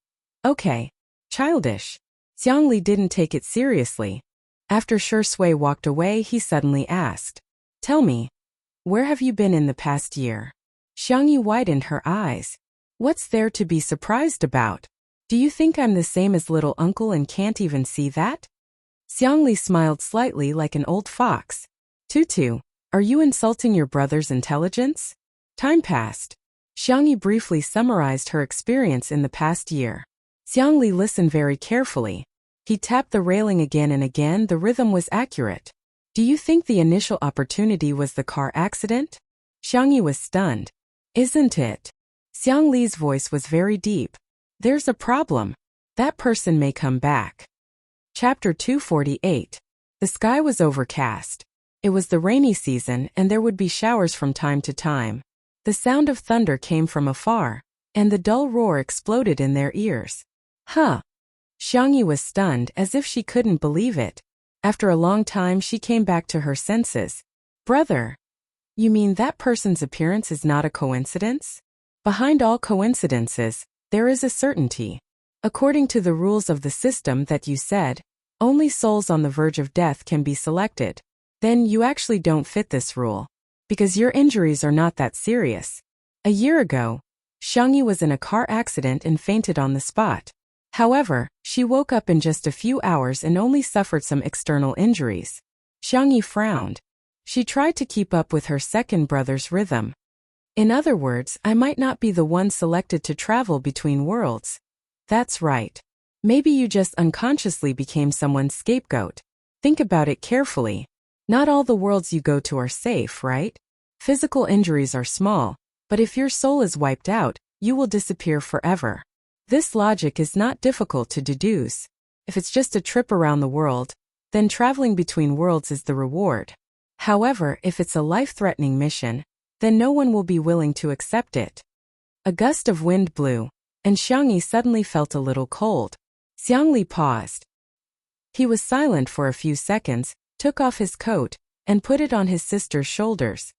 Okay. Childish. Xiangli didn't take it seriously. After Shui walked away, he suddenly asked, Tell me, where have you been in the past year? Xiangyi widened her eyes. What's there to be surprised about? Do you think I'm the same as little uncle and can't even see that? Xiangli smiled slightly like an old fox. Tutu, are you insulting your brother's intelligence? Time passed. Xiangyi briefly summarized her experience in the past year. Xiangli listened very carefully. He tapped the railing again and again. The rhythm was accurate. Do you think the initial opportunity was the car accident? Xiangyi was stunned. Isn't it? Xiangli's voice was very deep. There's a problem. That person may come back. Chapter 248. The sky was overcast. It was the rainy season and there would be showers from time to time. The sound of thunder came from afar, and the dull roar exploded in their ears. Huh. Xiangyi was stunned as if she couldn't believe it. After a long time she came back to her senses. Brother. You mean that person's appearance is not a coincidence? Behind all coincidences, there is a certainty. According to the rules of the system that you said, only souls on the verge of death can be selected. Then you actually don't fit this rule. Because your injuries are not that serious. A year ago, Xiangyi was in a car accident and fainted on the spot. However, she woke up in just a few hours and only suffered some external injuries. Xiangyi frowned. She tried to keep up with her second brother's rhythm. In other words, I might not be the one selected to travel between worlds. That's right. Maybe you just unconsciously became someone's scapegoat. Think about it carefully. Not all the worlds you go to are safe, right? Physical injuries are small, but if your soul is wiped out, you will disappear forever. This logic is not difficult to deduce. If it's just a trip around the world, then traveling between worlds is the reward. However, if it's a life-threatening mission, then no one will be willing to accept it. A gust of wind blew, and Xiangyi suddenly felt a little cold. Xiangli paused. He was silent for a few seconds, took off his coat, and put it on his sister's shoulders.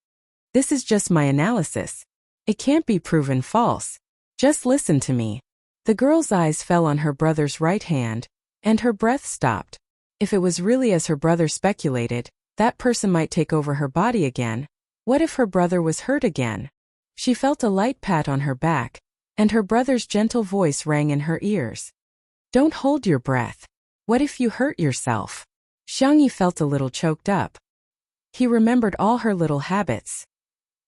This is just my analysis. It can't be proven false. Just listen to me. The girl's eyes fell on her brother's right hand, and her breath stopped. If it was really as her brother speculated, that person might take over her body again. What if her brother was hurt again? She felt a light pat on her back, and her brother's gentle voice rang in her ears. Don't hold your breath. What if you hurt yourself? Xiangyi felt a little choked up. He remembered all her little habits.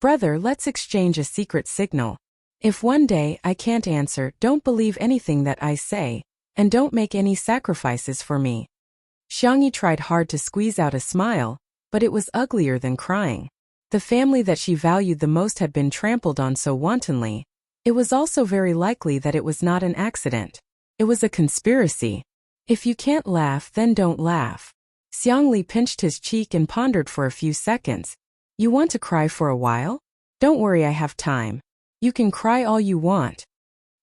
Brother, let's exchange a secret signal. If one day I can't answer, don't believe anything that I say, and don't make any sacrifices for me. Xiangyi tried hard to squeeze out a smile, but it was uglier than crying. The family that she valued the most had been trampled on so wantonly. It was also very likely that it was not an accident. It was a conspiracy. If you can't laugh, then don't laugh. Xiangli pinched his cheek and pondered for a few seconds. You want to cry for a while? Don't worry, I have time. You can cry all you want.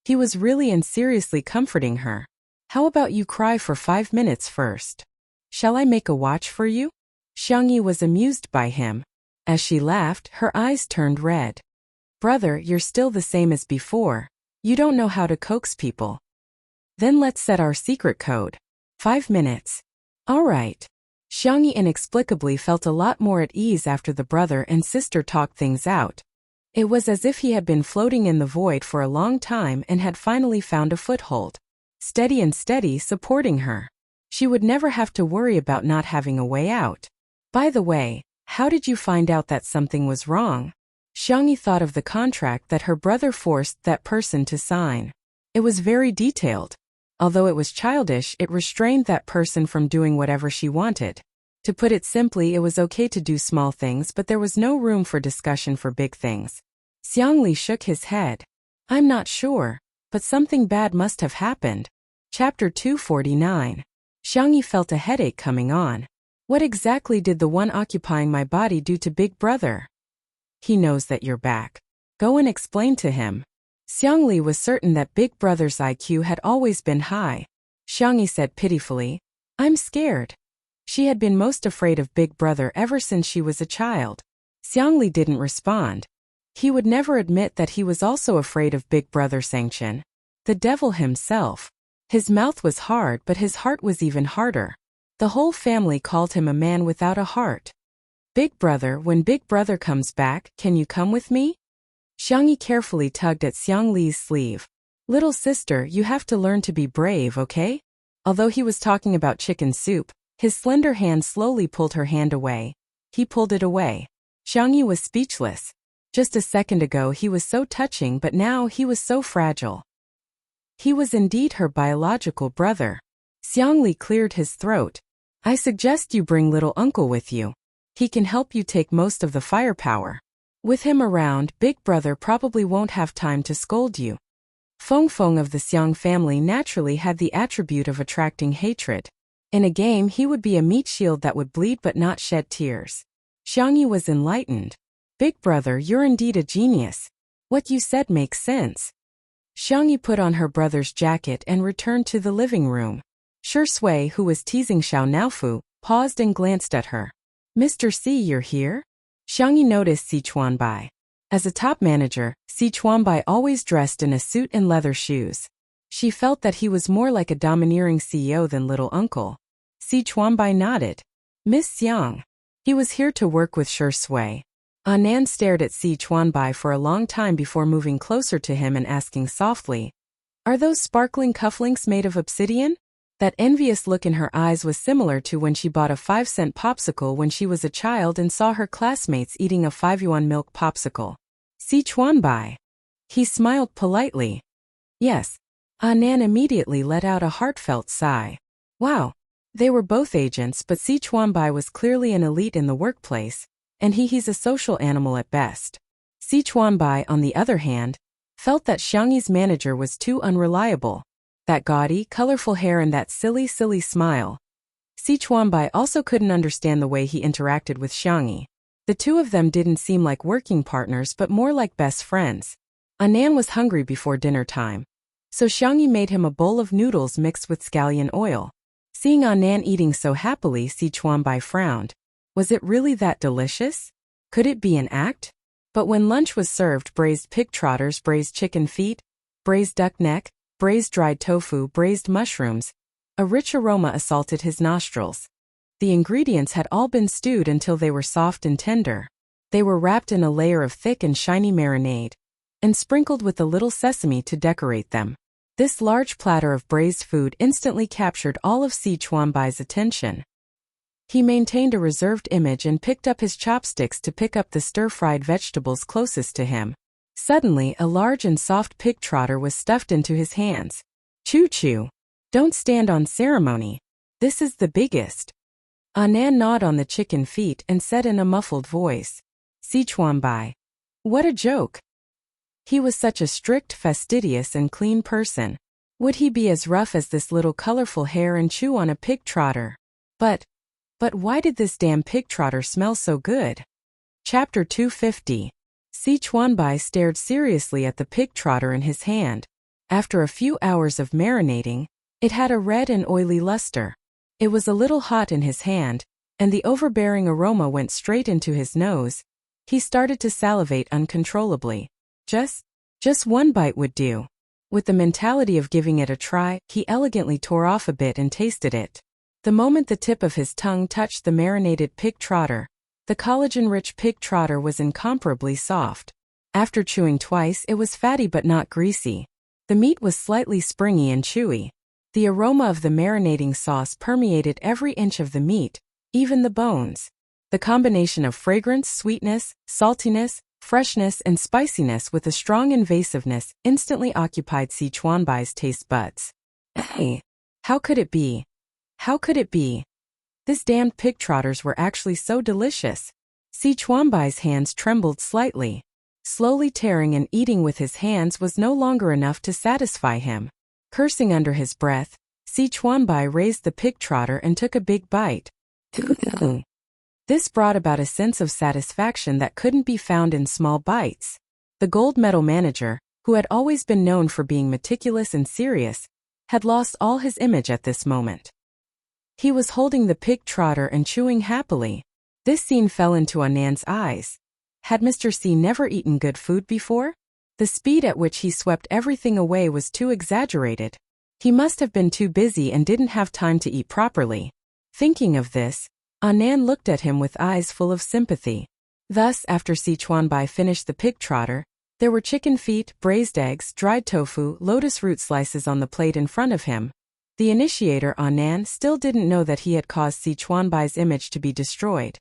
He was really and seriously comforting her. How about you cry for 5 minutes first? Shall I make a watch for you? Xiangyi was amused by him. As she laughed, her eyes turned red. Brother, you're still the same as before. You don't know how to coax people. Then let's set our secret code. 5 minutes. All right. Xiangyi inexplicably felt a lot more at ease after the brother and sister talked things out. It was as if he had been floating in the void for a long time and had finally found a foothold. Steady and steady, supporting her. She would never have to worry about not having a way out. By the way, how did you find out that something was wrong? Xiangyi thought of the contract that her brother forced that person to sign. It was very detailed. Although it was childish, it restrained that person from doing whatever she wanted. To put it simply, it was okay to do small things, but there was no room for discussion for big things. Xiangli shook his head. I'm not sure, but something bad must have happened. Chapter 249. Xiangyi felt a headache coming on. What exactly did the one occupying my body do to Big Brother? He knows that you're back. Go and explain to him. Xiangli was certain that Big Brother's IQ had always been high. Xiangyi said pitifully, I'm scared. She had been most afraid of Big Brother ever since she was a child. Xiangli didn't respond. He would never admit that he was also afraid of Big Brother Sanction. The devil himself. His mouth was hard, but his heart was even harder. The whole family called him a man without a heart. Big Brother, when Big Brother comes back, can you come with me? Xiangyi carefully tugged at Xiangli's sleeve. Little sister, you have to learn to be brave, okay? Although he was talking about chicken soup, his slender hand slowly pulled her hand away. He pulled it away. Xiangyi was speechless. Just a second ago he was so touching, but now he was so fragile. He was indeed her biological brother. Xiangli cleared his throat. I suggest you bring little uncle with you. He can help you take most of the firepower. With him around, Big Brother probably won't have time to scold you. Feng Feng of the Xiang family naturally had the attribute of attracting hatred. In a game he would be a meat shield that would bleed but not shed tears. Xiangyi was enlightened. Big Brother, you're indeed a genius. What you said makes sense. Xiangyi put on her brother's jacket and returned to the living room. Shi Sui, who was teasing Xiao Naofu, paused and glanced at her. Mr. C, you're here? Xiangyi noticed Si Chuanbai. As a top manager, Si Chuanbai always dressed in a suit and leather shoes. She felt that he was more like a domineering CEO than little uncle. Si Chuanbai nodded. Miss Xiang. He was here to work with Shi Sui. Anand stared at Si Chuanbai for a long time before moving closer to him and asking softly, "Are those sparkling cufflinks made of obsidian?" That envious look in her eyes was similar to when she bought a 5-cent popsicle when she was a child and saw her classmates eating a 5-yuan milk popsicle. Si Chuanbai. He smiled politely. Yes. Anand immediately let out a heartfelt sigh. Wow. They were both agents, but Si Chuanbai was clearly an elite in the workplace, and he's a social animal at best. Si Chuanbai, on the other hand, felt that Xiangyi's manager was too unreliable. That gaudy, colorful hair and that silly smile. Si Chuanbai also couldn't understand the way he interacted with Xiangyi. The two of them didn't seem like working partners but more like best friends. Anand was hungry before dinner time, so Xiangyi made him a bowl of noodles mixed with scallion oil. Seeing Anand eating so happily, Si Chuanbai frowned. Was it really that delicious? Could it be an act? But when lunch was served, braised pig trotters, braised chicken feet, braised duck neck, braised dried tofu, braised mushrooms, a rich aroma assaulted his nostrils. The ingredients had all been stewed until they were soft and tender. They were wrapped in a layer of thick and shiny marinade, and sprinkled with a little sesame to decorate them. This large platter of braised food instantly captured all of Si Chuanbai's attention. He maintained a reserved image and picked up his chopsticks to pick up the stir-fried vegetables closest to him. Suddenly, a large and soft pig trotter was stuffed into his hands. Choo-choo. Don't stand on ceremony. This is the biggest. Anand gnawed on the chicken feet and said in a muffled voice, Si Chuanbai. What a joke. He was such a strict, fastidious and clean person. Would he be as rough as this little colorful hair and chew on a pig trotter? But why did this damn pig trotter smell so good? Chapter 250. Si Chuanbai stared seriously at the pig trotter in his hand. After a few hours of marinating, it had a red and oily luster. It was a little hot in his hand, and the overbearing aroma went straight into his nose. He started to salivate uncontrollably. Just one bite would do. With the mentality of giving it a try, he elegantly tore off a bit and tasted it. The moment the tip of his tongue touched the marinated pig trotter, the collagen-rich pig trotter was incomparably soft. After chewing twice, it was fatty but not greasy. The meat was slightly springy and chewy. The aroma of the marinating sauce permeated every inch of the meat, even the bones. The combination of fragrance, sweetness, saltiness, freshness and spiciness with a strong invasiveness instantly occupied Si Chuanbai's taste buds. Hey, how could it be? How could it be? This damned pig trotters were actually so delicious. Si Chuanbai's hands trembled slightly. Slowly tearing and eating with his hands was no longer enough to satisfy him. Cursing under his breath, Si Chuanbai raised the pig trotter and took a big bite. This brought about a sense of satisfaction that couldn't be found in small bites. The gold medal manager, who had always been known for being meticulous and serious, had lost all his image at this moment. He was holding the pig trotter and chewing happily. This scene fell into Anand's eyes. Had Mr. C never eaten good food before? The speed at which he swept everything away was too exaggerated. He must have been too busy and didn't have time to eat properly. Thinking of this, Anand looked at him with eyes full of sympathy. Thus, after Si Chuanbai finished the pig trotter, there were chicken feet, braised eggs, dried tofu, lotus root slices on the plate in front of him. The initiator, Anand, still didn't know that he had caused Si Chuanbai's image to be destroyed.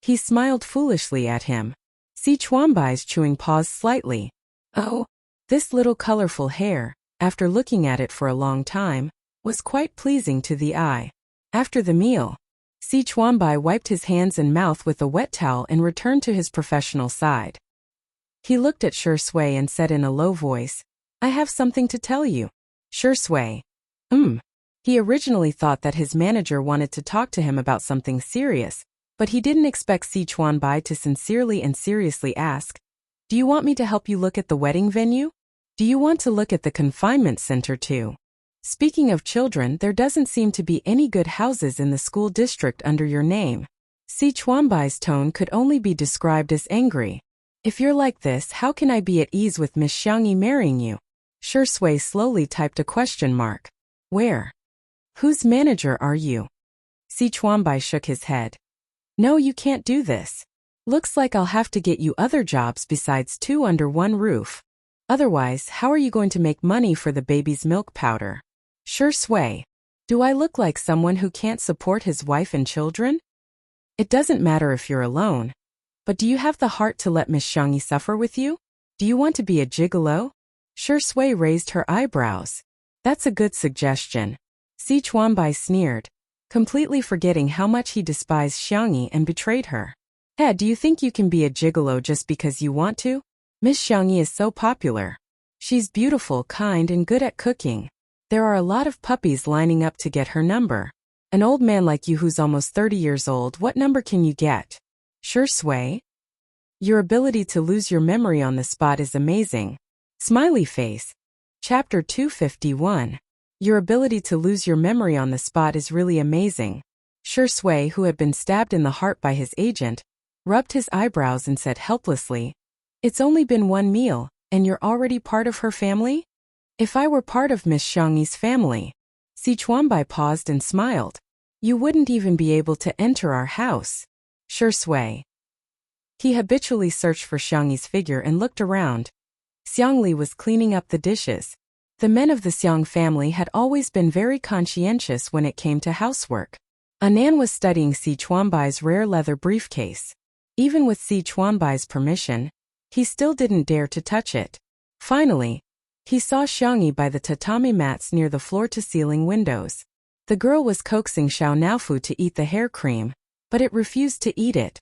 He smiled foolishly at him. Si Chuanbai's chewing paused slightly. Oh, this little colorful hair, after looking at it for a long time, was quite pleasing to the eye. After the meal, Si Chuanbai wiped his hands and mouth with a wet towel and returned to his professional side. He looked at Shi Sui and said in a low voice, I have something to tell you. Shi Sui. He originally thought that his manager wanted to talk to him about something serious, but he didn't expect Si Chuanbai to sincerely and seriously ask, Do you want me to help you look at the wedding venue? Do you want to look at the confinement center too? Speaking of children, there doesn't seem to be any good houses in the school district under your name. Si Chuanbai's tone could only be described as angry. If you're like this, how can I be at ease with Miss Xiangyi marrying you? Shi Sui slowly typed a question mark. Where? Whose manager are you? Si Chuanbai shook his head. No, you can't do this. Looks like I'll have to get you other jobs besides 2 under one roof. Otherwise, how are you going to make money for the baby's milk powder? Sure sway. Do I look like someone who can't support his wife and children? It doesn't matter if you're alone. But do you have the heart to let Miss Xiangyi suffer with you? Do you want to be a gigolo? Sure Sui raised her eyebrows. That's a good suggestion. Si Chuanbai sneered, completely forgetting how much he despised Xiangyi and betrayed her. Hey, do you think you can be a gigolo just because you want to? Miss Xiangyi is so popular. She's beautiful, kind, and good at cooking. There are a lot of puppies lining up to get her number. An old man like you who's almost 30 years old, what number can you get? Sure Sui. Your ability to lose your memory on the spot is amazing. Smiley face. Chapter 251. Your ability to lose your memory on the spot is really amazing. Sure Sui, who had been stabbed in the heart by his agent, rubbed his eyebrows and said helplessly, "It's only been one meal, and you're already part of her family? If I were part of Miss Xiangyi's family." Si Chuanbai paused and smiled. "You wouldn't even be able to enter our house." Sure Sui. He habitually searched for Xiangyi's figure and looked around. Xiangli was cleaning up the dishes. The men of the Xiang family had always been very conscientious when it came to housework. Anan was studying Si Chuanbai's rare leather briefcase. Even with Si Chuanbai's permission, he still didn't dare to touch it. Finally, he saw Xiangyi by the tatami mats near the floor-to-ceiling windows. The girl was coaxing Xiao Naofu to eat the hair cream, but it refused to eat it.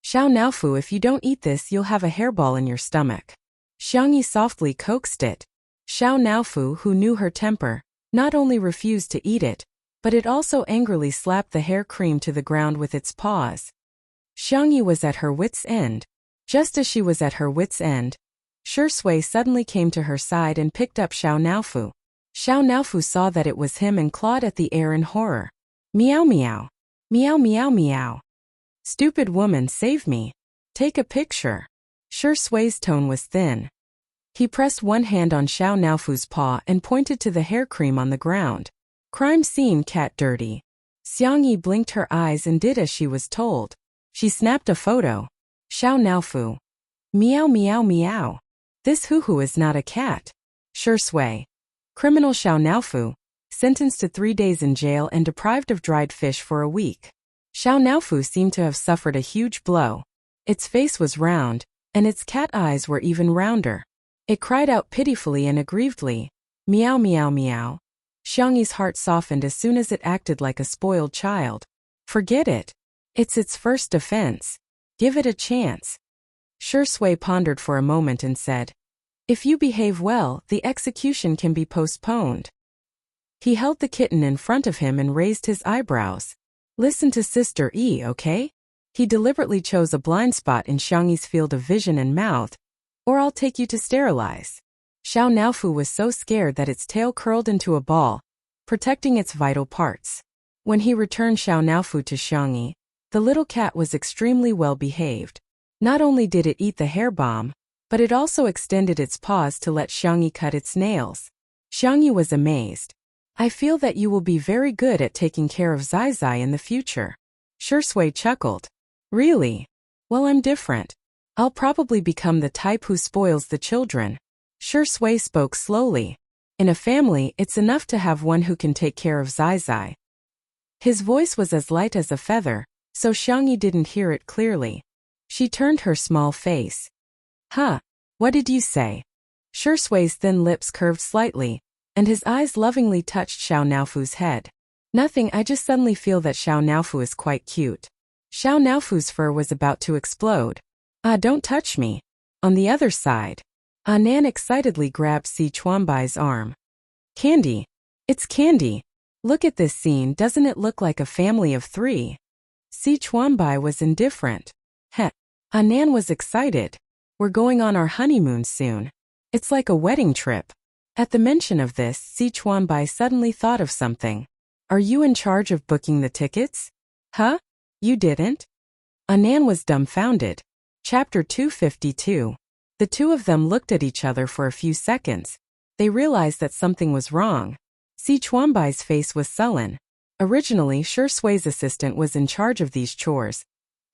"Xiao Naofu, if you don't eat this, you'll have a hairball in your stomach." Xiangyi softly coaxed it. Xiao Naofu, who knew her temper, not only refused to eat it, but it also angrily slapped the hair cream to the ground with its paws. Xiangyi was at her wits' end. Just as she was at her wits' end, Sure Sui suddenly came to her side and picked up Xiao Naofu. Xiao Naofu saw that it was him and clawed at the air in horror. "Meow meow. Meow meow meow. Stupid woman, save me. Take a picture." Sure Sui's tone was thin. He pressed one hand on Xiao Naofu's paw and pointed to the hair cream on the ground. "Crime scene, cat dirty." Xiangyi blinked her eyes and did as she was told. She snapped a photo. Xiao Naofu. "Meow meow meow. This hoo-hoo is not a cat." Sure Sui. Criminal Xiao Naofu, sentenced to 3 days in jail and deprived of dried fish for a week. Xiao Naofu seemed to have suffered a huge blow. Its face was round, and its cat eyes were even rounder. It cried out pitifully and aggrievedly, "Meow meow meow." Xiangyi's heart softened as soon as it acted like a spoiled child. "Forget it. It's its first offense. Give it a chance." Sure Sui pondered for a moment and said, "If you behave well, the execution can be postponed." He held the kitten in front of him and raised his eyebrows. "Listen to Sister E, okay?" He deliberately chose a blind spot in Xiangyi's field of vision and mouthed, "Or I'll take you to sterilize." Xiao Naofu was so scared that its tail curled into a ball, protecting its vital parts. When he returned Xiao Naofu to Xiangyi, the little cat was extremely well behaved. Not only did it eat the hair bomb, but it also extended its paws to let Xiangyi cut its nails. Xiangyi was amazed. "I feel that you will be very good at taking care of Zai Zai in the future." Sure Sui chuckled. "Really? Well, I'm different. I'll probably become the type who spoils the children." Sure Sui spoke slowly. "In a family, it's enough to have one who can take care of Zai Zai." His voice was as light as a feather, so Xiangyi didn't hear it clearly. She turned her small face. "Huh? What did you say?" Sure Sui's thin lips curved slightly, and his eyes lovingly touched Xiao Naofu's head. "Nothing, I just suddenly feel that Xiao Naofu is quite cute." Xiao Naofu's fur was about to explode. "Ah, don't touch me." On the other side, Anan excitedly grabbed Si Chuanbai's arm. "Candy. It's candy. Look at this scene, doesn't it look like a family of 3? Si Chuanbai was indifferent. Heh. Anan was excited. "We're going on our honeymoon soon. It's like a wedding trip." At the mention of this, Si Chuanbai suddenly thought of something. "Are you in charge of booking the tickets?" "Huh? You didn't?" Anan was dumbfounded. Chapter 252. The two of them looked at each other for a few seconds. They realized that something was wrong. Si Chuanbai's face was sullen. Originally, Sure Sui's assistant was in charge of these chores,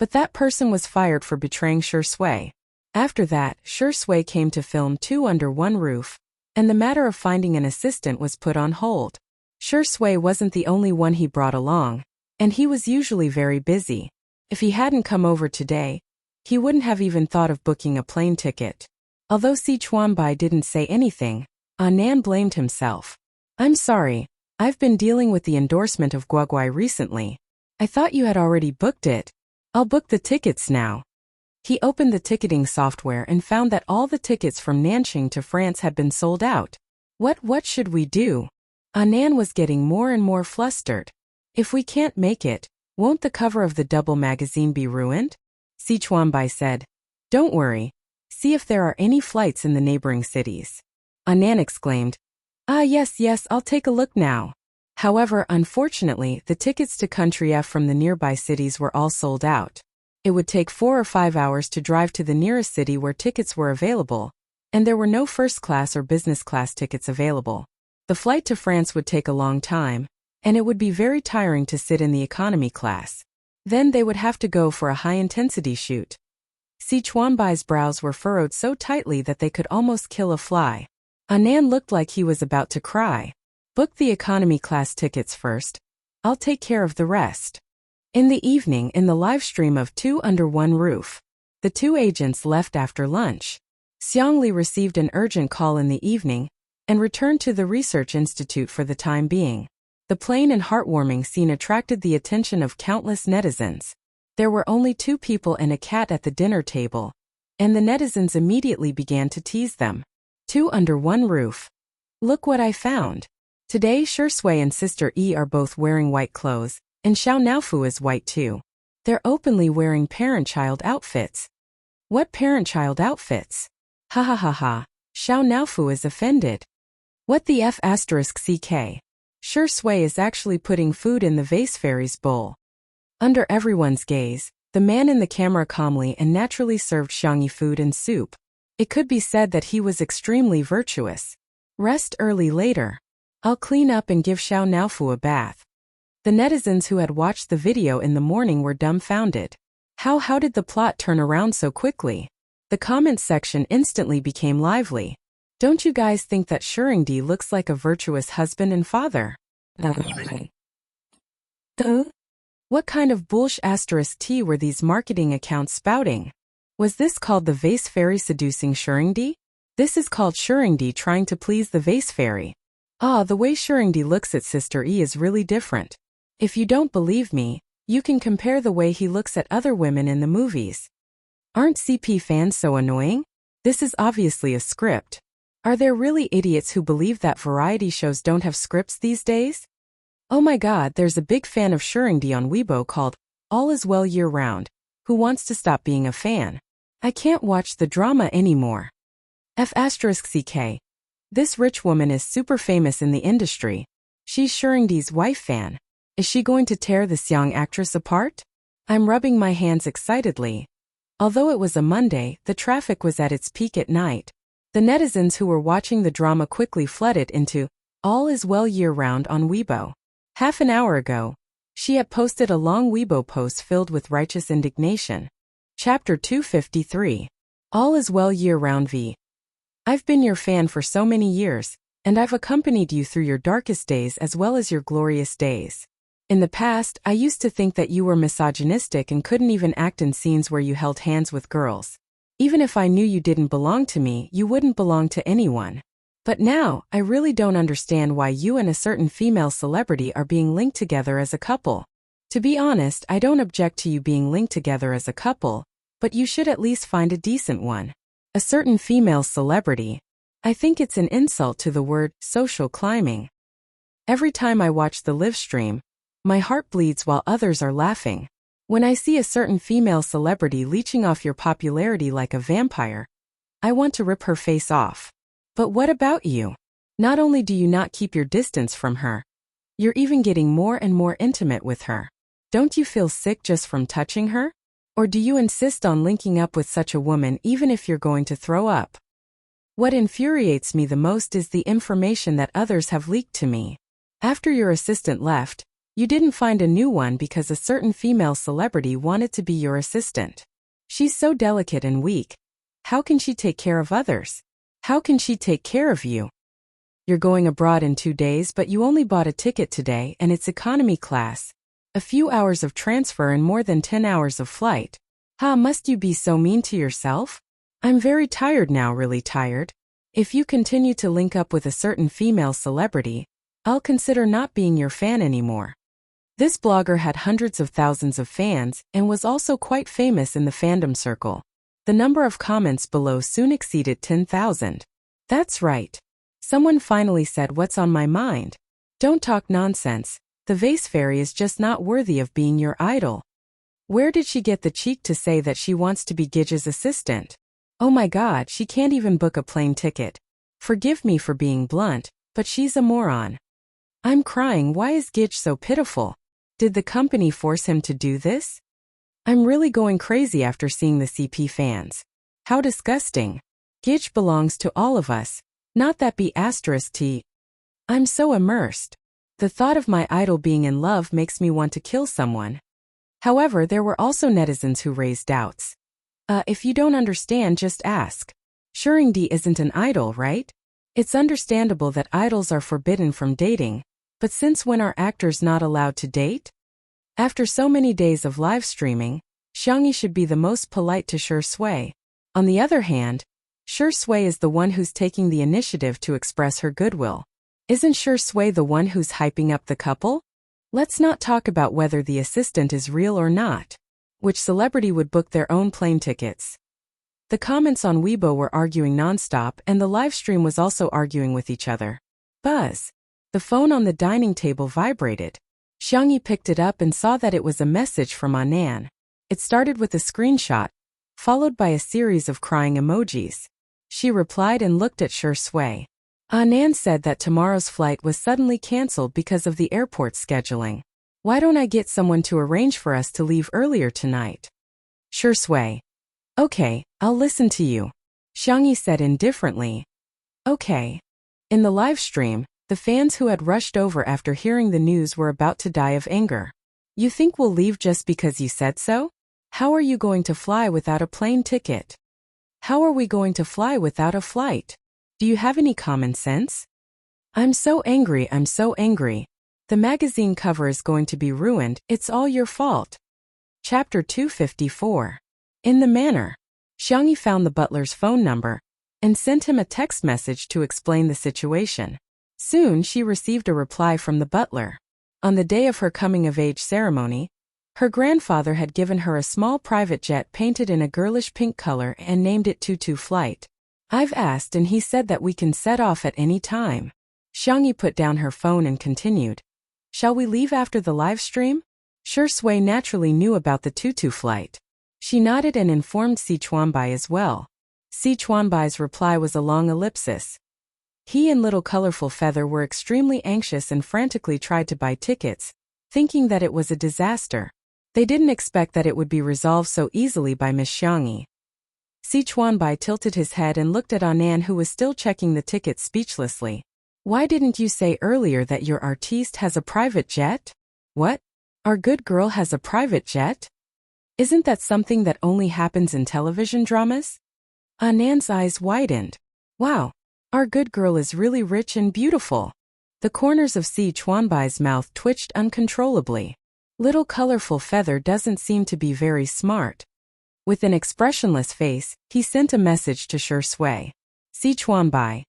But that person was fired for betraying Shui. After that, Shui came to film Two Under One Roof, and the matter of finding an assistant was put on hold. Shui wasn't the only one he brought along, and he was usually very busy. If he hadn't come over today, he wouldn't have even thought of booking a plane ticket. Although Si Chuanbai didn't say anything, Nan blamed himself. I'm sorry, I've been dealing with the endorsement of Guoguai recently. I thought you had already booked it. I'll book the tickets now. He opened the ticketing software and found that all the tickets from Nanjing to France had been sold out. What should we do? Nan was getting more and more flustered. If we can't make it, won't the cover of the double magazine be ruined? Si Chuanbai said. Don't worry. See if there are any flights in the neighboring cities. Nan exclaimed. Yes, I'll take a look now. However, unfortunately, the tickets to Country F from the nearby cities were all sold out. It would take 4 or 5 hours to drive to the nearest city where tickets were available, and there were no first class or business class tickets available. The flight to France would take a long time, and it would be very tiring to sit in the economy class. Then they would have to go for a high-intensity shoot. Si Chuanbai's brows were furrowed so tightly that they could almost kill a fly. Nan looked like he was about to cry. Book the economy class tickets first. I'll take care of the rest. In the evening, in the live stream of Two Under One Roof, the two agents left after lunch. Xiangli received an urgent call in the evening and returned to the research institute for the time being. The plain and heartwarming scene attracted the attention of countless netizens. There were only 2 people and a cat at the dinner table, and the netizens immediately began to tease them. Two Under One Roof. Look what I found. Today Shui and Sister E are both wearing white clothes, and Xiao Naofu is white too. They're openly wearing parent-child outfits. What parent-child outfits? Ha ha ha ha. Xiao Naofu is offended. What the F***ck? Shui is actually putting food in the vase fairy's bowl. Under everyone's gaze, the man in the camera calmly and naturally served Xiangyi food and soup. It could be said that he was extremely virtuous. Rest early later. I'll clean up and give Xiao Naofu a bath. The netizens who had watched the video in the morning were dumbfounded. How did the plot turn around so quickly? The comments section instantly became lively. Don't you guys think that Shuringdi looks like a virtuous husband and father? What kind of **T were these marketing accounts spouting? Was this called the vase fairy seducing Shuringdi? This is called Shuringdi trying to please the vase fairy. The way Shuringdi looks at Sister E is really different. If you don't believe me, you can compare the way he looks at other women in the movies. Aren't CP fans so annoying? This is obviously a script. Are there really idiots who believe that variety shows don't have scripts these days? Oh my god, there's a big fan of Shuringdi on Weibo called All Is Well Year Round, who wants to stop being a fan. I can't watch the drama anymore. F***ck. This rich woman is super famous in the industry. She's Shuringdi's wife fan. Is she going to tear this young actress apart? I'm rubbing my hands excitedly. Although it was a Monday, the traffic was at its peak at night. The netizens who were watching the drama quickly flooded into All Is Well Year Round on Weibo. Half an hour ago, she had posted a long Weibo post filled with righteous indignation. Chapter 253. All Is Well Year Round v. I've been your fan for so many years, and I've accompanied you through your darkest days as well as your glorious days. In the past, I used to think that you were misogynistic and couldn't even act in scenes where you held hands with girls. Even if I knew you didn't belong to me, you wouldn't belong to anyone. But now, I really don't understand why you and a certain female celebrity are being linked together as a couple. To be honest, I don't object to you being linked together as a couple, but you should at least find a decent one. A certain female celebrity. I think it's an insult to the word social climbing. Every time I watch the live stream, my heart bleeds while others are laughing. When I see a certain female celebrity leeching off your popularity like a vampire, I want to rip her face off. But what about you? Not only do you not keep your distance from her, you're even getting more and more intimate with her. Don't you feel sick just from touching her? Or do you insist on linking up with such a woman even if you're going to throw up? What infuriates me the most is the information that others have leaked to me. After your assistant left, You didn't find a new one because a certain female celebrity wanted to be your assistant. She's so delicate and weak. How can she take care of others? How can she take care of you? You're going abroad in 2 days, but you only bought a ticket today and it's economy class. A few hours of transfer and more than 10 hours of flight. Must you be so mean to yourself? I'm very tired now, really tired. If you continue to link up with a certain female celebrity, I'll consider not being your fan anymore. This blogger had hundreds of thousands of fans and was also quite famous in the fandom circle. The number of comments below soon exceeded 10,000. That's right. Someone finally said what's on my mind. Don't talk nonsense. The vase fairy is just not worthy of being your idol. Where did she get the cheek to say that she wants to be Gij's assistant? Oh my god, she can't even book a plane ticket. Forgive me for being blunt, but she's a moron. I'm crying. Why is Gij so pitiful? Did the company force him to do this? I'm really going crazy after seeing the CP fans. How disgusting. Gij belongs to all of us, not that B*T. I'm so immersed. The thought of my idol being in love makes me want to kill someone. However, there were also netizens who raised doubts. If you don't understand, just ask. Shuringdi isn't an idol, right? It's understandable that idols are forbidden from dating, but since when are actors not allowed to date? After so many days of live streaming, Xiangyi should be the most polite to Sure Sui. On the other hand, Sure Sui is the one who's taking the initiative to express her goodwill. Isn't Sure Sui the one who's hyping up the couple? Let's not talk about whether the assistant is real or not. Which celebrity would book their own plane tickets? The comments on Weibo were arguing nonstop and the live stream was also arguing with each other. Buzz. The phone on the dining table vibrated. Xiangyi picked it up and saw that it was a message from Anan. It started with a screenshot, followed by a series of crying emojis. She replied and looked at Sure Sui. Anan said that tomorrow's flight was suddenly cancelled because of the airport scheduling. Why don't I get someone to arrange for us to leave earlier tonight? Sure Sui. Okay, I'll listen to you. Xiangyi said indifferently. Okay. In the live stream, the fans who had rushed over after hearing the news were about to die of anger. You think we'll leave just because you said so? How are you going to fly without a plane ticket? How are we going to fly without a flight? Do you have any common sense? I'm so angry, I'm so angry. The magazine cover is going to be ruined, it's all your fault. Chapter 254. In the manor. Xiangyi found the butler's phone number and sent him a text message to explain the situation. Soon she received a reply from the butler. On the day of her coming-of-age ceremony, her grandfather had given her a small private jet painted in a girlish pink color and named it Tutu Flight. I've asked and he said that we can set off at any time. Xiangyi put down her phone and continued. Shall we leave after the live stream? Sure Sui naturally knew about the Tutu Flight. She nodded and informed Si Chuanbai as well. Si Chuanbai's reply was a long ellipsis. He and Little Colorful Feather were extremely anxious and frantically tried to buy tickets, thinking that it was a disaster. They didn't expect that it would be resolved so easily by Miss Xiangyi. Si Chuanbai tilted his head and looked at Anan, who was still checking the tickets speechlessly. Why didn't you say earlier that your artiste has a private jet? What? Our good girl has a private jet? Isn't that something that only happens in television dramas? Anan's eyes widened. Wow. Our good girl is really rich and beautiful. The corners of Si Chuanbai's mouth twitched uncontrollably. Little Colorful Feather doesn't seem to be very smart. With an expressionless face, he sent a message to Sure Sui. Si Chuanbai.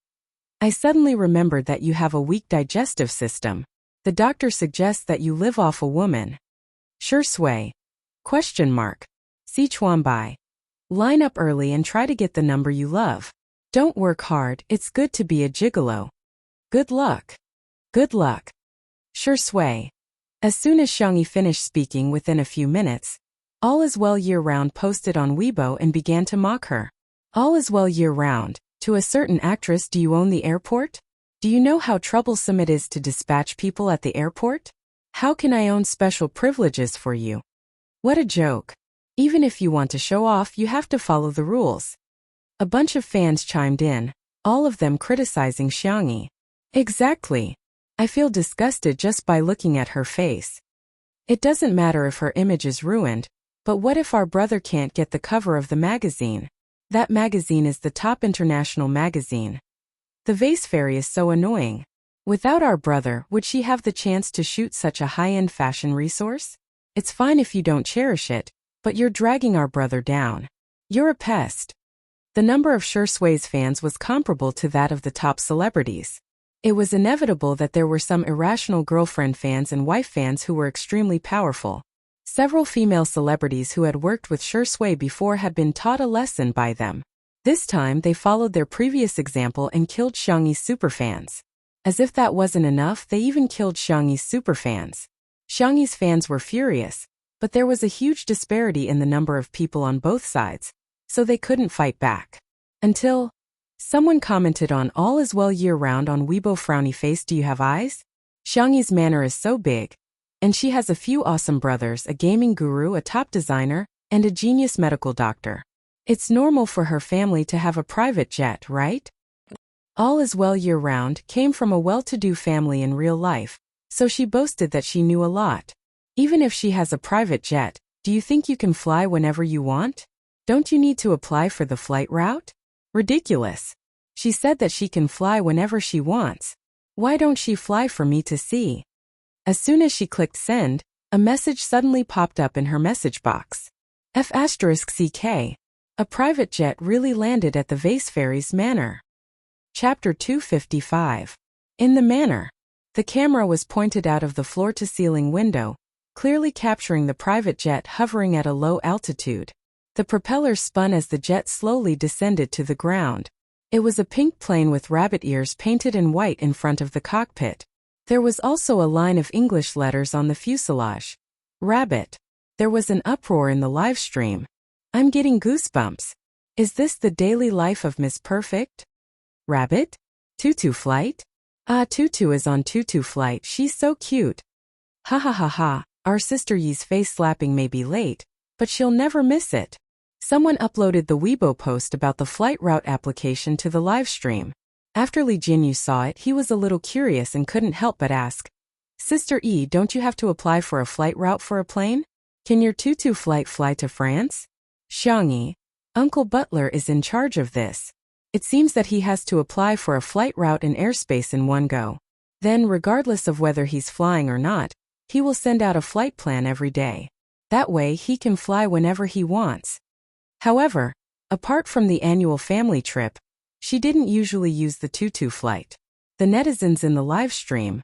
I suddenly remembered that you have a weak digestive system. The doctor suggests that you live off a woman. Sure Sui. Question mark. Si Chuanbai. Line up early and try to get the number you love. Don't work hard, it's good to be a gigolo. Good luck. Good luck. Sure Sui. As soon as Xiangyi finished speaking within a few minutes, All Is Well Year-Round posted on Weibo and began to mock her. All is well year-round. To a certain actress, do you own the airport? Do you know how troublesome it is to dispatch people at the airport? How can I own special privileges for you? What a joke. Even if you want to show off, you have to follow the rules. A bunch of fans chimed in, all of them criticizing Xiangyi. Exactly. I feel disgusted just by looking at her face. It doesn't matter if her image is ruined, but what if our brother can't get the cover of the magazine? That magazine is the top international magazine. The vase fairy is so annoying. Without our brother, would she have the chance to shoot such a high-end fashion resource? It's fine if you don't cherish it, but you're dragging our brother down. You're a pest. The number of Swordsmanship fans was comparable to that of the top celebrities. It was inevitable that there were some irrational girlfriend fans and wife fans who were extremely powerful. Several female celebrities who had worked with Swordsmanship before had been taught a lesson by them. This time they followed their previous example and killed Xiangyi's superfans. As if that wasn't enough, they even killed Xiangyi's superfans. Xiangyi's fans were furious, but there was a huge disparity in the number of people on both sides, so they couldn't fight back. Until someone commented on "All is well year-round" on Weibo. Frowny face, do you have eyes? Xiangyi's manor is so big, and she has a few awesome brothers, a gaming guru, a top designer, and a genius medical doctor. It's normal for her family to have a private jet, right? All is well year-round came from a well-to-do family in real life, so she boasted that she knew a lot. Even if she has a private jet, do you think you can fly whenever you want? Don't you need to apply for the flight route? Ridiculous. She said that she can fly whenever she wants. Why don't she fly for me to see? As soon as she clicked send, a message suddenly popped up in her message box. F***CK. A private jet really landed at the Vase Fairy's manor. Chapter 255. In the manor. The camera was pointed out of the floor-to-ceiling window, clearly capturing the private jet hovering at a low altitude. The propellers spun as the jet slowly descended to the ground. It was a pink plane with rabbit ears painted in white in front of the cockpit. There was also a line of English letters on the fuselage. Rabbit. There was an uproar in the live stream. I'm getting goosebumps. Is this the daily life of Miss Perfect? Rabbit? Tutu flight? Ah, Tutu is on Tutu flight, she's so cute. Ha ha ha ha, our sister Yi's face slapping may be late, but she'll never miss it. Someone uploaded the Weibo post about the flight route application to the live stream. After Li Jinyu saw it, he was a little curious and couldn't help but ask, Sister E, don't you have to apply for a flight route for a plane? Can your Tutu flight fly to France? Xiangyi, Uncle Butler is in charge of this. It seems that he has to apply for a flight route and airspace in one go. Then, regardless of whether he's flying or not, he will send out a flight plan every day. That way he can fly whenever he wants. However, apart from the annual family trip, she didn't usually use the Tutu flight. The netizens in the live stream.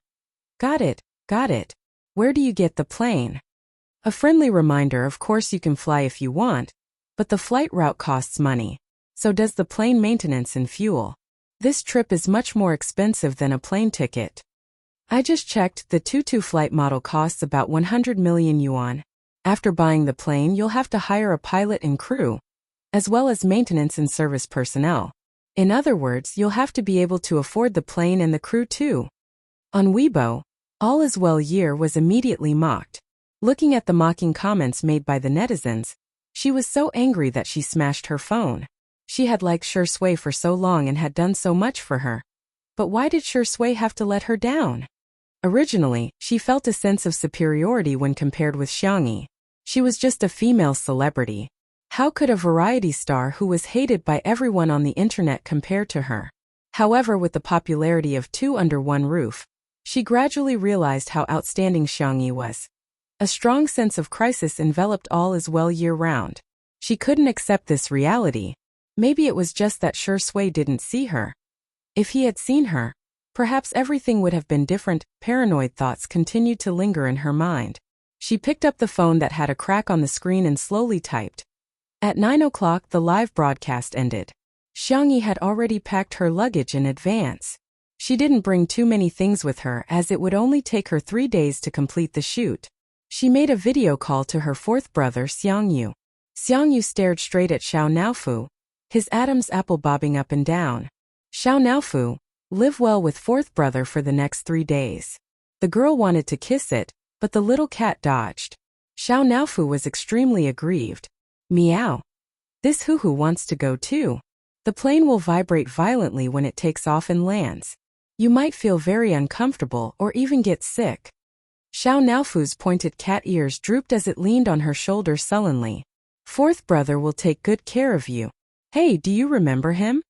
Got it. Where do you get the plane? A friendly reminder, of course you can fly if you want, but the flight route costs money. So does the plane maintenance and fuel. This trip is much more expensive than a plane ticket. I just checked, the Tutu flight model costs about 100 million yuan. After buying the plane, you'll have to hire a pilot and crew, as well as maintenance and service personnel. In other words, you'll have to be able to afford the plane and the crew too. On Weibo, All is Well Year was immediately mocked. Looking at the mocking comments made by the netizens, she was so angry that she smashed her phone. She had liked Shui for so long and had done so much for her. But why did Shui have to let her down? Originally, she felt a sense of superiority when compared with Xiangyi. She was just a female celebrity. How could a variety star who was hated by everyone on the internet compare to her? However, with the popularity of two under one roof, she gradually realized how outstanding Xiangyi was. A strong sense of crisis enveloped All is Well year-round. She couldn't accept this reality. Maybe it was just that Shui didn't see her. If he had seen her, perhaps everything would have been different. Paranoid thoughts continued to linger in her mind. She picked up the phone that had a crack on the screen and slowly typed. At 9 o'clock, the live broadcast ended. Xiangyi had already packed her luggage in advance. She didn't bring too many things with her as it would only take her 3 days to complete the shoot. She made a video call to her fourth brother, Xiangyu. Xiangyu stared straight at Xiao Naofu, his Adam's apple bobbing up and down. Xiao Naofu, live well with fourth brother for the next 3 days. The girl wanted to kiss it, but the little cat dodged. Xiao Naofu was extremely aggrieved. Meow. This hoo-hoo wants to go too. The plane will vibrate violently when it takes off and lands. You might feel very uncomfortable or even get sick. Xiao Naofu's pointed cat ears drooped as it leaned on her shoulder sullenly. Fourth brother will take good care of you. Hey, do you remember him?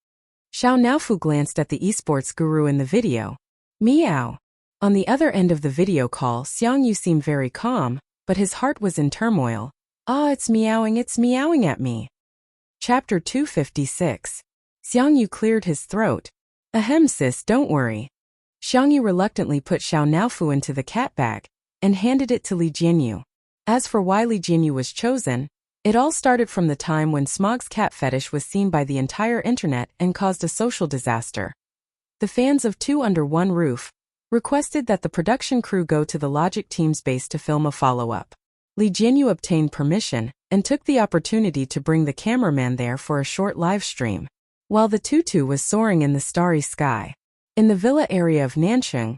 Xiao Naofu glanced at the esports guru in the video. Meow. On the other end of the video call, Xiangyu seemed very calm, but his heart was in turmoil. Ah, it's meowing at me. Chapter 256. Xiangyu cleared his throat. Ahem sis, don't worry. Xiangyu reluctantly put Xiao Naofu into the cat bag and handed it to Li Jianyu. As for why Li Jianyu was chosen, it all started from the time when Smog's cat fetish was seen by the entire internet and caused a social disaster. The fans of Two Under One Roof requested that the production crew go to the Logic Team's base to film a follow-up. Li Jianyu obtained permission and took the opportunity to bring the cameraman there for a short live stream. While the tutu was soaring in the starry sky, in the villa area of Nancheng,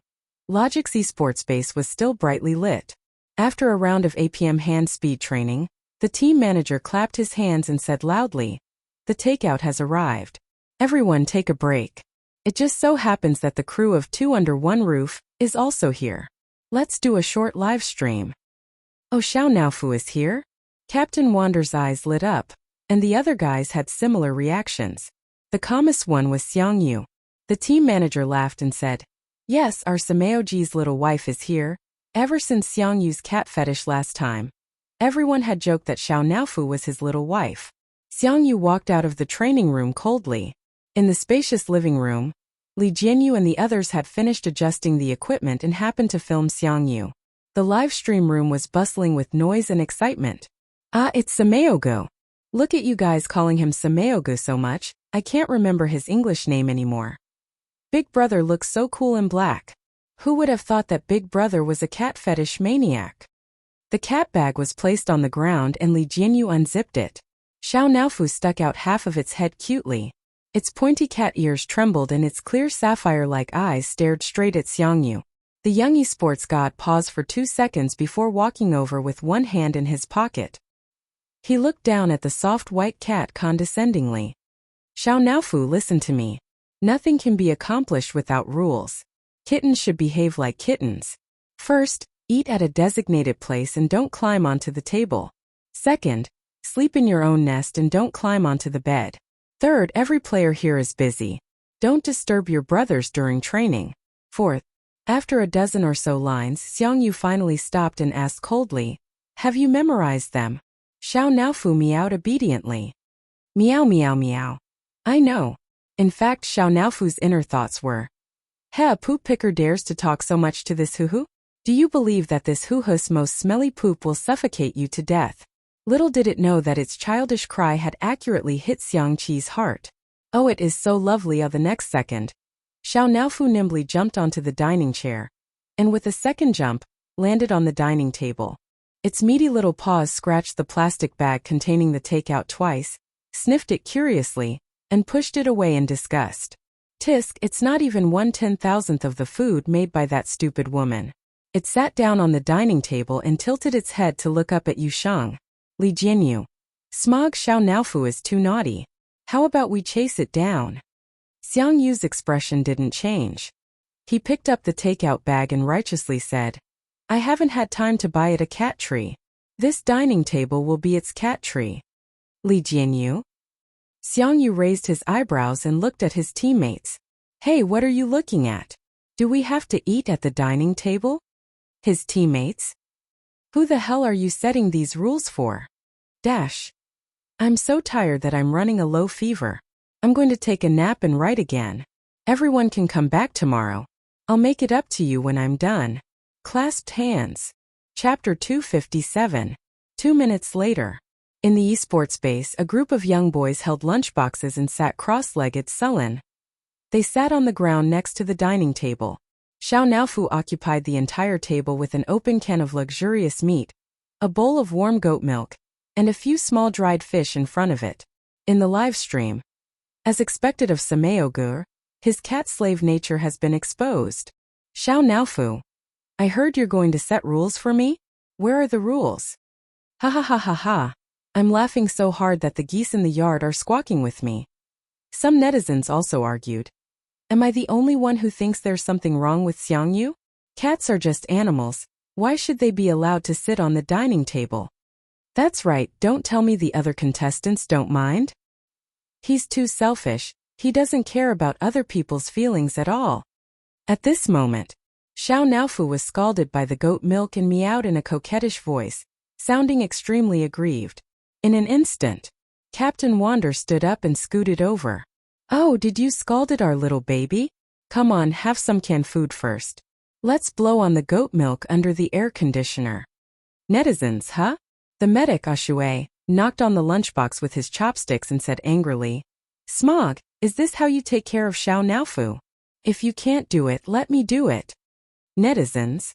Logic's esports base was still brightly lit. After a round of APM hand speed training, the team manager clapped his hands and said loudly, "The takeout has arrived. Everyone take a break. It just so happens that the crew of Two Under One Roof is also here. Let's do a short live stream." Oh, Xiao Naofu is here? Captain Wander's eyes lit up, and the other guys had similar reactions. The calmest one was Xiangyu. The team manager laughed and said, "Yes, our Sameoji's little wife is here. Ever since Xiangyu's cat fetish last time, everyone had joked that Xiao Naofu was his little wife." Xiangyu walked out of the training room coldly. In the spacious living room, Li Jianyu and the others had finished adjusting the equipment and happened to film Xiangyu. The live stream room was bustling with noise and excitement. Ah, it's Sameogo. Look at you guys calling him Sameogo so much, I can't remember his English name anymore. Big Brother looks so cool in black. Who would have thought that Big Brother was a cat fetish maniac? The cat bag was placed on the ground and Li Jianyu unzipped it. Xiao Naofu stuck out half of its head cutely. Its pointy cat ears trembled and its clear sapphire-like eyes stared straight at Xiangyu. The young esports god paused for 2 seconds before walking over with one hand in his pocket. He looked down at the soft white cat condescendingly. Xiao Naofu, listen to me. Nothing can be accomplished without rules. Kittens should behave like kittens. First, eat at a designated place and don't climb onto the table. Second, sleep in your own nest and don't climb onto the bed. Third, every player here is busy. Don't disturb your brothers during training. Fourth, after a dozen or so lines, Xiangyu finally stopped and asked coldly, "Have you memorized them?" Xiao Naofu meowed obediently. Meow meow meow. I know. In fact, Xiao Naofu's inner thoughts were, "Heh, poop picker dares to talk so much to this hoo-hoo? Do you believe that this hoo-hoo's most smelly poop will suffocate you to death?" Little did it know that its childish cry had accurately hit Xiangqi's heart. Oh, it is so lovely. The next second, Xiao Naofu nimbly jumped onto the dining chair, and with a second jump, landed on the dining table. Its meaty little paws scratched the plastic bag containing the takeout twice, sniffed it curiously, and pushed it away in disgust. Tisk, it's not even 1/10,000th of the food made by that stupid woman. It sat down on the dining table and tilted its head to look up at Yusheng. Li Jianyu. Smog, Xiao Naofu is too naughty. How about we chase it down? Xiangyu's expression didn't change. He picked up the takeout bag and righteously said, "I haven't had time to buy it a cat tree. This dining table will be its cat tree." Li Jianyu? Xiangyu raised his eyebrows and looked at his teammates. Hey, what are you looking at? Do we have to eat at the dining table? His teammates? Who the hell are you setting these rules for? Dash. I'm so tired that I'm running a low fever. I'm going to take a nap and write again. Everyone can come back tomorrow. I'll make it up to you when I'm done. Clasped hands. Chapter 257. 2 minutes later. In the esports base, a group of young boys held lunchboxes and sat cross-legged sullen. They sat on the ground next to the dining table. Xiao Naofu occupied the entire table with an open can of luxurious meat, a bowl of warm goat milk, and a few small dried fish in front of it. In the live stream, as expected of Sameogur, his cat slave nature has been exposed. Xiao Naofu, I heard you're going to set rules for me? Where are the rules? Ha ha ha ha ha. I'm laughing so hard that the geese in the yard are squawking with me. Some netizens also argued. Am I the only one who thinks there's something wrong with Xiangyu? Cats are just animals. Why should they be allowed to sit on the dining table? That's right, don't tell me the other contestants don't mind. He's too selfish. He doesn't care about other people's feelings at all. At this moment, Xiao Naofu was scalded by the goat milk and meowed in a coquettish voice, sounding extremely aggrieved. In an instant, Captain Wander stood up and scooted over. Oh, did you scalded our little baby? Come on, have some canned food first. Let's blow on the goat milk under the air conditioner. Netizens, huh? The medic Ashue knocked on the lunchbox with his chopsticks and said angrily, Smog, is this how you take care of Xiao Naofu? If you can't do it, let me do it. Netizens.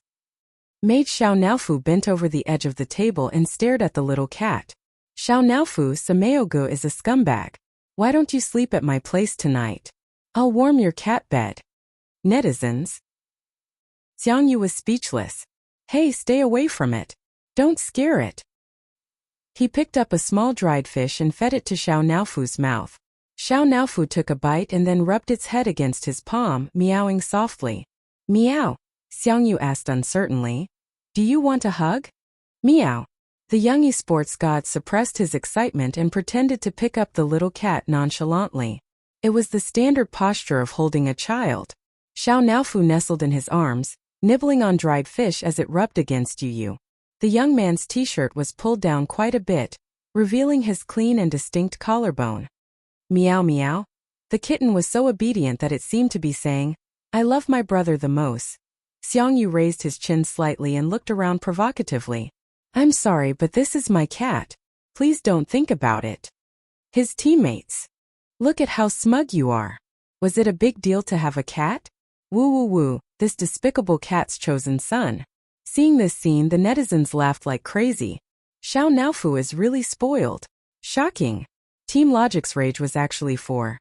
Maid Xiao Naofu bent over the edge of the table and stared at the little cat. Xiao Naofu Sameogu is a scumbag. Why don't you sleep at my place tonight? I'll warm your cat bed. Netizens. Xiangyu was speechless. Hey, stay away from it. Don't scare it. He picked up a small dried fish and fed it to Xiao Naofu's mouth. Xiao Naofu took a bite and then rubbed its head against his palm, meowing softly. Meow, Xiangyu asked uncertainly. Do you want a hug? Meow. The young esports god suppressed his excitement and pretended to pick up the little cat nonchalantly. It was the standard posture of holding a child. Xiao Naofu nestled in his arms, nibbling on dried fish as it rubbed against Yu. The young man's t-shirt was pulled down quite a bit, revealing his clean and distinct collarbone. Meow meow. The kitten was so obedient that it seemed to be saying, I love my brother the most. Xiangyu raised his chin slightly and looked around provocatively. I'm sorry, but this is my cat. Please don't think about it. His teammates. Look at how smug you are. Was it a big deal to have a cat? Woo woo woo, this despicable cat's chosen son. Seeing this scene, the netizens laughed like crazy. Xiao Naofu is really spoiled. Shocking. Team Logic's rage was actually for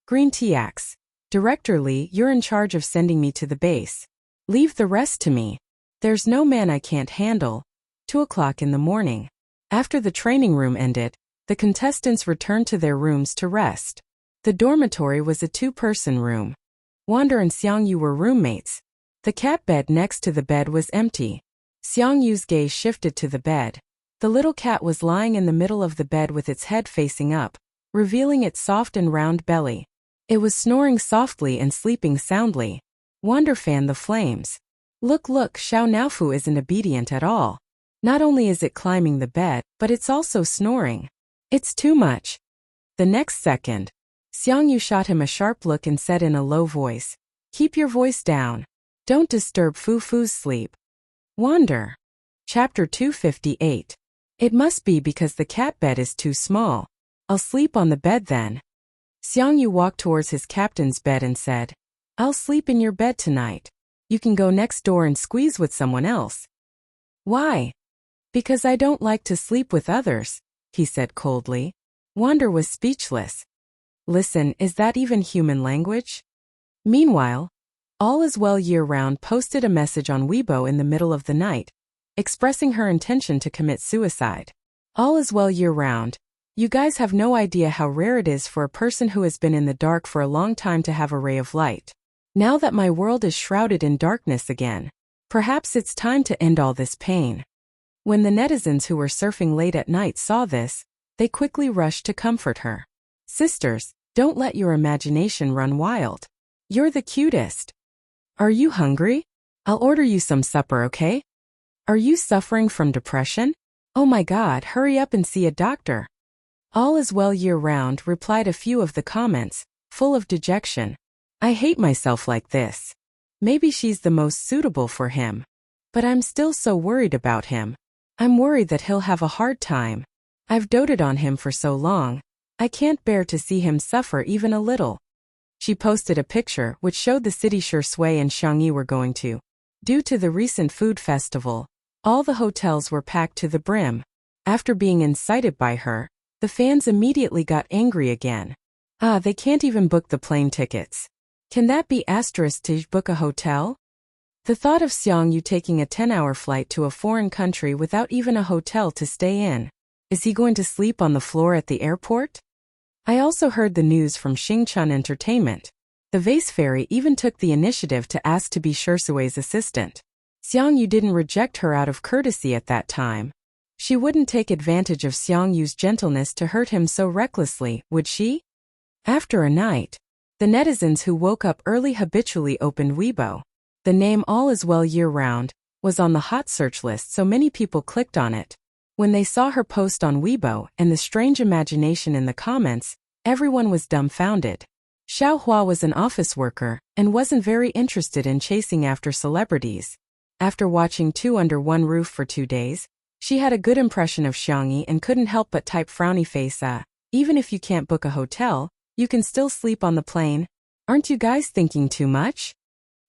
Green TX. Director Lee, you're in charge of sending me to the base. Leave the rest to me. There's no man I can't handle. 2:00 in the morning. After the training room ended, the contestants returned to their rooms to rest. The dormitory was a two-person room. Wander and Xiangyu were roommates. The cat bed next to the bed was empty. Xiangyu's gaze shifted to the bed. The little cat was lying in the middle of the bed with its head facing up, revealing its soft and round belly. It was snoring softly and sleeping soundly. Wander fanned the flames. Look, Xiao Naofu isn't obedient at all. Not only is it climbing the bed, but it's also snoring. It's too much. The next second, Xiangyu shot him a sharp look and said in a low voice, Keep your voice down. Don't disturb Fufu's sleep. Wander. Chapter 258. It must be because the cat bed is too small. I'll sleep on the bed then. Xiangyu walked towards his captain's bed and said, I'll sleep in your bed tonight. You can go next door and squeeze with someone else. Why? Because I don't like to sleep with others, he said coldly. Wander was speechless. Listen, is that even human language? Meanwhile, All Is Well Year-Round posted a message on Weibo in the middle of the night, expressing her intention to commit suicide. All is well year-round. You guys have no idea how rare it is for a person who has been in the dark for a long time to have a ray of light. Now that my world is shrouded in darkness again, perhaps it's time to end all this pain. When the netizens who were surfing late at night saw this, they quickly rushed to comfort her. Sisters, don't let your imagination run wild. You're the cutest. Are you hungry? I'll order you some supper, okay? Are you suffering from depression? Oh my God, hurry up and see a doctor. All Is Well Year-Round replied a few of the comments, full of dejection. I hate myself like this. Maybe she's the most suitable for him. But I'm still so worried about him. I'm worried that he'll have a hard time. I've doted on him for so long. I can't bear to see him suffer even a little. She posted a picture which showed the city Shui and Xiangyi were going to. Due to the recent food festival, all the hotels were packed to the brim. After being incited by her, the fans immediately got angry again. They can't even book the plane tickets. Can that be to book a hotel? The thought of Xiangyu taking a 10-hour flight to a foreign country without even a hotel to stay in. Is he going to sleep on the floor at the airport? I also heard the news from Xingchun Entertainment. The vase fairy even took the initiative to ask to be Shersui's assistant. Xiang Yu didn't reject her out of courtesy at that time. She wouldn't take advantage of Xiang Yu's gentleness to hurt him so recklessly, would she? After a night, the netizens who woke up early habitually opened Weibo. The name All Is Well year-round was on the hot search list, so many people clicked on it. When they saw her post on Weibo and the strange imagination in the comments, everyone was dumbfounded. Xiao Hua was an office worker and wasn't very interested in chasing after celebrities. After watching Two Under One Roof for 2 days, she had a good impression of Xiang Yi and couldn't help but type frowny face. Even if you can't book a hotel, you can still sleep on the plane. Aren't you guys thinking too much?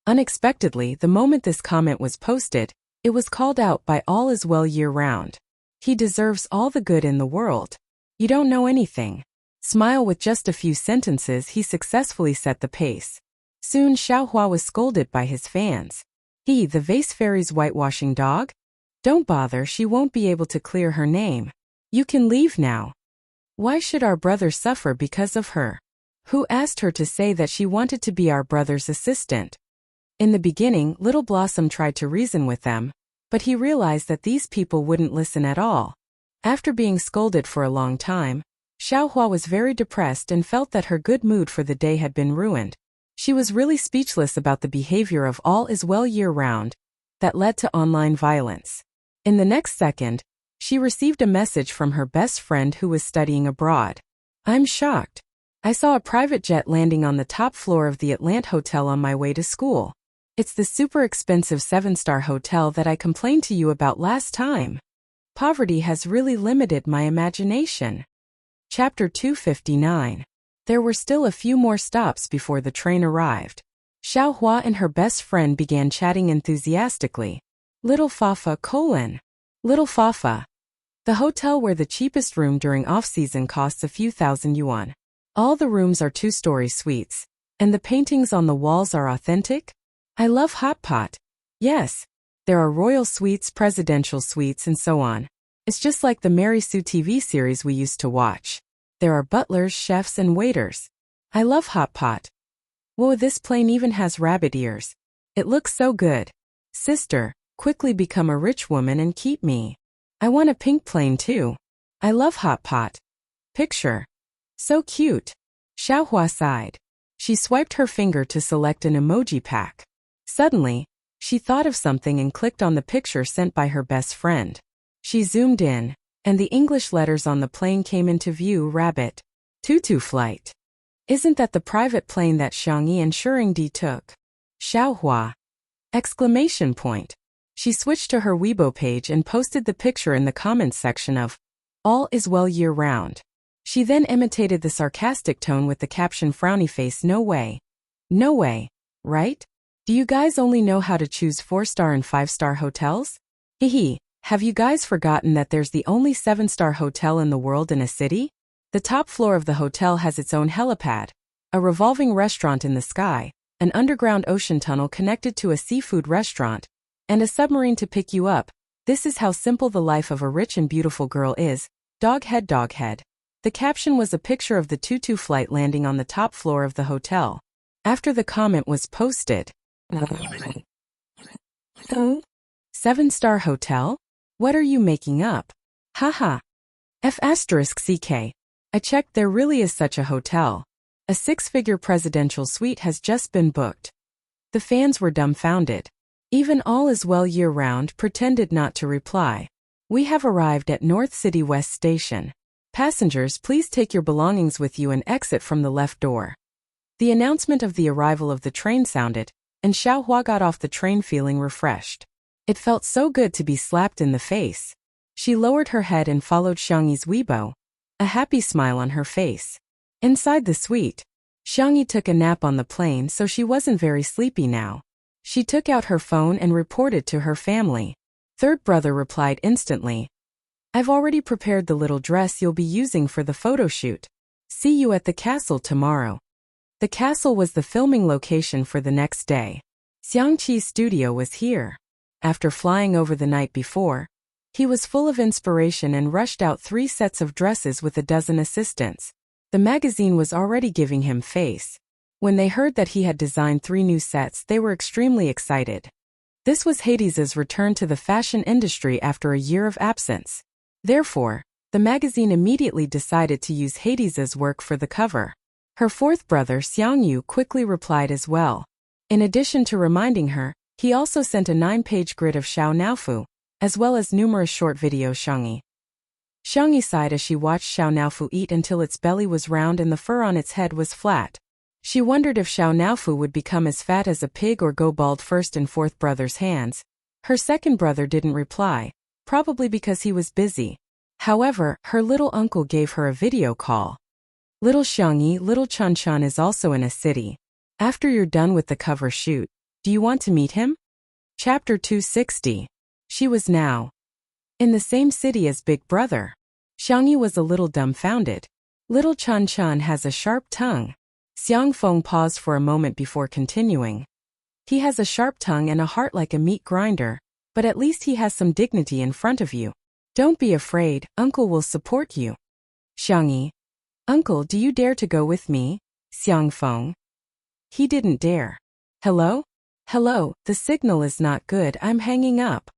Unexpectedly, the moment this comment was posted, it was called out by All Is Well year-round. He deserves all the good in the world. You don't know anything. Smile. With just a few sentences, he successfully set the pace. Soon Xiao Hua was scolded by his fans. The vase fairy's whitewashing dog? Don't bother, she won't be able to clear her name. You can leave now. Why should our brother suffer because of her? Who asked her to say that she wanted to be our brother's assistant? In the beginning, Little Blossom tried to reason with them, but he realized that these people wouldn't listen at all. After being scolded for a long time, Xiao Hua was very depressed and felt that her good mood for the day had been ruined. She was really speechless about the behavior of All Is Well year-round that led to online violence. In the next second, she received a message from her best friend who was studying abroad. I'm shocked. I saw a private jet landing on the top floor of the Atlant Hotel on my way to school. It's the super expensive 7-star hotel that I complained to you about last time. Poverty has really limited my imagination. Chapter 259. There were still a few more stops before the train arrived. Xiao Hua and her best friend began chatting enthusiastically. Little Fafa: Little Fafa. The hotel where the cheapest room during off-season costs a few thousand yuan. All the rooms are 2-story suites, and the paintings on the walls are authentic. I love hot pot. Yes, there are royal suites, presidential suites, and so on. It's just like the Mary Sue TV series we used to watch. There are butlers, chefs, and waiters. I love hot pot. Whoa, this plane even has rabbit ears. It looks so good. Sister, quickly become a rich woman and keep me. I want a pink plane too. I love hot pot. Picture. So cute. Xiao Hua sighed. She swiped her finger to select an emoji pack. Suddenly, she thought of something and clicked on the picture sent by her best friend. She zoomed in, and the English letters on the plane came into view. Rabbit. Tutu flight. Isn't that the private plane that Xiang Yi and Shuringdi took? Xiao Hua! Exclamation point. She switched to her Weibo page and posted the picture in the comments section of All Is Well year-round. She then imitated the sarcastic tone with the caption frowny face. No way. No way, right? Do you guys only know how to choose 4-star and 5-star hotels? Hehe, have you guys forgotten that there's the only 7-star hotel in the world in a city? The top floor of the hotel has its own helipad, a revolving restaurant in the sky, an underground ocean tunnel connected to a seafood restaurant, and a submarine to pick you up. This is how simple the life of a rich and beautiful girl is. Dog head, dog head. The caption was a picture of the tutu flight landing on the top floor of the hotel. After the comment was posted, 7-star hotel? What are you making up? Haha. F***ck. I checked, there really is such a hotel. A 6-figure presidential suite has just been booked. The fans were dumbfounded. Even All Is Well year-round pretended not to reply. We have arrived at North City West Station. Passengers, please take your belongings with you and exit from the left door. The announcement of the arrival of the train sounded, and Xiao Hua got off the train feeling refreshed. It felt so good to be slapped in the face. She lowered her head and followed Xiang Yi's Weibo, a happy smile on her face. Inside the suite, Xiang Yi took a nap on the plane, so she wasn't very sleepy now. She took out her phone and reported to her family. Third brother replied instantly. I've already prepared the little dress you'll be using for the photo shoot. See you at the castle tomorrow. The castle was the filming location for the next day. Xiangqi's studio was here. After flying over the night before, he was full of inspiration and rushed out 3 sets of dresses with a dozen assistants. The magazine was already giving him face. When they heard that he had designed 3 new sets, they were extremely excited. This was Hades's return to the fashion industry after a year of absence. Therefore, the magazine immediately decided to use Hades's work for the cover. Her 4th brother, Xiangyu, quickly replied as well. In addition to reminding her, he also sent a 9-page grid of Xiao Naofu, as well as numerous short videos. Xiangyi sighed as she watched Xiao Naofu eat until its belly was round and the fur on its head was flat. She wondered if Xiao Naofu would become as fat as a pig or go bald first in 4th brother's hands. Her 2nd brother didn't reply, probably because he was busy. However, her little uncle gave her a video call. Little Xiangyi, little Chanchan is also in a city. After you're done with the cover shoot, do you want to meet him? Chapter 260. She was now in the same city as Big Brother. Xiangyi was a little dumbfounded. Little Chanchan has a sharp tongue. Xiang Feng paused for a moment before continuing. He has a sharp tongue and a heart like a meat grinder, but at least he has some dignity in front of you. Don't be afraid, Uncle will support you. Xiangyi. Uncle, do you dare to go with me? Xiang Feng. He didn't dare. Hello? Hello, the signal is not good, I'm hanging up.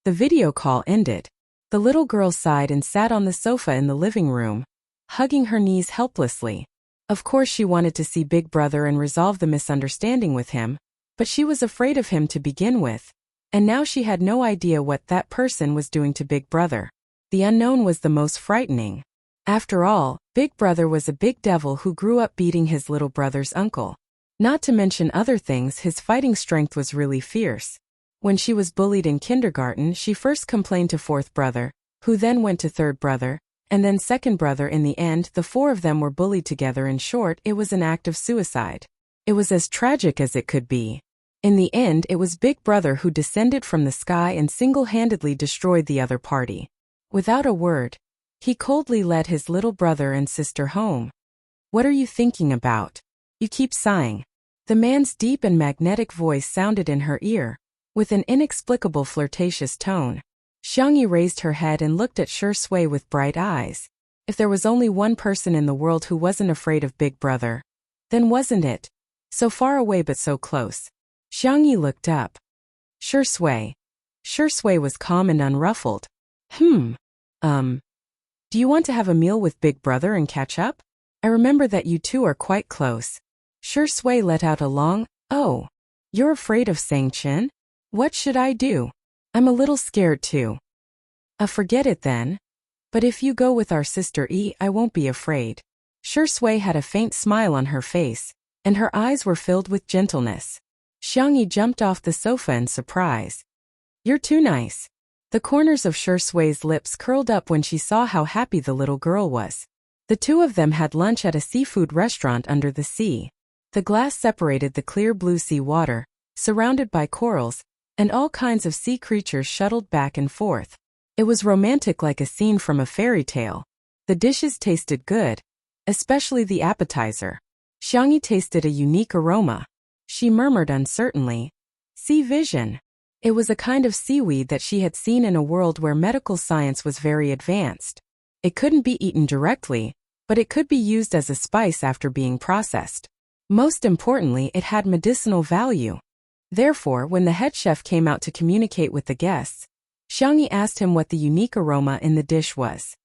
The video call ended. The little girl sighed and sat on the sofa in the living room, hugging her knees helplessly. Of course she wanted to see Big Brother and resolve the misunderstanding with him, but she was afraid of him to begin with. And now she had no idea what that person was doing to Big Brother. The unknown was the most frightening. After all, Big Brother was a big devil who grew up beating his little brother's uncle. Not to mention other things, his fighting strength was really fierce. When she was bullied in kindergarten, she first complained to 4th brother, who then went to 3rd brother, and then 2nd brother. In the end, the 4 of them were bullied together. In short, it was an act of suicide. It was as tragic as it could be. In the end, it was Big Brother who descended from the sky and single-handedly destroyed the other party. Without a word, he coldly led his little brother and sister home. What are you thinking about? You keep sighing. The man's deep and magnetic voice sounded in her ear, with an inexplicable flirtatious tone. Xiangyi raised her head and looked at Shui with bright eyes. If there was only one person in the world who wasn't afraid of Big Brother, then wasn't it? So far away but so close. Xiangyi looked up. Shui. Shui was calm and unruffled. Do you want to have a meal with Big Brother and catch up? I remember that you two are quite close. Shui let out a long, oh. You're afraid of Sang-Chen? What should I do? I'm a little scared too. Forget it then. But if you go with our sister E, I won't be afraid. Shui had a faint smile on her face, and her eyes were filled with gentleness. Xiangyi jumped off the sofa in surprise. You're too nice. The corners of Shui's lips curled up when she saw how happy the little girl was. The two of them had lunch at a seafood restaurant under the sea. The glass separated the clear blue sea water, surrounded by corals, and all kinds of sea creatures shuttled back and forth. It was romantic like a scene from a fairy tale. The dishes tasted good, especially the appetizer. Xiangyi tasted a unique aroma. She murmured uncertainly, sea vision. It was a kind of seaweed that she had seen in a world where medical science was very advanced. It couldn't be eaten directly, but it could be used as a spice after being processed. Most importantly, it had medicinal value. Therefore, when the head chef came out to communicate with the guests, Xiangyi asked him what the unique aroma in the dish was.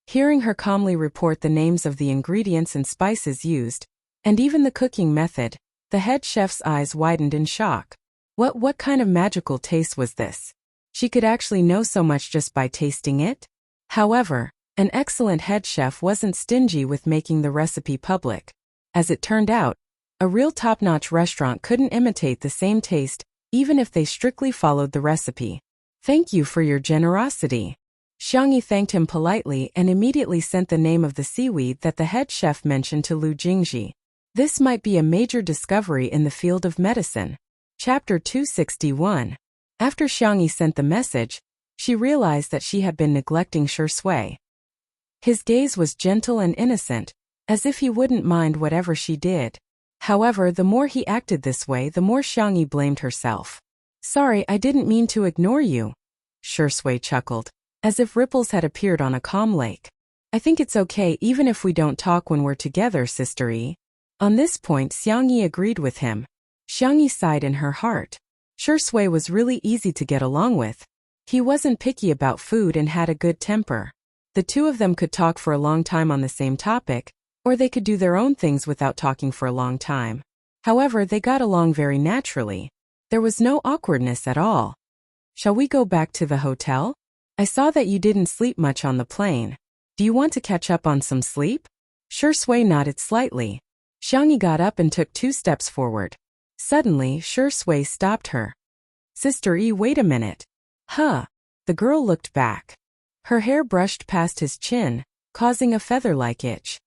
Hearing her calmly report the names of the ingredients and spices used, and even the cooking method, the head chef's eyes widened in shock. What kind of magical taste was this? She could actually know so much just by tasting it? However, an excellent head chef wasn't stingy with making the recipe public. As it turned out, a real top-notch restaurant couldn't imitate the same taste, even if they strictly followed the recipe. Thank you for your generosity. Xiangyi thanked him politely and immediately sent the name of the seaweed that the head chef mentioned to Lu Jingji. This might be a major discovery in the field of medicine. Chapter 261. After Xiangyi sent the message, she realized that she had been neglecting Shui. His gaze was gentle and innocent, as if he wouldn't mind whatever she did. However, the more he acted this way, the more Xiangyi blamed herself. Sorry, I didn't mean to ignore you. Shui chuckled, as if ripples had appeared on a calm lake. I think it's okay even if we don't talk when we're together, Sister E. On this point, Xiangyi agreed with him. Xiangyi sighed in her heart. Shui was really easy to get along with. He wasn't picky about food and had a good temper. The two of them could talk for a long time on the same topic, or they could do their own things without talking for a long time. However, they got along very naturally. There was no awkwardness at all. Shall we go back to the hotel? I saw that you didn't sleep much on the plane. Do you want to catch up on some sleep? Shui nodded slightly. Xiangyi got up and took 2 steps forward. Suddenly, Shui stopped her. Sister Yi, wait a minute. Huh. The girl looked back. Her hair brushed past his chin, causing a feather-like itch.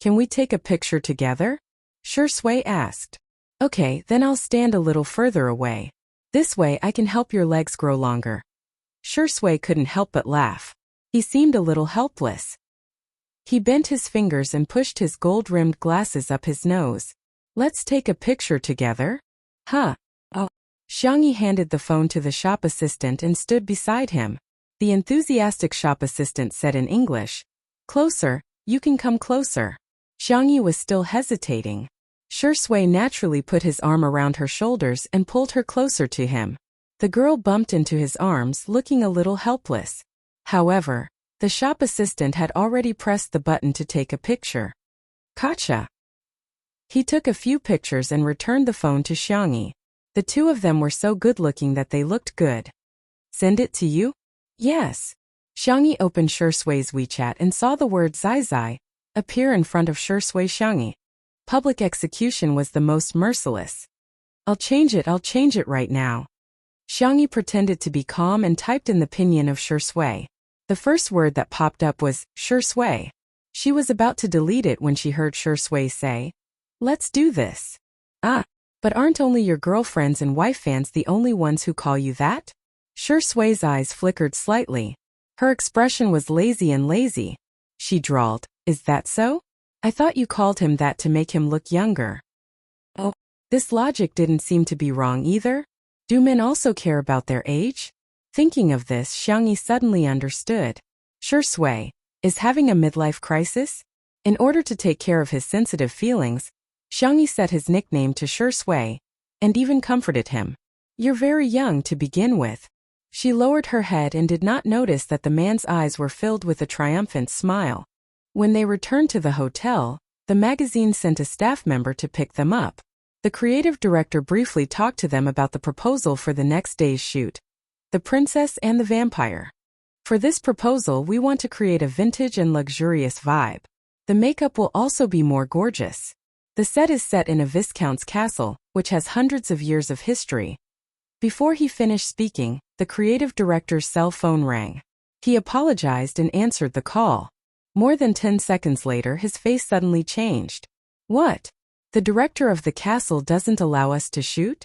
Can we take a picture together? Shui asked. Okay, then I'll stand a little further away. This way I can help your legs grow longer. Shui couldn't help but laugh. He seemed a little helpless. He bent his fingers and pushed his gold-rimmed glasses up his nose. Let's take a picture together? Huh. Oh. Xiangyi handed the phone to the shop assistant and stood beside him. The enthusiastic shop assistant said in English, Closer, you can come closer. Xiangyi was still hesitating. Shui naturally put his arm around her shoulders and pulled her closer to him. The girl bumped into his arms, looking a little helpless. However, the shop assistant had already pressed the button to take a picture. Gotcha. He took a few pictures and returned the phone to Xiangyi. The two of them were so good-looking that they looked good. Send it to you? Yes. Xiangyi opened Shui's WeChat and saw the word Zai appear in front of Shui Xiangyi. Public execution was the most merciless. I'll change it right now. Xiangyi pretended to be calm and typed in the pinyin of Shui. The first word that popped up was Shui. She was about to delete it when she heard Shui say, Let's do this. Ah, but aren't only your girlfriends and wife fans the only ones who call you that? Shui's eyes flickered slightly. Her expression was lazy. She drawled, Is that so? I thought you called him that to make him look younger. Oh, this logic didn't seem to be wrong either. Do men also care about their age? Thinking of this, Xiangyi suddenly understood. Shui is having a midlife crisis? In order to take care of his sensitive feelings, Xiangyi set his nickname to Shui, and even comforted him. You're very young to begin with. She lowered her head and did not notice that the man's eyes were filled with a triumphant smile. When they returned to the hotel, the magazine sent a staff member to pick them up. The creative director briefly talked to them about the proposal for the next day's shoot. The Princess and the Vampire. For this proposal, we want to create a vintage and luxurious vibe. The makeup will also be more gorgeous. The set is set in a Viscount's castle, which has hundreds of years of history. Before he finished speaking, the creative director's cell phone rang. He apologized and answered the call. More than 10 seconds later, his face suddenly changed. What? The director of the castle doesn't allow us to shoot?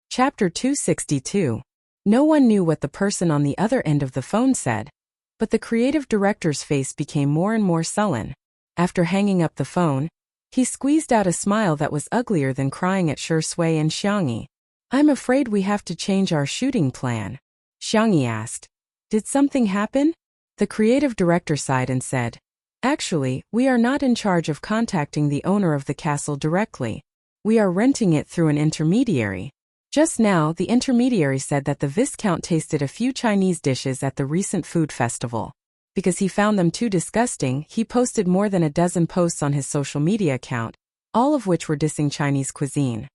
Chapter 262. No one knew what the person on the other end of the phone said, but the creative director's face became more and more sullen. After hanging up the phone, he squeezed out a smile that was uglier than crying at Shui and Xiangyi. I'm afraid we have to change our shooting plan. Xiangyi asked. Did something happen? The creative director sighed and said, Actually, we are not in charge of contacting the owner of the castle directly. We are renting it through an intermediary. Just now, the intermediary said that the Viscount tasted a few Chinese dishes at the recent food festival. Because he found them too disgusting, he posted more than a dozen posts on his social media account, all of which were dissing Chinese cuisine.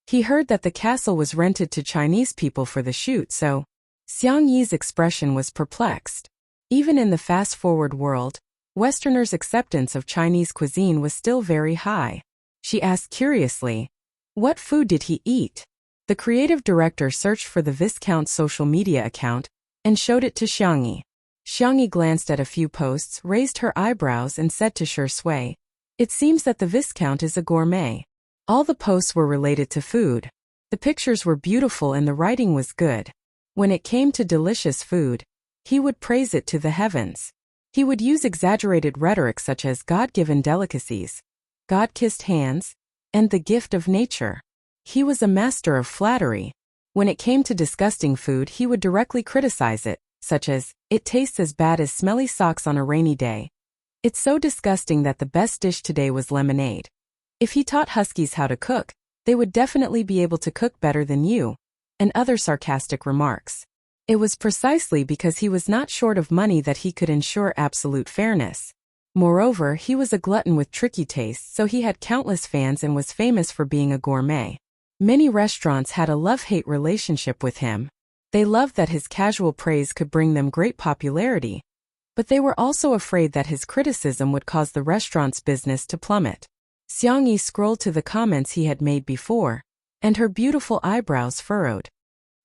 He heard that the castle was rented to Chinese people for the shoot, so Xiangyi's expression was perplexed. Even in the fast-forward world, Westerners' acceptance of Chinese cuisine was still very high. She asked curiously, What food did he eat? The creative director searched for the Viscount's social media account and showed it to Xiangyi. Xiangyi glanced at a few posts, raised her eyebrows and said to Shui, It seems that the Viscount is a gourmet. All the posts were related to food. The pictures were beautiful and the writing was good. When it came to delicious food, he would praise it to the heavens. He would use exaggerated rhetoric such as God-given delicacies, God-kissed hands, and the gift of nature. He was a master of flattery. When it came to disgusting food, he would directly criticize it, such as, It tastes as bad as smelly socks on a rainy day. It's so disgusting that the best dish today was lemonade. If he taught huskies how to cook, they would definitely be able to cook better than you, and other sarcastic remarks. It was precisely because he was not short of money that he could ensure absolute fairness. Moreover, he was a glutton with tricky tastes, so he had countless fans and was famous for being a gourmet. Many restaurants had a love-hate relationship with him. They loved that his casual praise could bring them great popularity, but they were also afraid that his criticism would cause the restaurant's business to plummet. Xiangyi scrolled to the comments he had made before, and her beautiful eyebrows furrowed.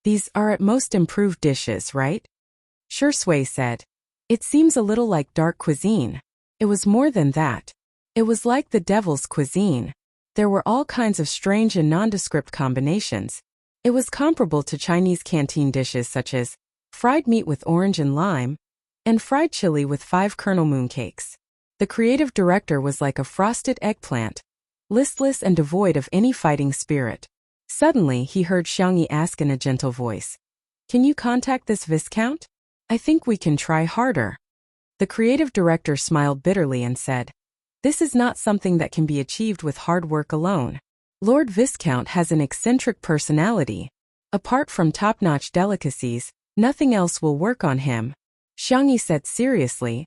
These are at most improved dishes, right? Shui said. It seems a little like dark cuisine. It was more than that. It was like the devil's cuisine. There were all kinds of strange and nondescript combinations. It was comparable to Chinese canteen dishes such as fried meat with orange and lime, and fried chili with 5-kernel mooncakes. The creative director was like a frosted eggplant, listless and devoid of any fighting spirit. Suddenly, he heard Xiangyi ask in a gentle voice, "Can you contact this Viscount? I think we can try harder." The creative director smiled bitterly and said, "This is not something that can be achieved with hard work alone. Lord Viscount has an eccentric personality. Apart from top-notch delicacies, nothing else will work on him." Xiangyi said seriously,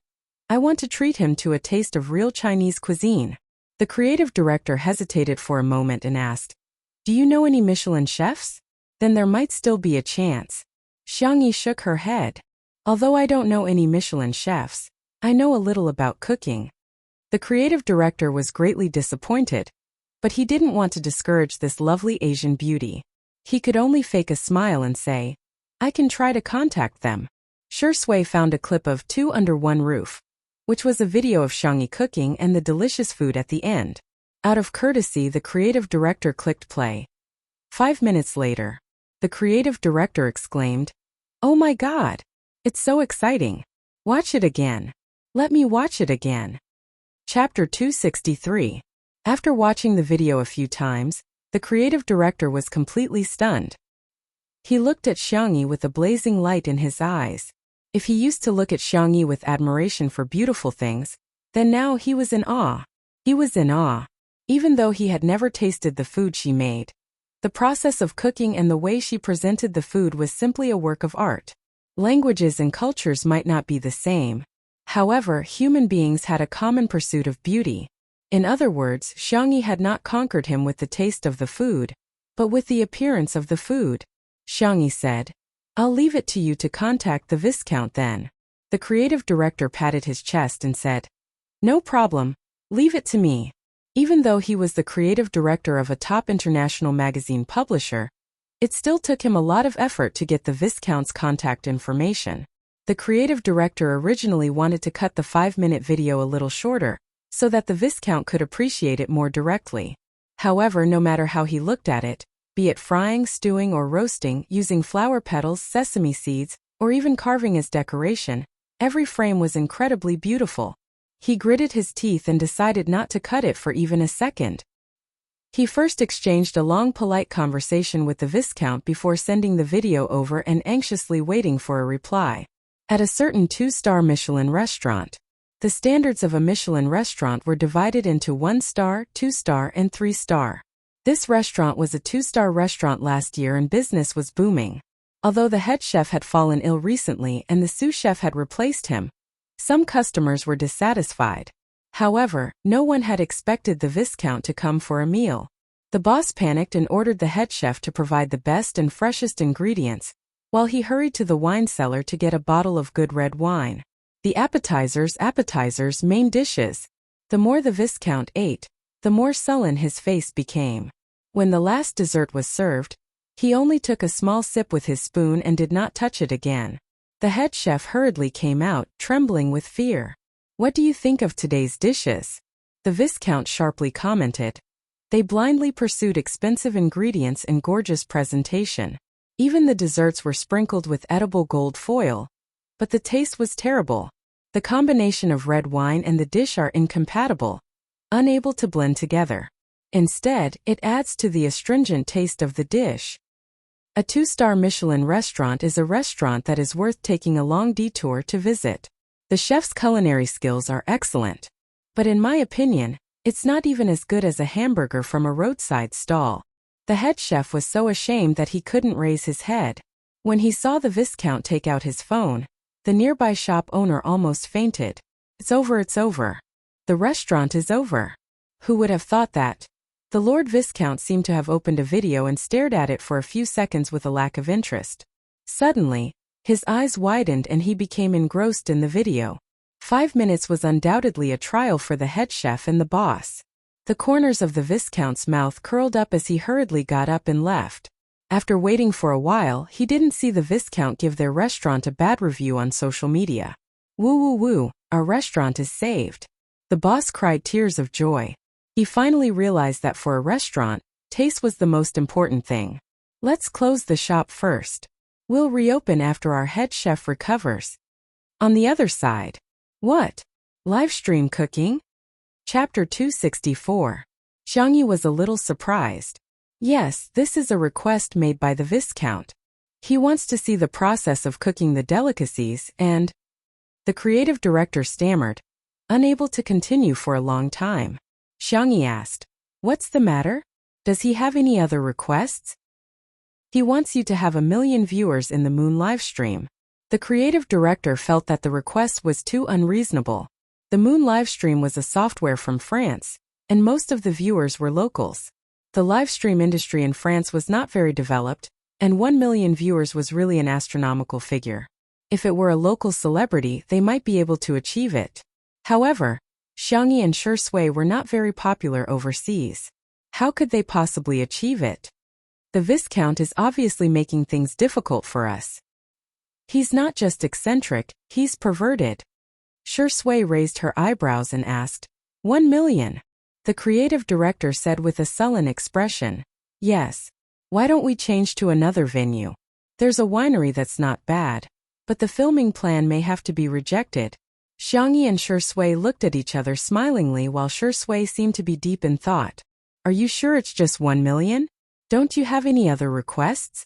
"I want to treat him to a taste of real Chinese cuisine." The creative director hesitated for a moment and asked, "Do you know any Michelin chefs? Then there might still be a chance." Xiangyi shook her head. "Although I don't know any Michelin chefs, I know a little about cooking." The creative director was greatly disappointed, but he didn't want to discourage this lovely Asian beauty. He could only fake a smile and say, "I can try to contact them." Shui found a clip of Two Under One Roof, which was a video of Xiangyi cooking and the delicious food at the end. Out of courtesy, the creative director clicked play. 5 minutes later, the creative director exclaimed, "Oh my God! It's so exciting! Watch it again! Let me watch it again!" Chapter 263. After watching the video a few times, the creative director was completely stunned. He looked at Xiangyi with a blazing light in his eyes. If he used to look at Xiangyi with admiration for beautiful things, then now he was in awe. He was in awe, even though he had never tasted the food she made. The process of cooking and the way she presented the food was simply a work of art. Languages and cultures might not be the same. However, human beings had a common pursuit of beauty. In other words, Xiangyi had not conquered him with the taste of the food, but with the appearance of the food. Xiangyi said, "I'll leave it to you to contact the Viscount then." The creative director patted his chest and said, "No problem, leave it to me." Even though he was the creative director of a top international magazine publisher, it still took him a lot of effort to get the Viscount's contact information. The creative director originally wanted to cut the 5-minute video a little shorter, so that the Viscount could appreciate it more directly. However, no matter how he looked at it, be it frying, stewing, or roasting, using flower petals, sesame seeds, or even carving as decoration, every frame was incredibly beautiful. He gritted his teeth and decided not to cut it for even a second. He first exchanged a long polite conversation with the Viscount before sending the video over and anxiously waiting for a reply. At a certain 2-star Michelin restaurant, the standards of a Michelin restaurant were divided into 1-star, 2-star, and 3-star. This restaurant was a 2-star restaurant last year and business was booming. Although the head chef had fallen ill recently and the sous chef had replaced him, some customers were dissatisfied. However, no one had expected the Viscount to come for a meal. The boss panicked and ordered the head chef to provide the best and freshest ingredients, while he hurried to the wine cellar to get a bottle of good red wine. The appetizers, main dishes. The more the Viscount ate, the more sullen his face became. When the last dessert was served, he only took a small sip with his spoon and did not touch it again. The head chef hurriedly came out, trembling with fear. "What do you think of today's dishes?" The Viscount sharply commented. They blindly pursued expensive ingredients and gorgeous presentation. Even the desserts were sprinkled with edible gold foil. But the taste was terrible. The combination of red wine and the dish are incompatible, unable to blend together. Instead, it adds to the astringent taste of the dish. A 2-star Michelin restaurant is a restaurant that is worth taking a long detour to visit. The chef's culinary skills are excellent. But in my opinion, It's not even as good as a hamburger from a roadside stall. The head chef was so ashamed that he couldn't raise his head. When he saw the Viscount take out his phone, the nearby shop owner almost fainted. It's over, it's over. The restaurant is over. Who would have thought that? The Lord Viscount seemed to have opened a video and stared at it for a few seconds with a lack of interest. Suddenly, his eyes widened and he became engrossed in the video. 5 minutes was undoubtedly a trial for the head chef and the boss. The corners of the Viscount's mouth curled up as he hurriedly got up and left. After waiting for a while, he didn't see the Viscount give their restaurant a bad review on social media. Woo woo woo, our restaurant is saved. The boss cried tears of joy. He finally realized that for a restaurant, taste was the most important thing. Let's close the shop first. We'll reopen after our head chef recovers. On the other side. What? Livestream cooking? Chapter 264. Xiangyi was a little surprised. Yes, this is a request made by the Viscount. He wants to see the process of cooking the delicacies and… The creative director stammered, unable to continue for a long time. Xiangyi asked, "What's the matter? Does he have any other requests?" He wants you to have 1 million viewers in the Moon livestream. The creative director felt that the request was too unreasonable. The Moon livestream was a software from France, and most of the viewers were locals. The livestream industry in France was not very developed, and 1 million viewers was really an astronomical figure. If it were a local celebrity, they might be able to achieve it. However, Xiangyi and Shui were not very popular overseas. How could they possibly achieve it? The Viscount is obviously making things difficult for us. He's not just eccentric, he's perverted. Shui raised her eyebrows and asked, 1 million? The creative director said with a sullen expression, yes. Why don't we change to another venue? There's a winery that's not bad, but the filming plan may have to be rejected. Xiangyi and Shui looked at each other smilingly while Shui seemed to be deep in thought. Are you sure it's just 1 million? Don't you have any other requests?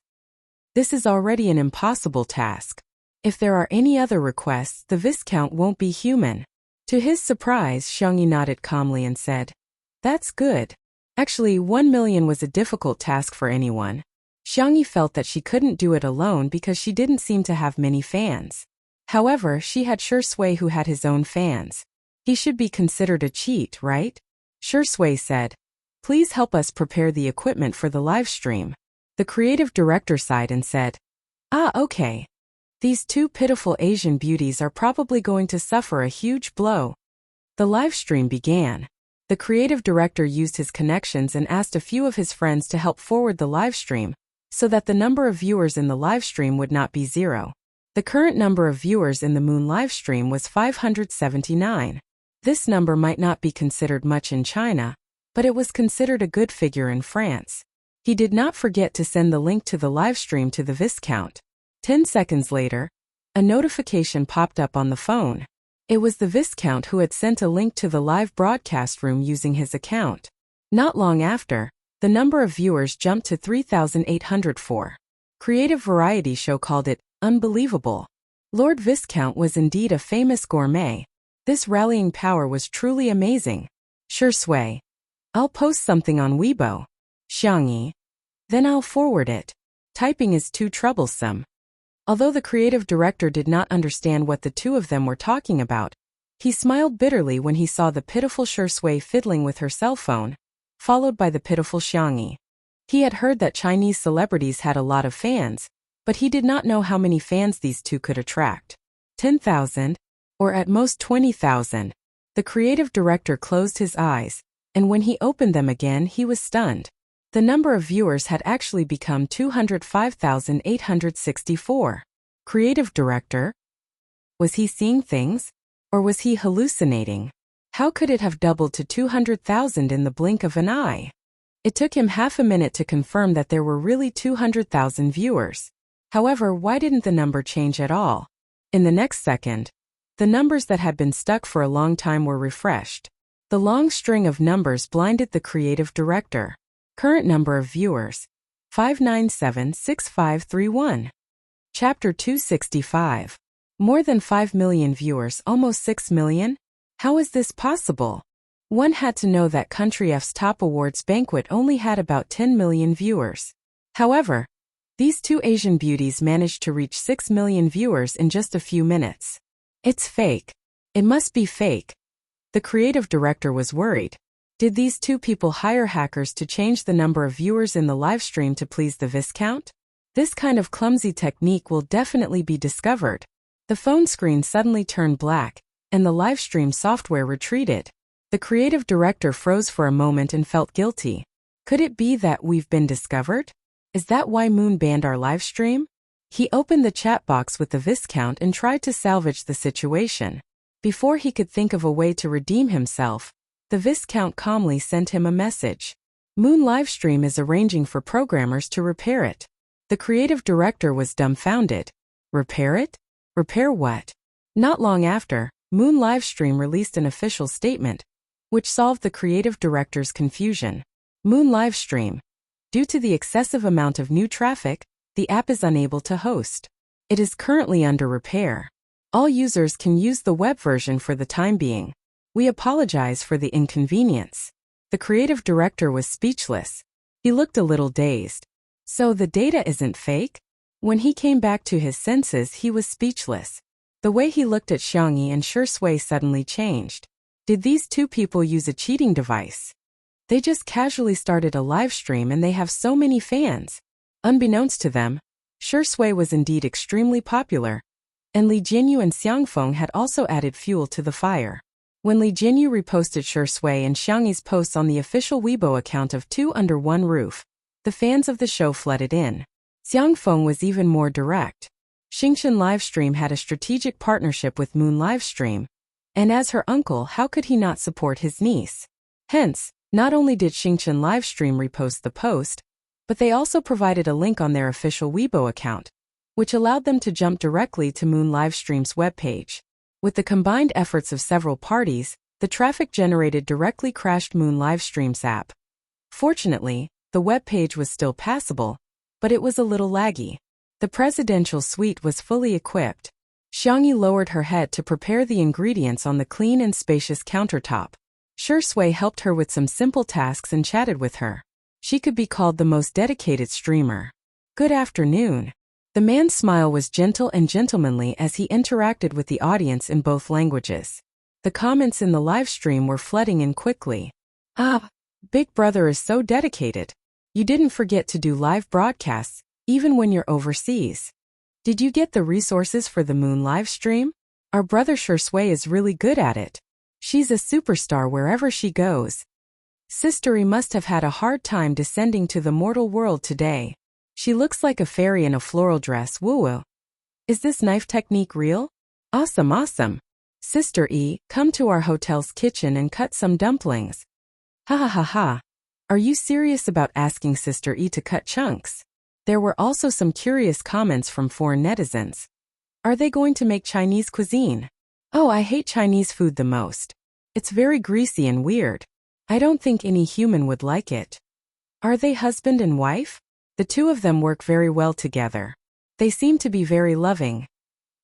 This is already an impossible task. If there are any other requests, the Viscount won't be human. To his surprise, Xiangyi nodded calmly and said, that's good. Actually, 1 million was a difficult task for anyone. Xiangyi felt that she couldn't do it alone because she didn't seem to have many fans. However, she had Shui who had his own fans. He should be considered a cheat, right? Shui said, please help us prepare the equipment for the live stream. The creative director sighed and said, okay. These 2 pitiful Asian beauties are probably going to suffer a huge blow. The live stream began. The creative director used his connections and asked a few of his friends to help forward the live stream, so that the number of viewers in the live stream would not be 0. The current number of viewers in the Moon livestream was 579. This number might not be considered much in China, but it was considered a good figure in France. He did not forget to send the link to the livestream to the Viscount. 10 seconds later, a notification popped up on the phone. It was the Viscount who had sent a link to the live broadcast room using his account. Not long after, the number of viewers jumped to 3,804. Creative Variety Show called it unbelievable. Lord Viscount was indeed a famous gourmet. This rallying power was truly amazing. Shui, I'll post something on Weibo. Xiangyi, then I'll forward it. Typing is too troublesome. Although the creative director did not understand what the 2 of them were talking about, he smiled bitterly when he saw the pitiful Shui fiddling with her cell phone, followed by the pitiful Xiangyi. He had heard that Chinese celebrities had a lot of fans, but he did not know how many fans these 2 could attract. 10,000, or at most 20,000. The creative director closed his eyes, and when he opened them again, he was stunned. The number of viewers had actually become 205,864. Creative director? Was he seeing things? Or was he hallucinating? How could it have doubled to 200,000 in the blink of an eye? It took him half a minute to confirm that there were really 200,000 viewers. However, why didn't the number change at all? In the next second, the numbers that had been stuck for a long time were refreshed. The long string of numbers blinded the creative director. Current number of viewers, 5976531. Chapter 265. More than 5 million viewers, almost 6 million? How is this possible? One had to know that Country F's top awards banquet only had about 10 million viewers. However, these two Asian beauties managed to reach 6 million viewers in just a few minutes. It's fake. It must be fake. The creative director was worried. Did these two people hire hackers to change the number of viewers in the livestream to please the Viscount? This kind of clumsy technique will definitely be discovered. The phone screen suddenly turned black, and the livestream software retreated. The creative director froze for a moment and felt guilty. Could it be that we've been discovered? Is that why Moon banned our livestream? He opened the chat box with the Viscount and tried to salvage the situation. Before he could think of a way to redeem himself, the Viscount calmly sent him a message. Moon livestream is arranging for programmers to repair it. The creative director was dumbfounded. Repair it? Repair what? Not long after, Moon livestream released an official statement, which solved the creative director's confusion. Moon livestream. Due to the excessive amount of new traffic, the app is unable to host. It is currently under repair. All users can use the web version for the time being. We apologize for the inconvenience. The creative director was speechless. He looked a little dazed. So the data isn't fake? When he came back to his senses, he was speechless. The way he looked at Xiangyi and Shui suddenly changed. Did these two people use a cheating device? They just casually started a live stream and they have so many fans. Unbeknownst to them, Shui was indeed extremely popular, and Li Jinyu and Xiangfeng had also added fuel to the fire. When Li Jinyu reposted Shui and Xiangyi's posts on the official Weibo account of Two Under One Roof, the fans of the show flooded in. Xiangfeng was even more direct. Xingchen Livestream had a strategic partnership with Moon Livestream, and as her uncle, how could he not support his niece? Hence, not only did Xingchen Livestream repost the post, but they also provided a link on their official Weibo account, which allowed them to jump directly to Moon Livestream's webpage. With the combined efforts of several parties, the traffic generated directly crashed Moon Livestream's app. Fortunately, the webpage was still passable, but it was a little laggy. The presidential suite was fully equipped. Xiangyi lowered her head to prepare the ingredients on the clean and spacious countertop. Shui helped her with some simple tasks and chatted with her. She could be called the most dedicated streamer. Good afternoon. The man's smile was gentle and gentlemanly as he interacted with the audience in both languages. The comments in the live stream were flooding in quickly. Ah, Big Brother is so dedicated. You didn't forget to do live broadcasts, even when you're overseas. Did you get the resources for the Moon live stream? Our brother Shui is really good at it. She's a superstar wherever she goes. Sistery must have had a hard time descending to the mortal world today. She looks like a fairy in a floral dress. Woo-woo. Is this knife technique real? Awesome, awesome. Sister E, come to our hotel's kitchen and cut some dumplings. Ha ha ha ha. Are you serious about asking Sister E to cut chunks? There were also some curious comments from foreign netizens. Are they going to make Chinese cuisine? Oh, I hate Chinese food the most. It's very greasy and weird. I don't think any human would like it. Are they husband and wife? The two of them work very well together. They seem to be very loving.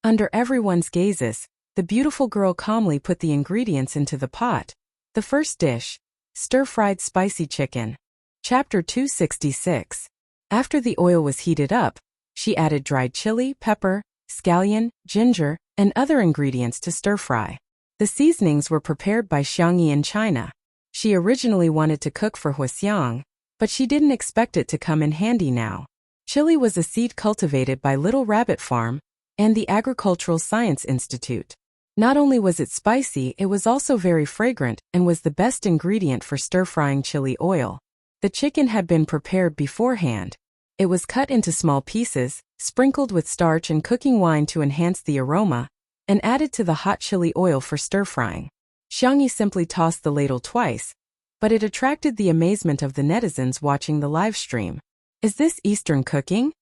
Under everyone's gazes, the beautiful girl calmly put the ingredients into the pot. The first dish, stir-fried spicy chicken. Chapter 266. After the oil was heated up, she added dried chili, pepper, scallion, ginger, and other ingredients to stir-fry. The seasonings were prepared by Xiangyi in China. She originally wanted to cook for Huxiang, but she didn't expect it to come in handy now. Chili was a seed cultivated by Little Rabbit Farm and the Agricultural Science Institute. Not only was it spicy, it was also very fragrant and was the best ingredient for stir-frying chili oil. The chicken had been prepared beforehand. It was cut into small pieces, sprinkled with starch and cooking wine to enhance the aroma, and added to the hot chili oil for stir-frying. Xiangyi simply tossed the ladle twice, but it attracted the amazement of the netizens watching the live stream. Is this Eastern cooking?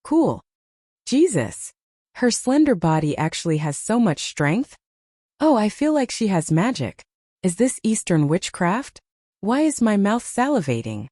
Cool. Jesus. Her slender body actually has so much strength. Oh, I feel like she has magic. Is this Eastern witchcraft? Why is my mouth salivating?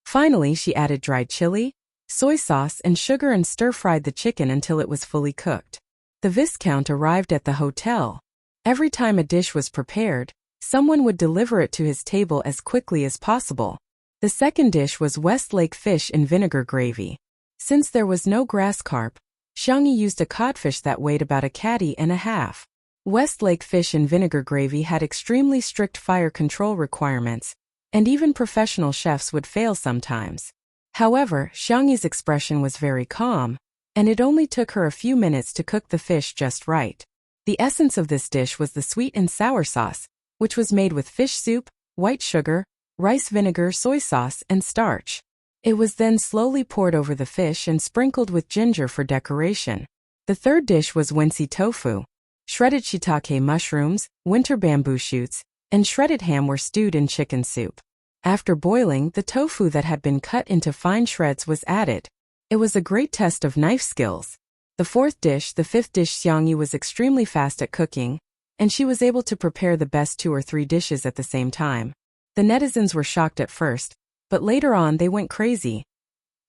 Finally, she added dried chili, soy sauce, and sugar and stir-fried the chicken until it was fully cooked. The Viscount arrived at the hotel. Every time a dish was prepared, Someone would deliver it to his table as quickly as possible. The second dish was Westlake fish in vinegar gravy. Since there was no grass carp, Xiangyi used a codfish that weighed about a caddy and a half. Westlake fish in vinegar gravy had extremely strict fire control requirements, and even professional chefs would fail sometimes. However, Xiangyi's expression was very calm, and it only took her a few minutes to cook the fish just right. The essence of this dish was the sweet and sour sauce, which was made with fish soup, white sugar, rice vinegar, soy sauce, and starch. It was then slowly poured over the fish and sprinkled with ginger for decoration. The third dish was Wuxia tofu. Shredded shiitake mushrooms, winter bamboo shoots, and shredded ham were stewed in chicken soup. After boiling, the tofu that had been cut into fine shreds was added. It was a great test of knife skills. The fifth dish, Xiangyi was extremely fast at cooking, and she was able to prepare the best 2 or 3 dishes at the same time. The netizens were shocked at first, but later on they went crazy.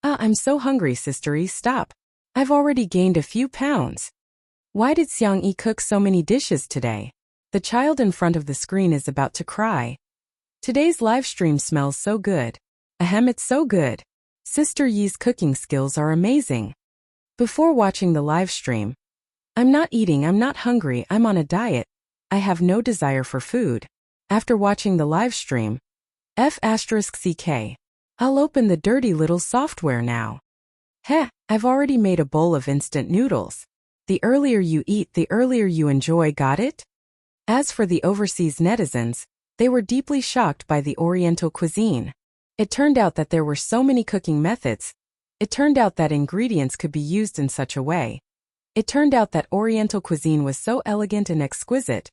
I'm so hungry, sistery, stop. I've already gained a few pounds. Why did Xiangyi cook so many dishes today? The child in front of the screen is about to cry. Today's live stream smells so good. Ahem, it's so good. Sister Yi's cooking skills are amazing. Before watching the live stream, I'm not eating, I'm not hungry, I'm on a diet. I have no desire for food. After watching the live stream, F***CK. I'll open the dirty little software now. Heh, I've already made a bowl of instant noodles. The earlier you eat, the earlier you enjoy, got it? As for the overseas netizens, they were deeply shocked by the Oriental cuisine. It turned out that there were so many cooking methods. It turned out that ingredients could be used in such a way. It turned out that Oriental cuisine was so elegant and exquisite.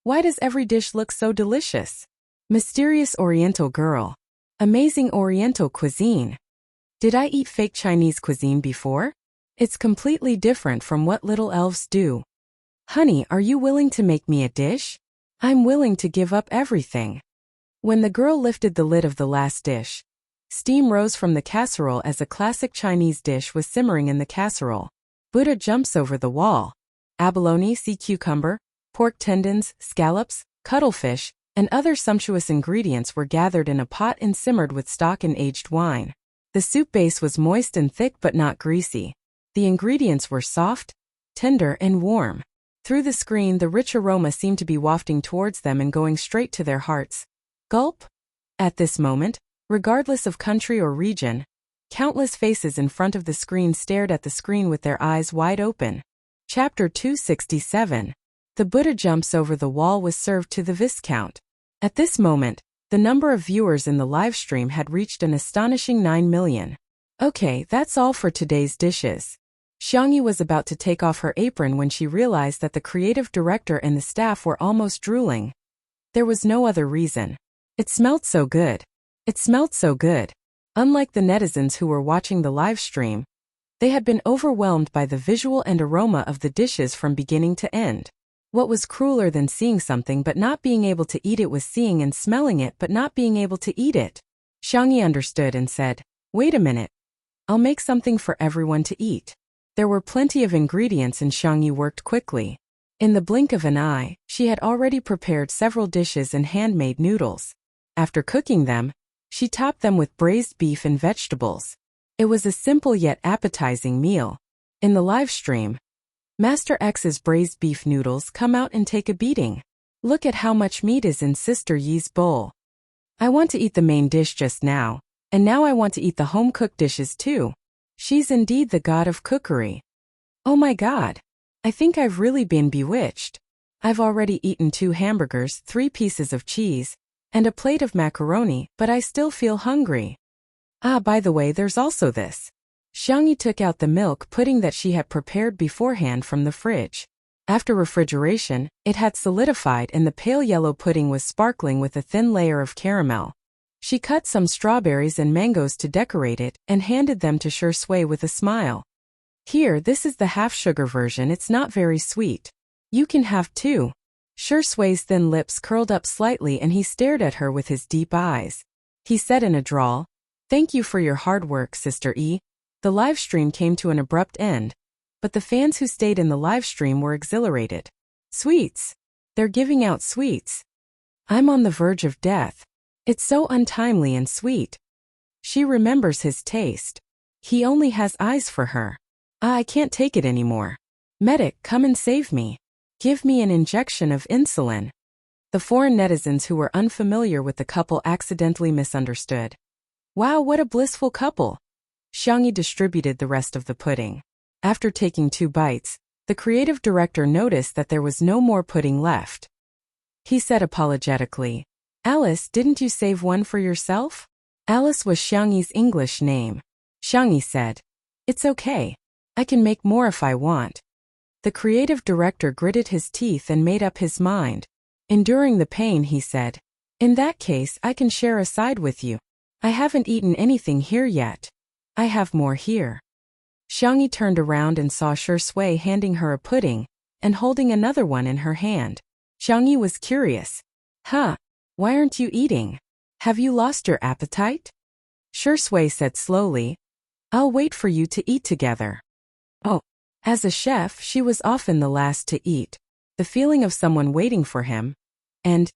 Why does every dish look so delicious? Mysterious Oriental girl. Amazing Oriental cuisine. Did I eat fake Chinese cuisine before? It's completely different from what little elves do. Honey, are you willing to make me a dish? I'm willing to give up everything. When the girl lifted the lid of the last dish, steam rose from the casserole as a classic Chinese dish was simmering in the casserole. Buddha jumps over the wall. Abalone, sea cucumber, pork tendons, scallops, cuttlefish, and other sumptuous ingredients were gathered in a pot and simmered with stock and aged wine. The soup base was moist and thick but not greasy. The ingredients were soft, tender, and warm. Through the screen, the rich aroma seemed to be wafting towards them and going straight to their hearts. Gulp! At this moment, regardless of country or region, countless faces in front of the screen stared at the screen with their eyes wide open. Chapter 267. The Buddha jumps over the wall was served to the Viscount. At this moment, the number of viewers in the live stream had reached an astonishing 9 million. Okay, that's all for today's dishes. Xiangyi was about to take off her apron when she realized that the creative director and the staff were almost drooling. There was no other reason. It smelled so good. It smelled so good. Unlike the netizens who were watching the live stream, they had been overwhelmed by the visual and aroma of the dishes from beginning to end. What was crueler than seeing something but not being able to eat it was seeing and smelling it but not being able to eat it. Xiangyi understood and said, "Wait a minute. I'll make something for everyone to eat." There were plenty of ingredients and Xiangyi worked quickly. In the blink of an eye, she had already prepared several dishes and handmade noodles. After cooking them, she topped them with braised beef and vegetables. It was a simple yet appetizing meal. In the live stream, Master X's braised beef noodles come out and take a beating. Look at how much meat is in Sister Yi's bowl. I want to eat the main dish just now, and now I want to eat the home-cooked dishes too. She's indeed the god of cookery. Oh my god. I think I've really been bewitched. I've already eaten 2 hamburgers, 3 pieces of cheese, and a plate of macaroni, but I still feel hungry. By the way, there's also this. Xiangyi took out the milk pudding that she had prepared beforehand from the fridge. After refrigeration, it had solidified and the pale yellow pudding was sparkling with a thin layer of caramel. She cut some strawberries and mangoes to decorate it and handed them to Shui with a smile. Here, this is the half-sugar version, it's not very sweet. You can have 2. Shui's thin lips curled up slightly and he stared at her with his deep eyes. He said in a drawl, "Thank you for your hard work, Sister E." The live stream came to an abrupt end, but the fans who stayed in the live stream were exhilarated. Sweets! They're giving out sweets. I'm on the verge of death. It's so untimely and sweet. She remembers his taste. He only has eyes for her. I can't take it anymore. Medic, come and save me. Give me an injection of insulin. The foreign netizens who were unfamiliar with the couple accidentally misunderstood. Wow, what a blissful couple. Xiangyi distributed the rest of the pudding. After taking 2 bites, the creative director noticed that there was no more pudding left. He said apologetically, Alice, didn't you save one for yourself? Alice was Xiangyi's English name. Xiangyi said, it's okay. I can make more if I want. The creative director gritted his teeth and made up his mind. Enduring the pain, he said, in that case, I can share a side with you. I haven't eaten anything here yet. I have more here. Xiangyi turned around and saw Shui handing her a pudding and holding another one in her hand. Xiangyi was curious. Huh? Why aren't you eating? Have you lost your appetite? Shui said slowly, I'll wait for you to eat together. Oh. As a chef, she was often the last to eat. The feeling of someone waiting for him. And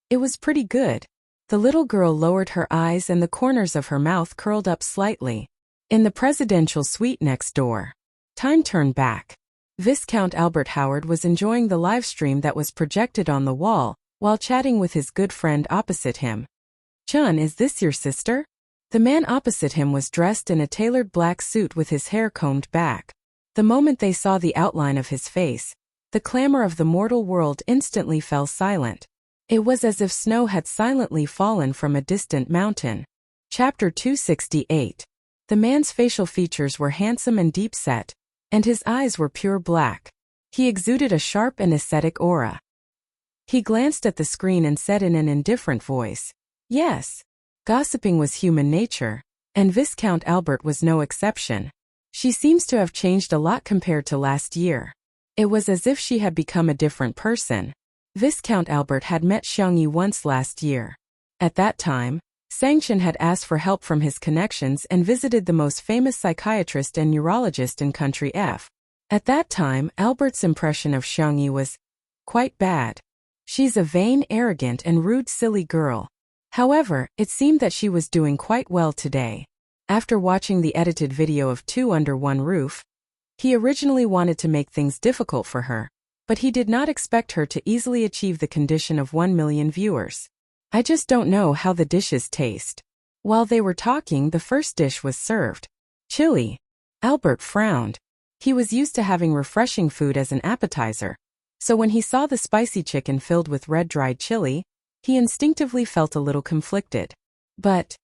it was pretty good. The little girl lowered her eyes and the corners of her mouth curled up slightly. In the presidential suite next door. Time turned back. Viscount Albert Howard was enjoying the live stream that was projected on the wall, while chatting with his good friend opposite him. Chun, is this your sister? The man opposite him was dressed in a tailored black suit with his hair combed back. The moment they saw the outline of his face, the clamor of the mortal world instantly fell silent. It was as if snow had silently fallen from a distant mountain. Chapter 268. The man's facial features were handsome and deep-set, and his eyes were pure black. He exuded a sharp and ascetic aura. He glanced at the screen and said in an indifferent voice, yes. Gossiping was human nature, and Viscount Albert was no exception. She seems to have changed a lot compared to last year. It was as if she had become a different person. Viscount Albert had met Xiangyi once last year. At that time, Sangshan had asked for help from his connections and visited the most famous psychiatrist and neurologist in Country F. At that time, Albert's impression of Xiangyi was quite bad. She's a vain, arrogant, and rude silly girl. However, it seemed that she was doing quite well today. After watching the edited video of 2 Under One Roof, he originally wanted to make things difficult for her, but he did not expect her to easily achieve the condition of 1 million viewers. I just don't know how the dishes taste. While they were talking, the first dish was served. Chili. Albert frowned. He was used to having refreshing food as an appetizer, so when he saw the spicy chicken filled with red dried chili, he instinctively felt a little conflicted. But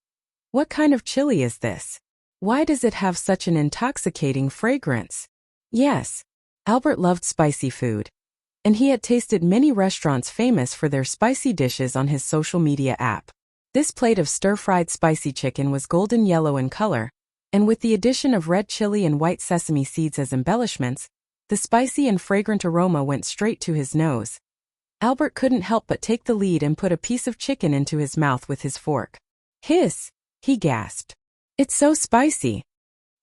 what kind of chili is this? Why does it have such an intoxicating fragrance? Yes, Albert loved spicy food, and he had tasted many restaurants famous for their spicy dishes on his social media app. This plate of stir-fried spicy chicken was golden yellow in color, and with the addition of red chili and white sesame seeds as embellishments, the spicy and fragrant aroma went straight to his nose. Albert couldn't help but take the lead and put a piece of chicken into his mouth with his fork. Hiss! He gasped. It's so spicy.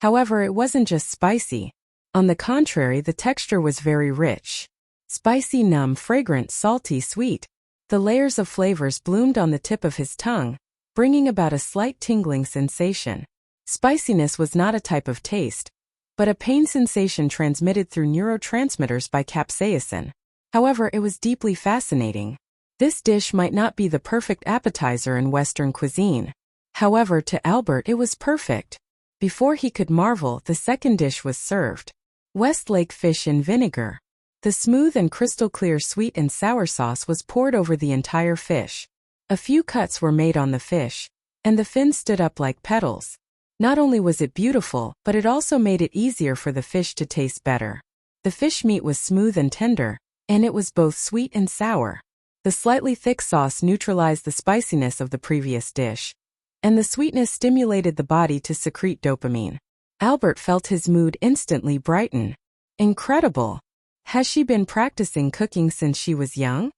However, it wasn't just spicy. On the contrary, the texture was very rich. Spicy, numb, fragrant, salty, sweet. The layers of flavors bloomed on the tip of his tongue, bringing about a slight tingling sensation. Spiciness was not a type of taste, but a pain sensation transmitted through neurotransmitters by capsaicin. However, it was deeply fascinating. This dish might not be the perfect appetizer in Western cuisine. However, to Albert it was perfect. Before he could marvel, the second dish was served. Westlake fish in vinegar. The smooth and crystal-clear sweet and sour sauce was poured over the entire fish. A few cuts were made on the fish, and the fins stood up like petals. Not only was it beautiful, but it also made it easier for the fish to taste better. The fish meat was smooth and tender, and it was both sweet and sour. The slightly thick sauce neutralized the spiciness of the previous dish, and the sweetness stimulated the body to secrete dopamine. Albert felt his mood instantly brighten. Incredible! Has she been practicing cooking since she was young?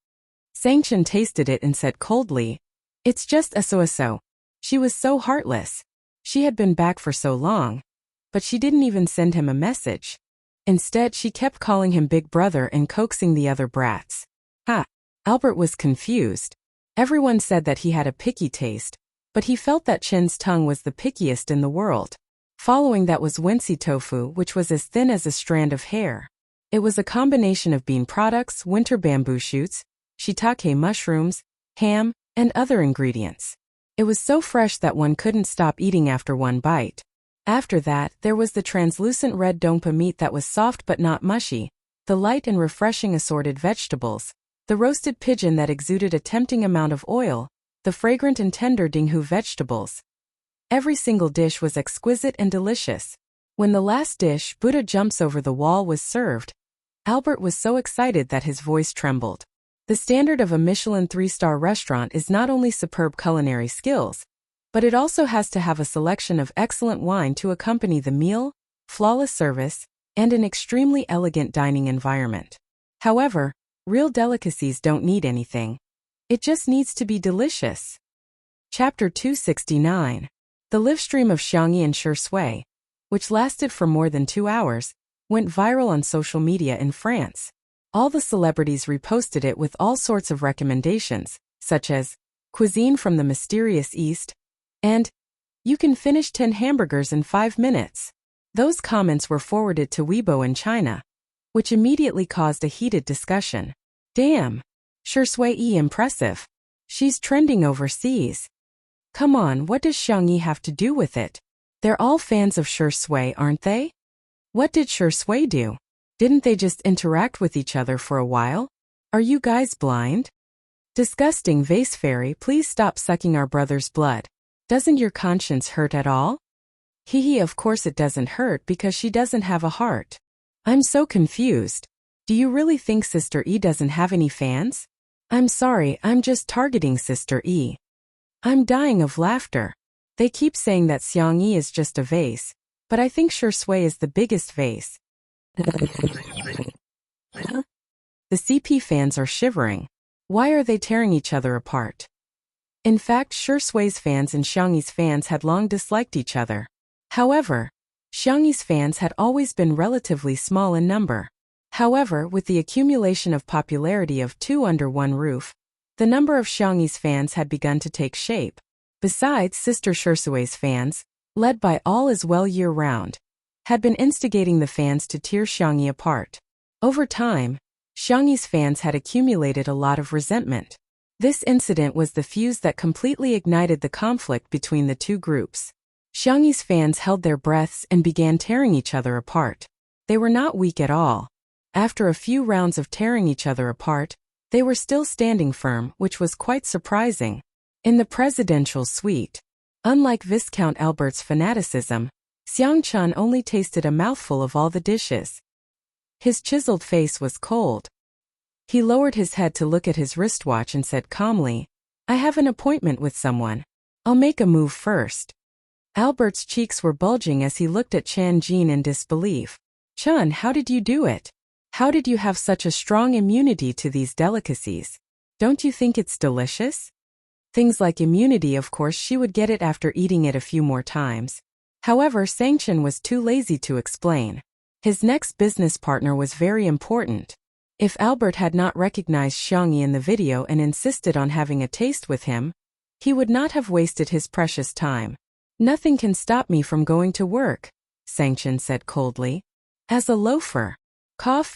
Sangshan tasted it and said coldly, it's just a so-so. She was so heartless. She had been back for so long, but she didn't even send him a message. Instead, she kept calling him big brother and coaxing the other brats. Albert was confused. Everyone said that he had a picky taste, but he felt that Chen's tongue was the pickiest in the world. Following that was Wensi tofu, which was as thin as a strand of hair. It was a combination of bean products, winter bamboo shoots, shiitake mushrooms, ham, and other ingredients. It was so fresh that one couldn't stop eating after one bite. After that, there was the translucent red dongpa meat that was soft but not mushy, the light and refreshing assorted vegetables, the roasted pigeon that exuded a tempting amount of oil, the fragrant and tender dinghu vegetables. Every single dish was exquisite and delicious. When the last dish, Buddha jumps over the wall, was served, Albert was so excited that his voice trembled. The standard of a Michelin 3-star restaurant is not only superb culinary skills, but it also has to have a selection of excellent wine to accompany the meal, flawless service, and an extremely elegant dining environment. However, real delicacies don't need anything. It just needs to be delicious. Chapter 269. The livestream of Xiangyi and Shi Sui, which lasted for more than 2 hours, went viral on social media in France. All the celebrities reposted it with all sorts of recommendations, such as, cuisine from the mysterious East, and, you can finish 10 hamburgers in 5 minutes. Those comments were forwarded to Weibo in China, which immediately caused a heated discussion. Damn! Shi Sui impressive. She's trending overseas. Come on, what does Xiangyi have to do with it? They're all fans of Shi Sui, aren't they? What did Shi Sui do? Didn't they just interact with each other for a while? Are you guys blind? Disgusting vase fairy, please stop sucking our brother's blood. Doesn't your conscience hurt at all? Hee, of course it doesn't hurt because she doesn't have a heart. I'm so confused. Do you really think Sister E doesn't have any fans? I'm sorry, I'm just targeting Sister E. I'm dying of laughter. They keep saying that Xiangyi is just a vase, but I think Shi Sui is the biggest vase. The CP fans are shivering. Why are they tearing each other apart? In fact, Shi Sui's fans and Xiangyi's fans had long disliked each other. However, Xiangyi's fans had always been relatively small in number. However, with the accumulation of popularity of two under one roof, the number of Xiangyi's fans had begun to take shape. Besides, Sister Shi Sui's fans, led by All Is Well year-round, had been instigating the fans to tear Xiangyi apart. Over time, Xiangyi's fans had accumulated a lot of resentment. This incident was the fuse that completely ignited the conflict between the two groups. Xiangyi's fans held their breaths and began tearing each other apart. They were not weak at all. After a few rounds of tearing each other apart, they were still standing firm, which was quite surprising. In the presidential suite, unlike Viscount Albert's fanaticism, Xiang Chun only tasted a mouthful of all the dishes. His chiseled face was cold. He lowered his head to look at his wristwatch and said calmly, I have an appointment with someone. I'll make a move first. Albert's cheeks were bulging as he looked at Chan Jin in disbelief. Chun, how did you do it? How did you have such a strong immunity to these delicacies? Don't you think it's delicious? Things like immunity, of course she would get it after eating it a few more times. However, Sangchen was too lazy to explain. His next business partner was very important. If Albert had not recognized Xiangyi in the video and insisted on having a taste with him, he would not have wasted his precious time. Nothing can stop me from going to work, Sangchen said coldly. As a loafer.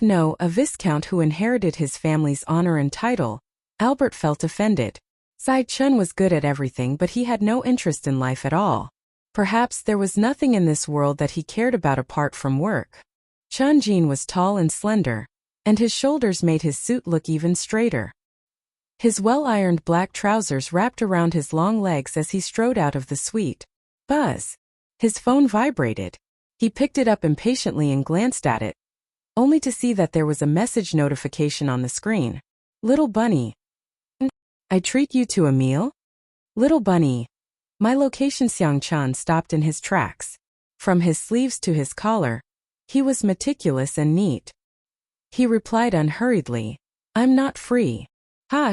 No, a viscount who inherited his family's honor and title. Albert felt offended. Sai Chun was good at everything, but he had no interest in life at all. Perhaps there was nothing in this world that he cared about apart from work. Chun Jin was tall and slender, and his shoulders made his suit look even straighter. His well-ironed black trousers wrapped around his long legs as he strode out of the suite. Buzz. His phone vibrated. He picked it up impatiently and glanced at it, only to see that there was a message notification on the screen. Little Bunny. I treat you to a meal? Little Bunny. My location. Xiang Chan stopped in his tracks. From his sleeves to his collar, he was meticulous and neat. He replied unhurriedly, I'm not free.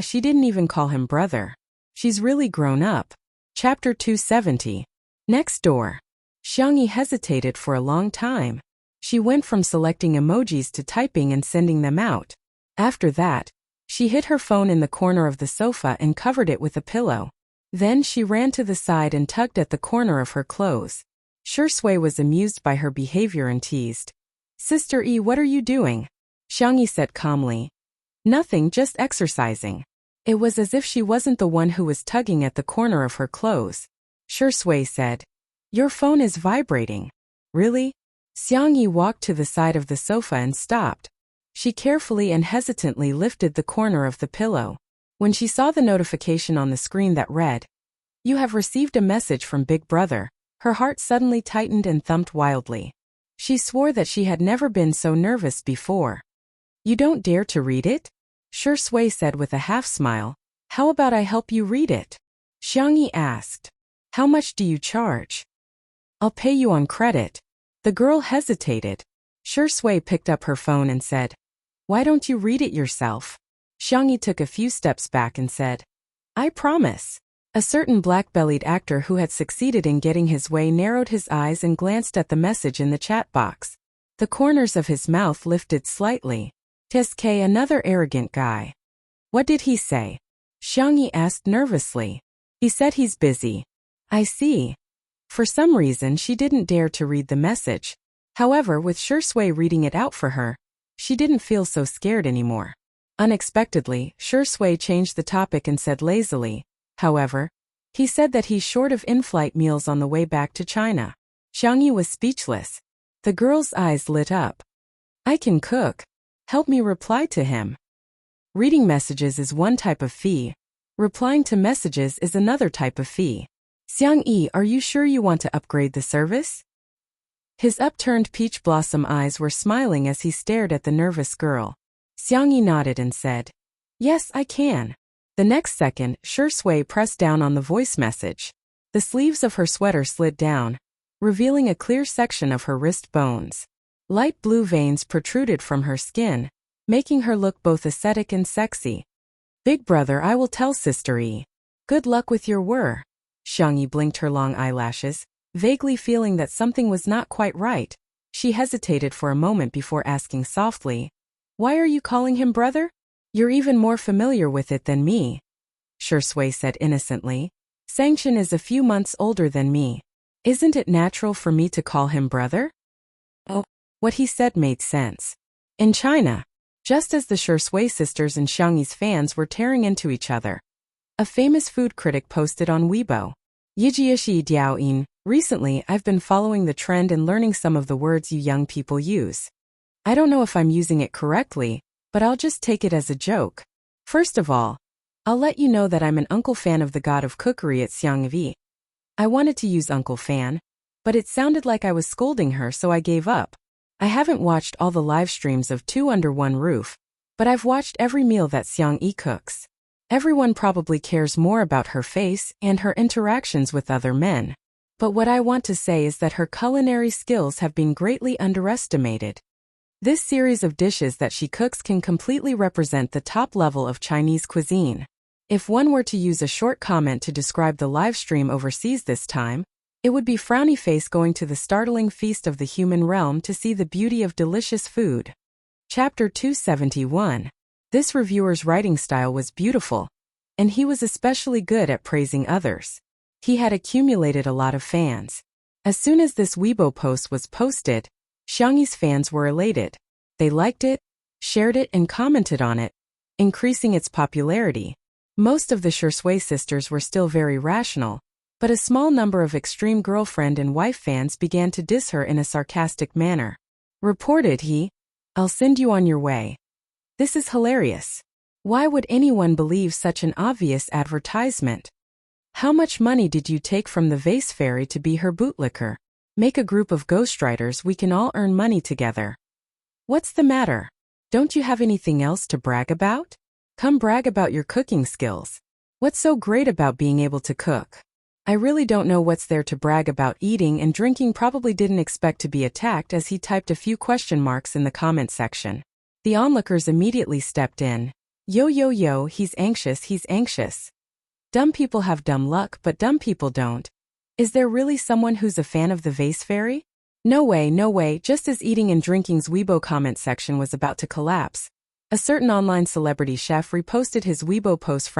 She didn't even call him brother. She's really grown up. Chapter 270. Next door. Xiangyi hesitated for a long time. She went from selecting emojis to typing and sending them out. After that, She hid her phone in the corner of the sofa and covered it with a pillow. Then she ran to the side and tugged at the corner of her clothes. Shui was amused by her behavior and teased. Sister E, what are you doing? Xiangyi said calmly. Nothing, just exercising. It was as if she wasn't the one who was tugging at the corner of her clothes. Shui said. Your phone is vibrating. Really? Xiangyi walked to the side of the sofa and stopped. She carefully and hesitantly lifted the corner of the pillow. When she saw the notification on the screen that read, "You have received a message from Big Brother," her heart suddenly tightened and thumped wildly. She swore that she had never been so nervous before. You don't dare to read it? Shui said with a half-smile. How about I help you read it? Xiangyi asked. How much do you charge? I'll pay you on credit. The girl hesitated. Shui picked up her phone and said, Why don't you read it yourself? Xiangyi took a few steps back and said, I promise. A certain black-bellied actor who had succeeded in getting his way narrowed his eyes and glanced at the message in the chat box. The corners of his mouth lifted slightly. Tsk, another arrogant guy. What did he say? Xiangyi asked nervously. He said he's busy. I see. For some reason she didn't dare to read the message. However, with Shui reading it out for her, she didn't feel so scared anymore. Unexpectedly, Shui changed the topic and said lazily, however, he said that he's short of in-flight meals on the way back to China. Xiangyi was speechless. The girl's eyes lit up. I can cook. Help me reply to him. Reading messages is one type of fee. Replying to messages is another type of fee. Xiangyi, are you sure you want to upgrade the service? His upturned peach blossom eyes were smiling as he stared at the nervous girl. Xiangyi nodded and said, Yes, I can. The next second, Shui pressed down on the voice message. The sleeves of her sweater slid down, revealing a clear section of her wrist bones. Light blue veins protruded from her skin, making her look both aesthetic and sexy. Big brother, I will tell Sister E. Good luck with your whir. Xiangyi blinked her long eyelashes, vaguely feeling that something was not quite right. She hesitated for a moment before asking softly, Why are you calling him brother? You're even more familiar with it than me. Shui said innocently. Sanction is a few months older than me. Isn't it natural for me to call him brother? Oh. What he said made sense. In China, just as the Shui sisters and Xiangyi's fans were tearing into each other, a famous food critic posted on Weibo, Yijiishi Diaoyin, recently I've been following the trend and learning some of the words you young people use. I don't know if I'm using it correctly, but I'll just take it as a joke. First of all, I'll let you know that I'm an uncle fan of the god of cookery at Xiangvi. I wanted to use Uncle Fan, but it sounded like I was scolding her, so I gave up. I haven't watched all the live streams of Two Under One Roof, but I've watched every meal that Xiangyi cooks. Everyone probably cares more about her face and her interactions with other men. But what I want to say is that her culinary skills have been greatly underestimated. This series of dishes that she cooks can completely represent the top level of Chinese cuisine. If one were to use a short comment to describe the live stream overseas this time, it would be frowny face going to the startling feast of the human realm to see the beauty of delicious food. Chapter 271. This reviewer's writing style was beautiful, and he was especially good at praising others. He had accumulated a lot of fans. As soon as this Weibo post was posted, Xiangyi's fans were elated. They liked it, shared it, and commented on it, increasing its popularity. Most of the Shui sisters were still very rational, but a small number of extreme girlfriend and wife fans began to diss her in a sarcastic manner. Reported he, I'll send you on your way. This is hilarious. Why would anyone believe such an obvious advertisement? How much money did you take from the vase fairy to be her bootlicker? Make a group of ghostwriters, we can all earn money together. What's the matter? Don't you have anything else to brag about? Come brag about your cooking skills. What's so great about being able to cook? I really don't know what's there to brag about. Eating and drinking probably didn't expect to be attacked as he typed a few question marks in the comment section. The onlookers immediately stepped in. Yo yo yo, he's anxious, he's anxious. Dumb people have dumb luck, but dumb people don't. Is there really someone who's a fan of the vase fairy? No way, no way. Just as eating and drinking's Weibo comment section was about to collapse, A certain online celebrity chef reposted his Weibo post